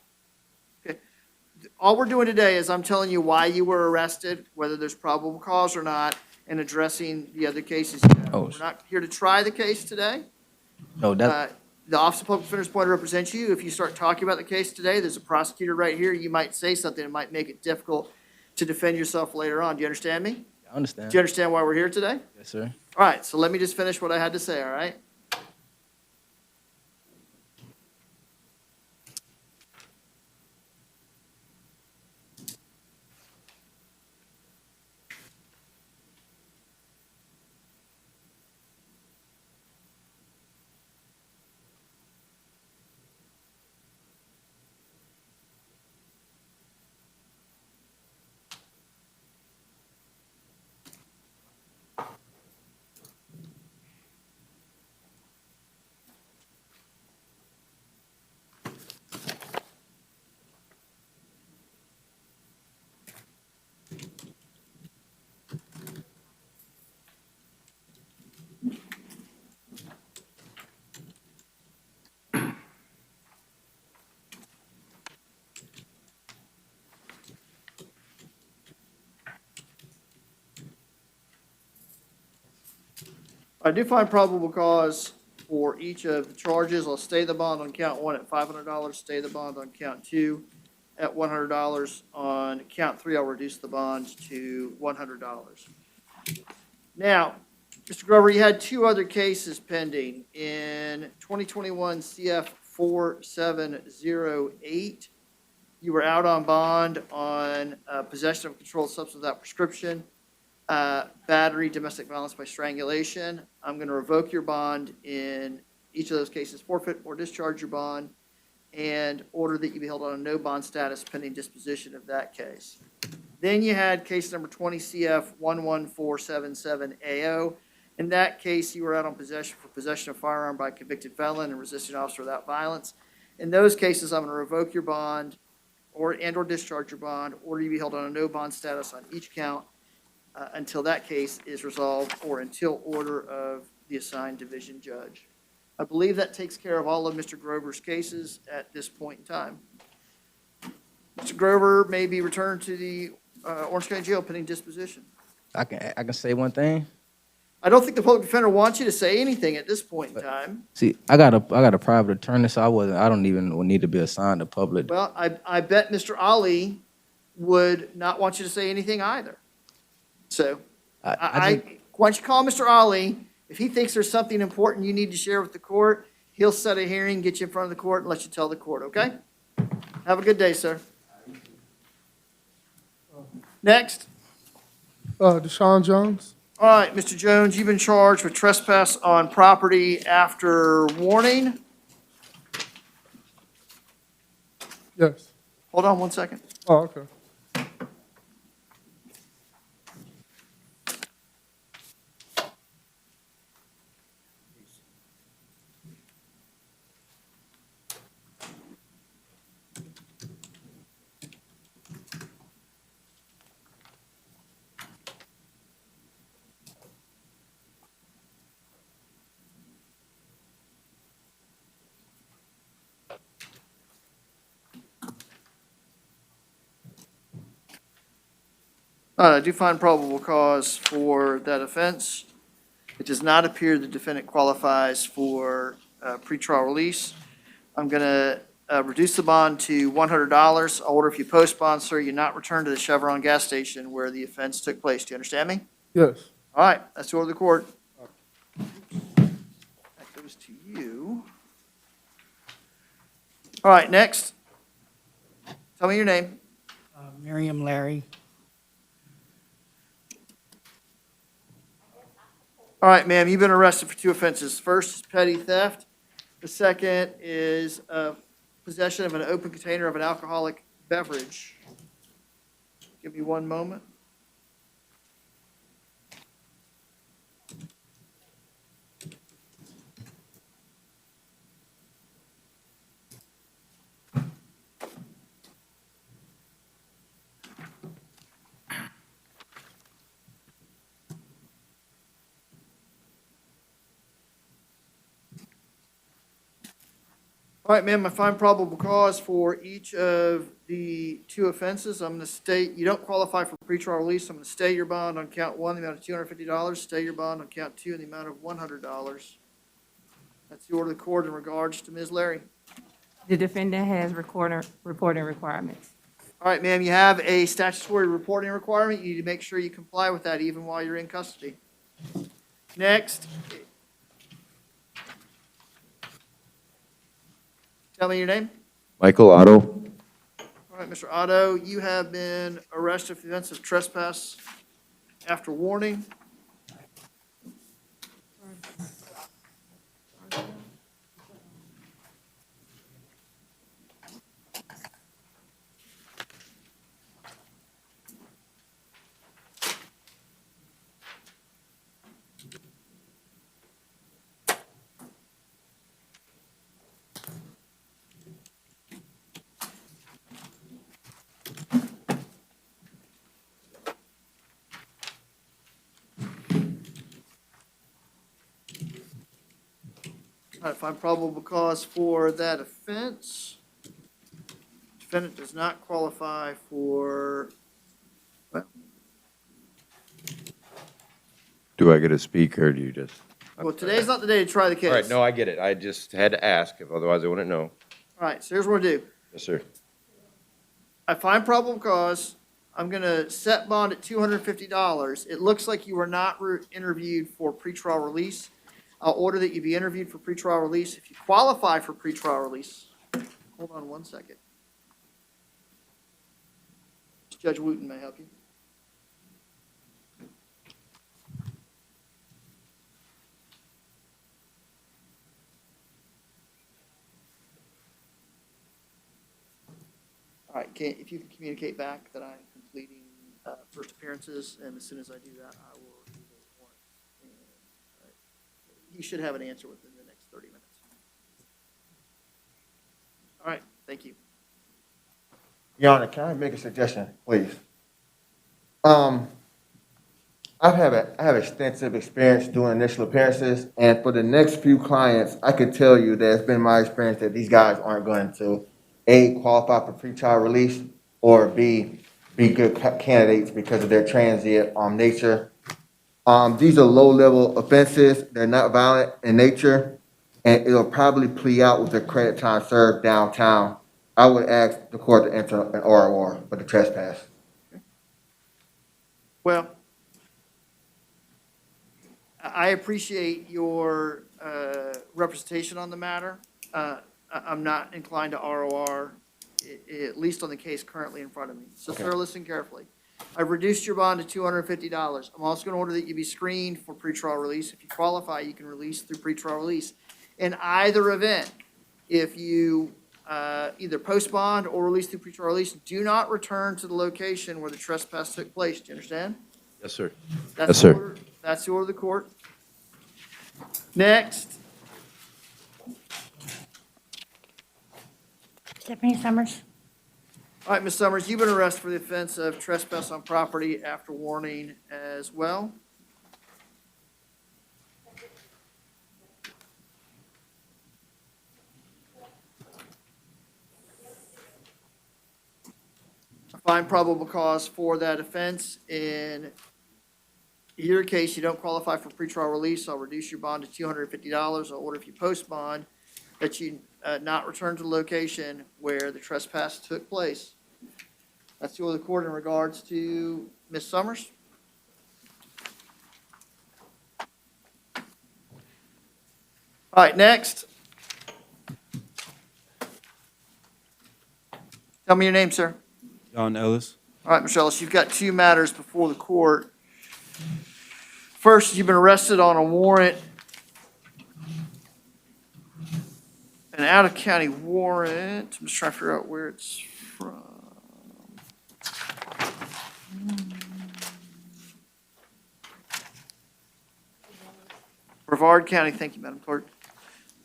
Okay. All we're doing today is I'm telling you why you were arrested, whether there's probable cause or not, and addressing the other cases you have. Oh. We're not here to try the case today. No, that's The Office of Public Defender's appointed to represent you. If you start talking about the case today, there's a prosecutor right here. You might say something that might make it difficult to defend yourself later on. Do you understand me? I understand. Do you understand why we're here today? Yes, sir. All right, so let me just finish what I had to say, all right? I do find probable cause for each of the charges. I'll stay the bond on count 1 at $500, stay the bond on count 2 at $100. On count 3, I'll reduce the bond to $100. Now, Mr. Grover, you had 2 other cases pending. In 2021 CF 4708, you were out on bond on possession of a controlled substance without prescription, battery, domestic violence by strangulation. I'm going to revoke your bond in each of those cases, forfeit or discharge your bond, and order that you be held on a no bond status pending disposition of that case. Then you had case number 20 CF 11477 AO. In that case, you were out on possession for possession of firearm by a convicted felon and resisting officer without violence. In those cases, I'm going to revoke your bond or discharge your bond, order you be held on a no bond status on each count, until that case is resolved or until order of the assigned division judge. I believe that takes care of all of Mr. Grover's cases at this point in time. Mr. Grover may be returned to the Orange County Jail pending disposition. I can say one thing. I don't think the public defender wants you to say anything at this point in time. See, I got a private attorney, so I don't even need to be assigned to public. Well, I bet Mr. Ali would not want you to say anything either. So, why don't you call Mr. Ali? If he thinks there's something important you need to share with the court, he'll set a hearing, get you in front of the court, and let you tell the court, okay? Have a good day, sir. Next. Deshaun Jones. All right, Mr. Jones, you've been charged with trespass on property after warning. Yes. Hold on one second. Oh, okay. I do find probable cause for that offense. It does not appear the defendant qualifies for pretrial release. I'm going to reduce the bond to $100. I'll order if you post bond, sir, you not return to the Chevron gas station where the offense took place. Do you understand me? Yes. All right, that's the order of the court. That goes to you. All right, next. Tell me your name. Miriam Larry. All right, ma'am, you've been arrested for two offenses. First is petty theft. The second is possession of an open container of an alcoholic beverage. Give me one moment. All right, ma'am, I find probable cause for each of the two offenses. I'm going to state you don't qualify for pretrial release. I'm going to stay your bond on count one, the amount of $250. Stay your bond on count two, in the amount of $100. That's the order of the court in regards to Ms. Larry. The defendant has reporting requirements. All right, ma'am, you have a statutory reporting requirement. You need to make sure you comply with that even while you're in custody. Next. Tell me your name. Michael Otto. All right, Mr. Otto, you have been arrested for the offense of trespass after warning. All right, find probable cause for that offense. Defendant does not qualify for, Do I get to speak or do you just? well, today's not the day to try the case. All right, no, I get it. I just had to ask, if otherwise I wouldn't know. All right, so here's what I do. Yes, sir. I find probable cause. I'm going to set bond at $250. It looks like you were not interviewed for pretrial release. I'll order that you be interviewed for pretrial release. If you qualify for pretrial release, hold on one second. Judge Wooten may help you. All right, if you can communicate back that I'm completing first appearances, and as soon as I do that, I will do the warrants. And you should have an answer within the next 30 minutes. All right, thank you. Your Honor, can I make a suggestion, please? I have extensive experience doing initial appearances, and for the next few clients, I could tell you that it's been my experience that these guys aren't going to, A, qualify for pretrial release, or B, be good candidates because of their transient nature. These are low-level offenses. They're not violent in nature, and it'll probably plea out with their credit time served downtown. I would ask the court to enter an ROR for the trespass. Well, I appreciate your representation on the matter. I'm not inclined to ROR, at least on the case currently in front of me. So, sir, listen carefully. I've reduced your bond to $250. I'm also going to order that you be screened for pretrial release. If you qualify, you can release through pretrial release. In either event, if you either post bond or release through pretrial release, do not return to the location where the trespass took place. Do you understand? Yes, sir. That's Yes, the sir. order- That's the order of the court. Next, Deputy Summers. all right, Ms. Summers, you've been arrested for the offense of trespass on property after warning as well. I find probable cause for that offense. In your case, you don't qualify for pretrial release. I'll reduce your bond to $250. I'll order if you post bond that you not return to the location where the trespass took place. That's the order of the court in regards to Ms. Summers. All right, next. Tell me your name, sir. John Ellis. All right, Michelle, you've got two matters before the court. First, you've been arrested on a warrant, an out-of-county warrant. I'm just trying to figure out where it's from. Brevard County, thank you, Madam Clerk.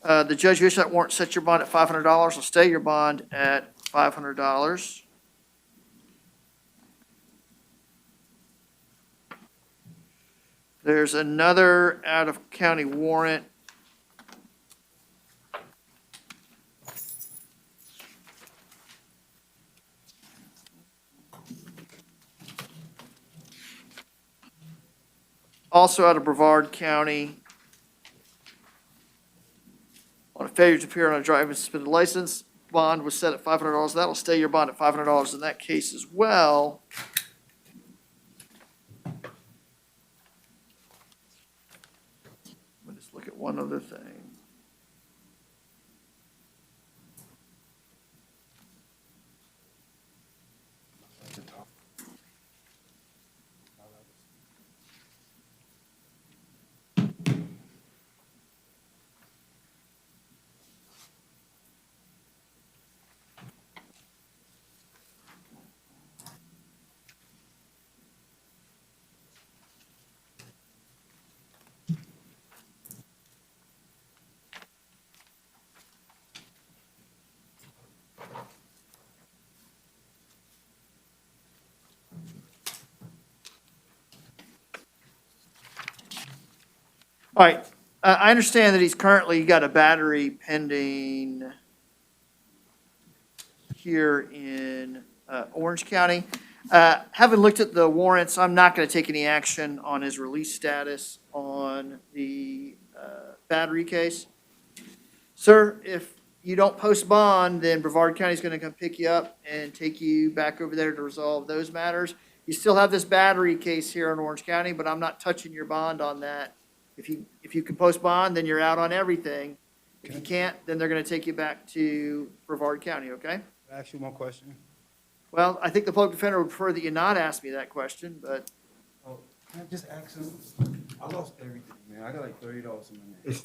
The judge who issued that warrant set your bond at $500. Will stay your bond at $500. There's another out-of-county warrant. Also out of Brevard County. On a failure to appear on a driving suspended license, bond was set at $500. That'll stay your bond at $500 in that case as well. Let me just look at one other thing. All right, I understand that he's currently got a battery pending here in Orange County. Having looked at the warrants, I'm not going to take any action on his release status on the battery case. Sir, if you don't post bond, then Brevard County is going to come pick you up and take you back over there to resolve those matters. You still have this battery case here in Orange County, but I'm not touching your bond on that. If you can post bond, then you're out on everything. If you can't, then they're going to take you back to Brevard County, okay? Can I ask you one question? Well, I think the public defender would prefer that you not ask me that question, but Oh, can I just ask him? I lost everything, man. I got like $30 in my name.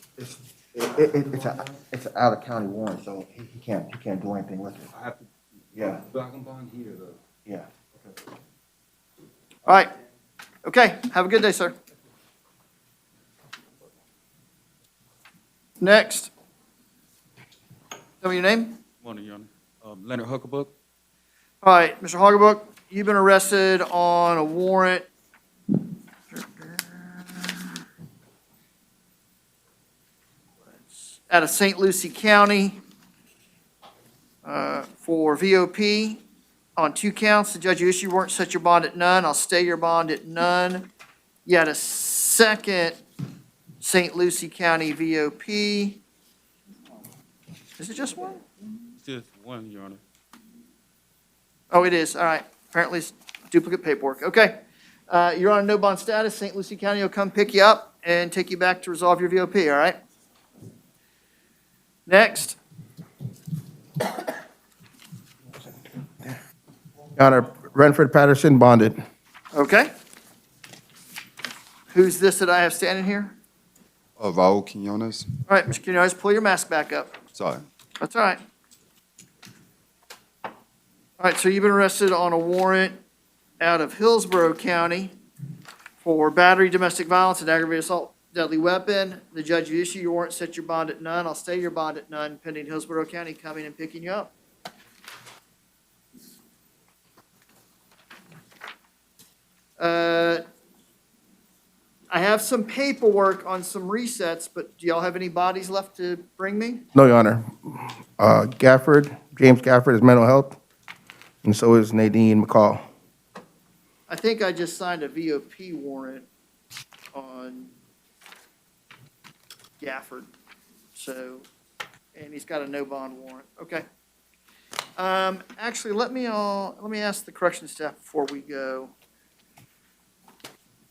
It's an out-of-county warrant, so he can't do anything with it. I have to. Yeah. But I can bond here though. Yeah. Okay. all right. Okay, have a good day, sir. Next. Tell me your name. Morning, Your Honor. Leonard Huckabuck. All right, Mr. Hoggerbuck, you've been arrested on a warrant. out of St. Lucie County for VOP on 2 counts. The judge who issued your warrant set your bond at none. I'll stay your bond at none. You had a second St. Lucie County VOP. Is it just one? It's just one, Your Honor. Oh, it is. All right. Apparently it's duplicate paperwork. Okay. You're on a no bond status. St. Lucie County will come pick you up and take you back to resolve your VOP, all right? Next. Your Honor, Renford Patterson bonded. Okay. Who's this that I have standing here? Raul Quinones. All right, Mr. Quinones, pull your mask back up. Sorry. That's all right. All right, so you've been arrested on a warrant out of Hillsborough County for battery, domestic violence, and aggravated assault, deadly weapon. The judge who issued your warrant set your bond at none. I'll stay your bond at none pending Hillsborough County coming and picking you up. I have some paperwork on some resets, but do y'all have any bodies left to bring me? No, Your Honor. Gafford, James Gafford is mental health, and so is Nadine McCall. I think I just signed a VOP warrant on Gafford, so, and he's got a no bond warrant. Okay. Actually, let me ask the corrections staff before we go.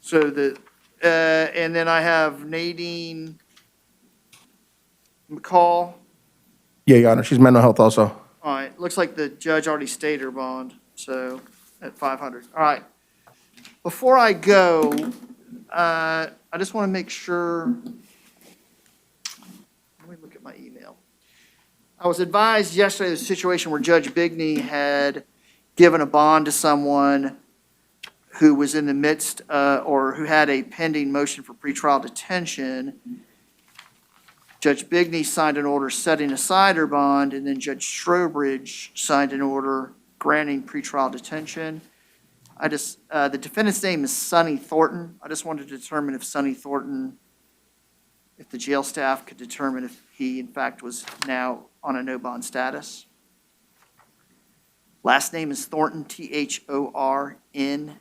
So and then I have Nadine McCall. Yeah, Your Honor, she's mental health also. All right, looks like the judge already stayed her bond, so at 500. All right. Before I go, I just want to make sure, let me look at my email. I was advised yesterday of a situation where Judge Bigney had given a bond to someone who was in the midst, or who had a pending motion for pretrial detention. Judge Bigney signed an order setting aside her bond, and then Judge Strobridge signed an order granting pretrial detention. The defendant's name is Sonny Thornton. I just wanted to determine if Sonny Thornton, if the jail staff could determine if he in fact was now on a no bond status. Last name is Thornton, Thornton.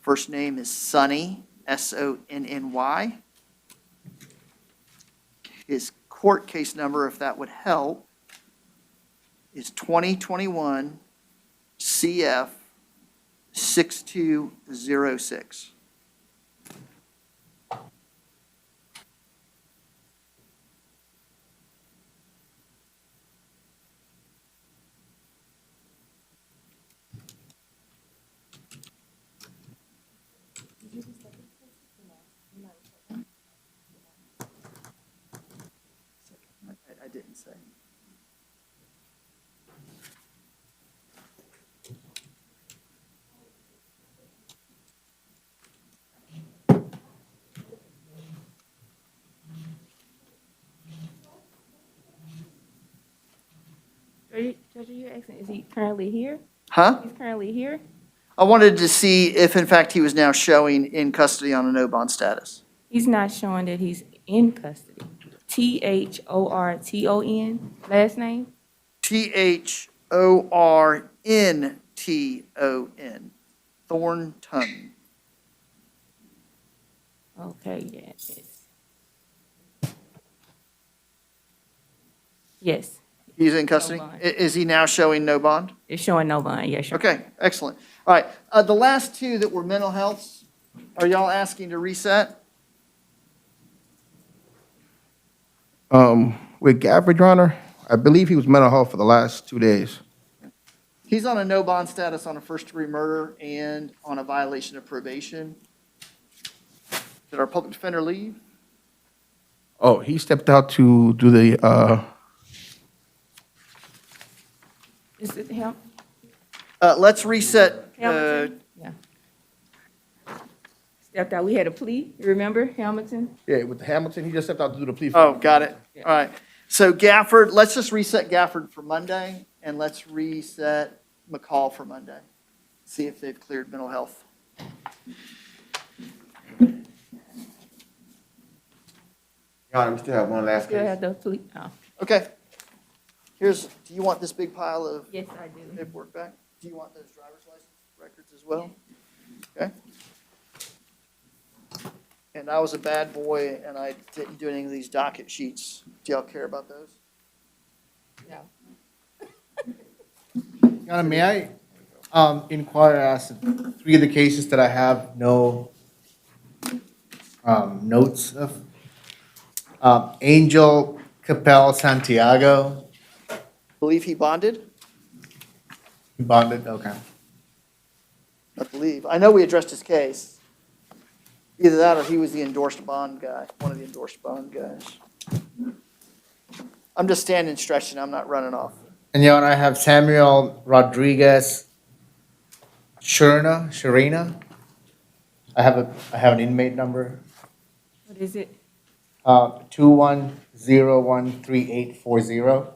First name is Sonny, Sonny. His court case number, if that would help, is 2021 CF 6206. I didn't say. Judge, are you asking, is he currently here? Huh? He's currently here? I wanted to see if in fact he was now showing in custody on a no bond status. He's not showing that he's in custody. Thorton, last name? Thornton. Thornton. Okay, yes. Yes. He's in custody? No bond. Is he now showing no bond? It's showing no bond, yes, sir. Okay, excellent. All right, the last two that were mental healths, are y'all asking to reset? With Gafford, Your Honor, I believe he was mental health for the last 2 days. He's on a no bond status on a first-degree murder and on a violation of probation. Did our public defender leave? Oh, he stepped out to do the, Is it him? Let's reset. Hamilton? Yeah. Stepped out, we had a plea, you remember, Hamilton? yeah, with Hamilton, he just stepped out to do the plea. Oh, got it. All right. So Gafford, let's just reset Gafford for Monday, and let's reset McCall for Monday. See if they've cleared mental health. Your Your Honor, we still have one last Still case. have the plea, oh, Okay. Do you want this big pile of yes, I do. paperwork back? Do you want those driver's license records as well? Okay. And I was a bad boy and I didn't do any of these docket sheets. Do y'all care about those? No. Your Honor, may I inquire as to 3 of the cases that I have no notes of? Angel Capel Santiago, Believe he bonded? bonded, okay. I believe. I know we addressed his case. Either that or he was the endorsed bond guy, one of the endorsed bond guys. I'm just standing stretching, I'm not running off. And Your Honor, I have Samuel Rodriguez Sharina. I have an inmate number, What is it? 21013840.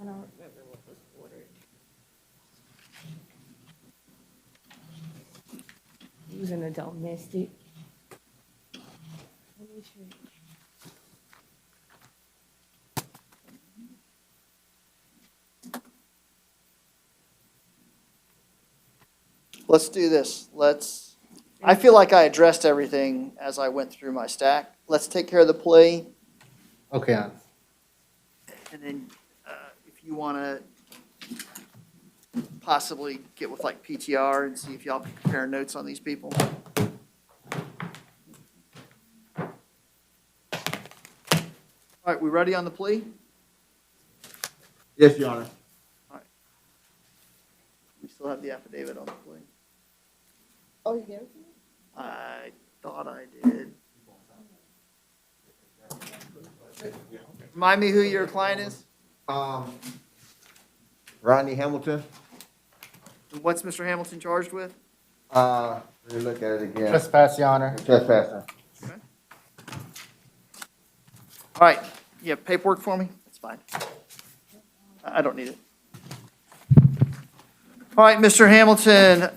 I don't remember what was ordered. Using a domestic. Let me check. Let's do this. I feel like I addressed everything as I went through my stack. Let's take care of the plea. Okay, Your Honor. And then if you want to possibly get with like PTR and see if y'all can compare notes on these people. All right, we ready on the plea? Yes, Your Honor. We still have the affidavit on the plea. Oh, you gave it to me? I thought I did. Remind me who your client is? Rodney Hamilton. What's Mr. Hamilton charged with? Let me look at it again. Trespass, Your Honor. Trespassing. All right, you have paperwork for me? That's fine. I don't need it. All right, Mr. Hamilton,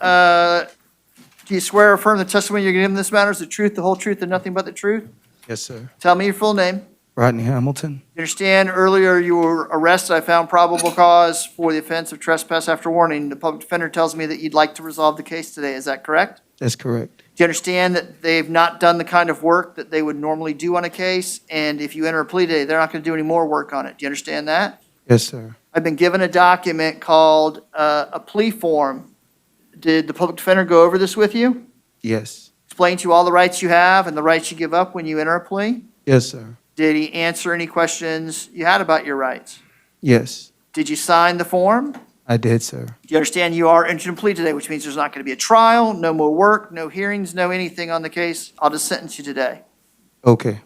do you swear or affirm the testimony you're giving in this matter is the truth, the whole truth, and nothing but the truth? Yes, sir. Tell me your full name. Rodney Hamilton. You understand earlier you were arrested. I found probable cause for the offense of trespass after warning. The public defender tells me that you'd like to resolve the case today. Is that correct? That's correct. Do you understand that they've not done the kind of work that they would normally do on a case? And if you enter a plea today, they're not going to do any more work on it. Do you understand that? Yes, sir. I've been given a document called a plea form. Did the public defender go over this with you? Yes. Explain to you all the rights you have and the rights you give up when you enter a plea? Yes, sir. Did he answer any questions you had about your rights? Yes, Did you sign the form? I did, sir. Do you understand you are entering a plea today, which means there's not going to be a trial, no more work, no hearings, no anything on the case? I'll just sentence you today. Okay.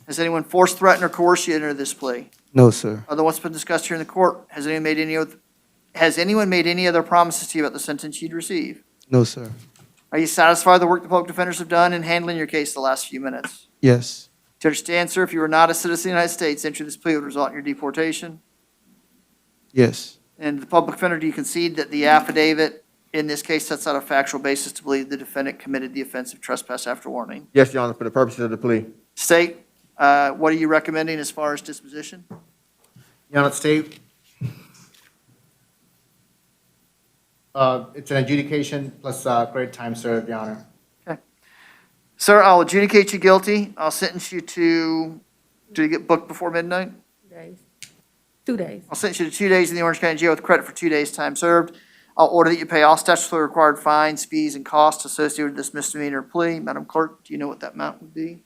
Has anyone forced, threatened, or coerced you to enter this plea? No, sir. Other than what's been discussed here in the court, has anyone made any other promises to you about the sentence you'd receive? No, sir. Are you satisfied with the work the public defenders have done in handling your case the last few minutes? Yes. Do you understand, sir, if you were not a citizen of the United States, entry of this plea would result in your deportation? Yes. And the public defender, do you concede that the affidavit in this case sets out a factual basis to believe the defendant committed the offense of trespass after warning? Yes, Your Honor, for the purposes of the plea. State, what are you recommending as far as disposition? Your Honor, state. It's an adjudication plus credit time served, Your Honor. Sir, I'll adjudicate you guilty. I'll sentence you to, do you get booked before midnight? 2 days. 2 days. I'll sentence you to 2 days in the Orange County Jail with credit for 2 days' time served. I'll order that you pay all statutorily required fines, fees, and costs associated with this misdemeanor plea. Madam Clerk, do you know what that amount would be?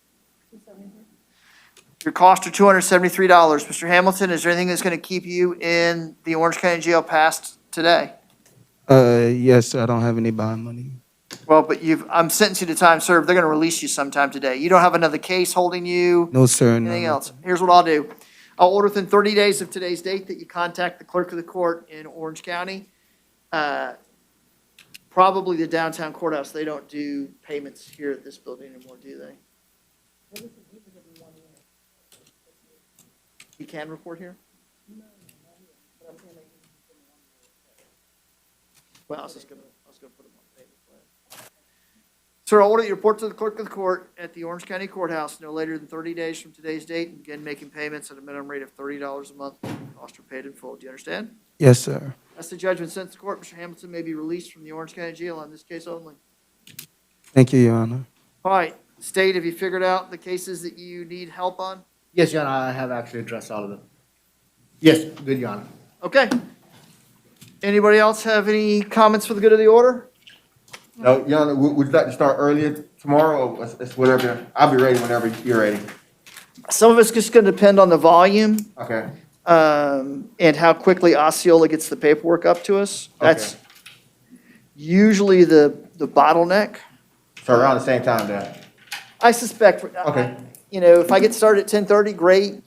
Your costs are $273. Mr. Hamilton, is there anything that's going to keep you in the Orange County Jail past today? Yes, sir. I don't have any bond money. Well, but I'm sentencing you to time served. They're going to release you sometime today. You don't have another case holding you? No, sir. No. Anything else? Here's what I'll do. I'll order within 30 days of today's date that you contact the clerk of the court in Orange County. Probably the downtown courthouse. They don't do payments here at this building anymore, do they? He can report here? Well, I was gonna put them on the paper plan. Sir, I'll order you report to the clerk of the court at the Orange County Courthouse no later than 30 days from today's date and begin making payments at a minimum rate of $30 a month. Costs are paid in full. Do you understand? Yes, sir. That's the judgment sent to the court. Mr. Hamilton may be released from the Orange County Jail on this case only. Thank you, Your Honor. All right, State, have you figured out the cases that you need help on? Yes, Your Honor, I have actually addressed all of them. Yes, good, Your Honor. Okay. Anybody else have any comments for the good of the order? No, Your Honor, would you like to start earlier tomorrow, or it's whatever? I'll be ready whenever you're ready. Some of it's just going to depend on the volume. Okay. And how quickly Osceola gets the paperwork up to us. That's Okay. usually the bottleneck. So around the same time then? I suspect, Okay. you know, if I get started at 10:30, great.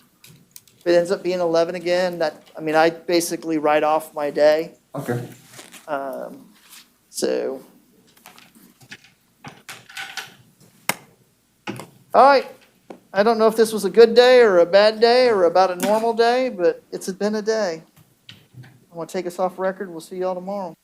If it ends up being 11 again, I basically write off my day. Okay. So. All right. I don't know if this was a good day or a bad day or about a normal day, but it's been a day. I'm going to take us off record. We'll see y'all tomorrow.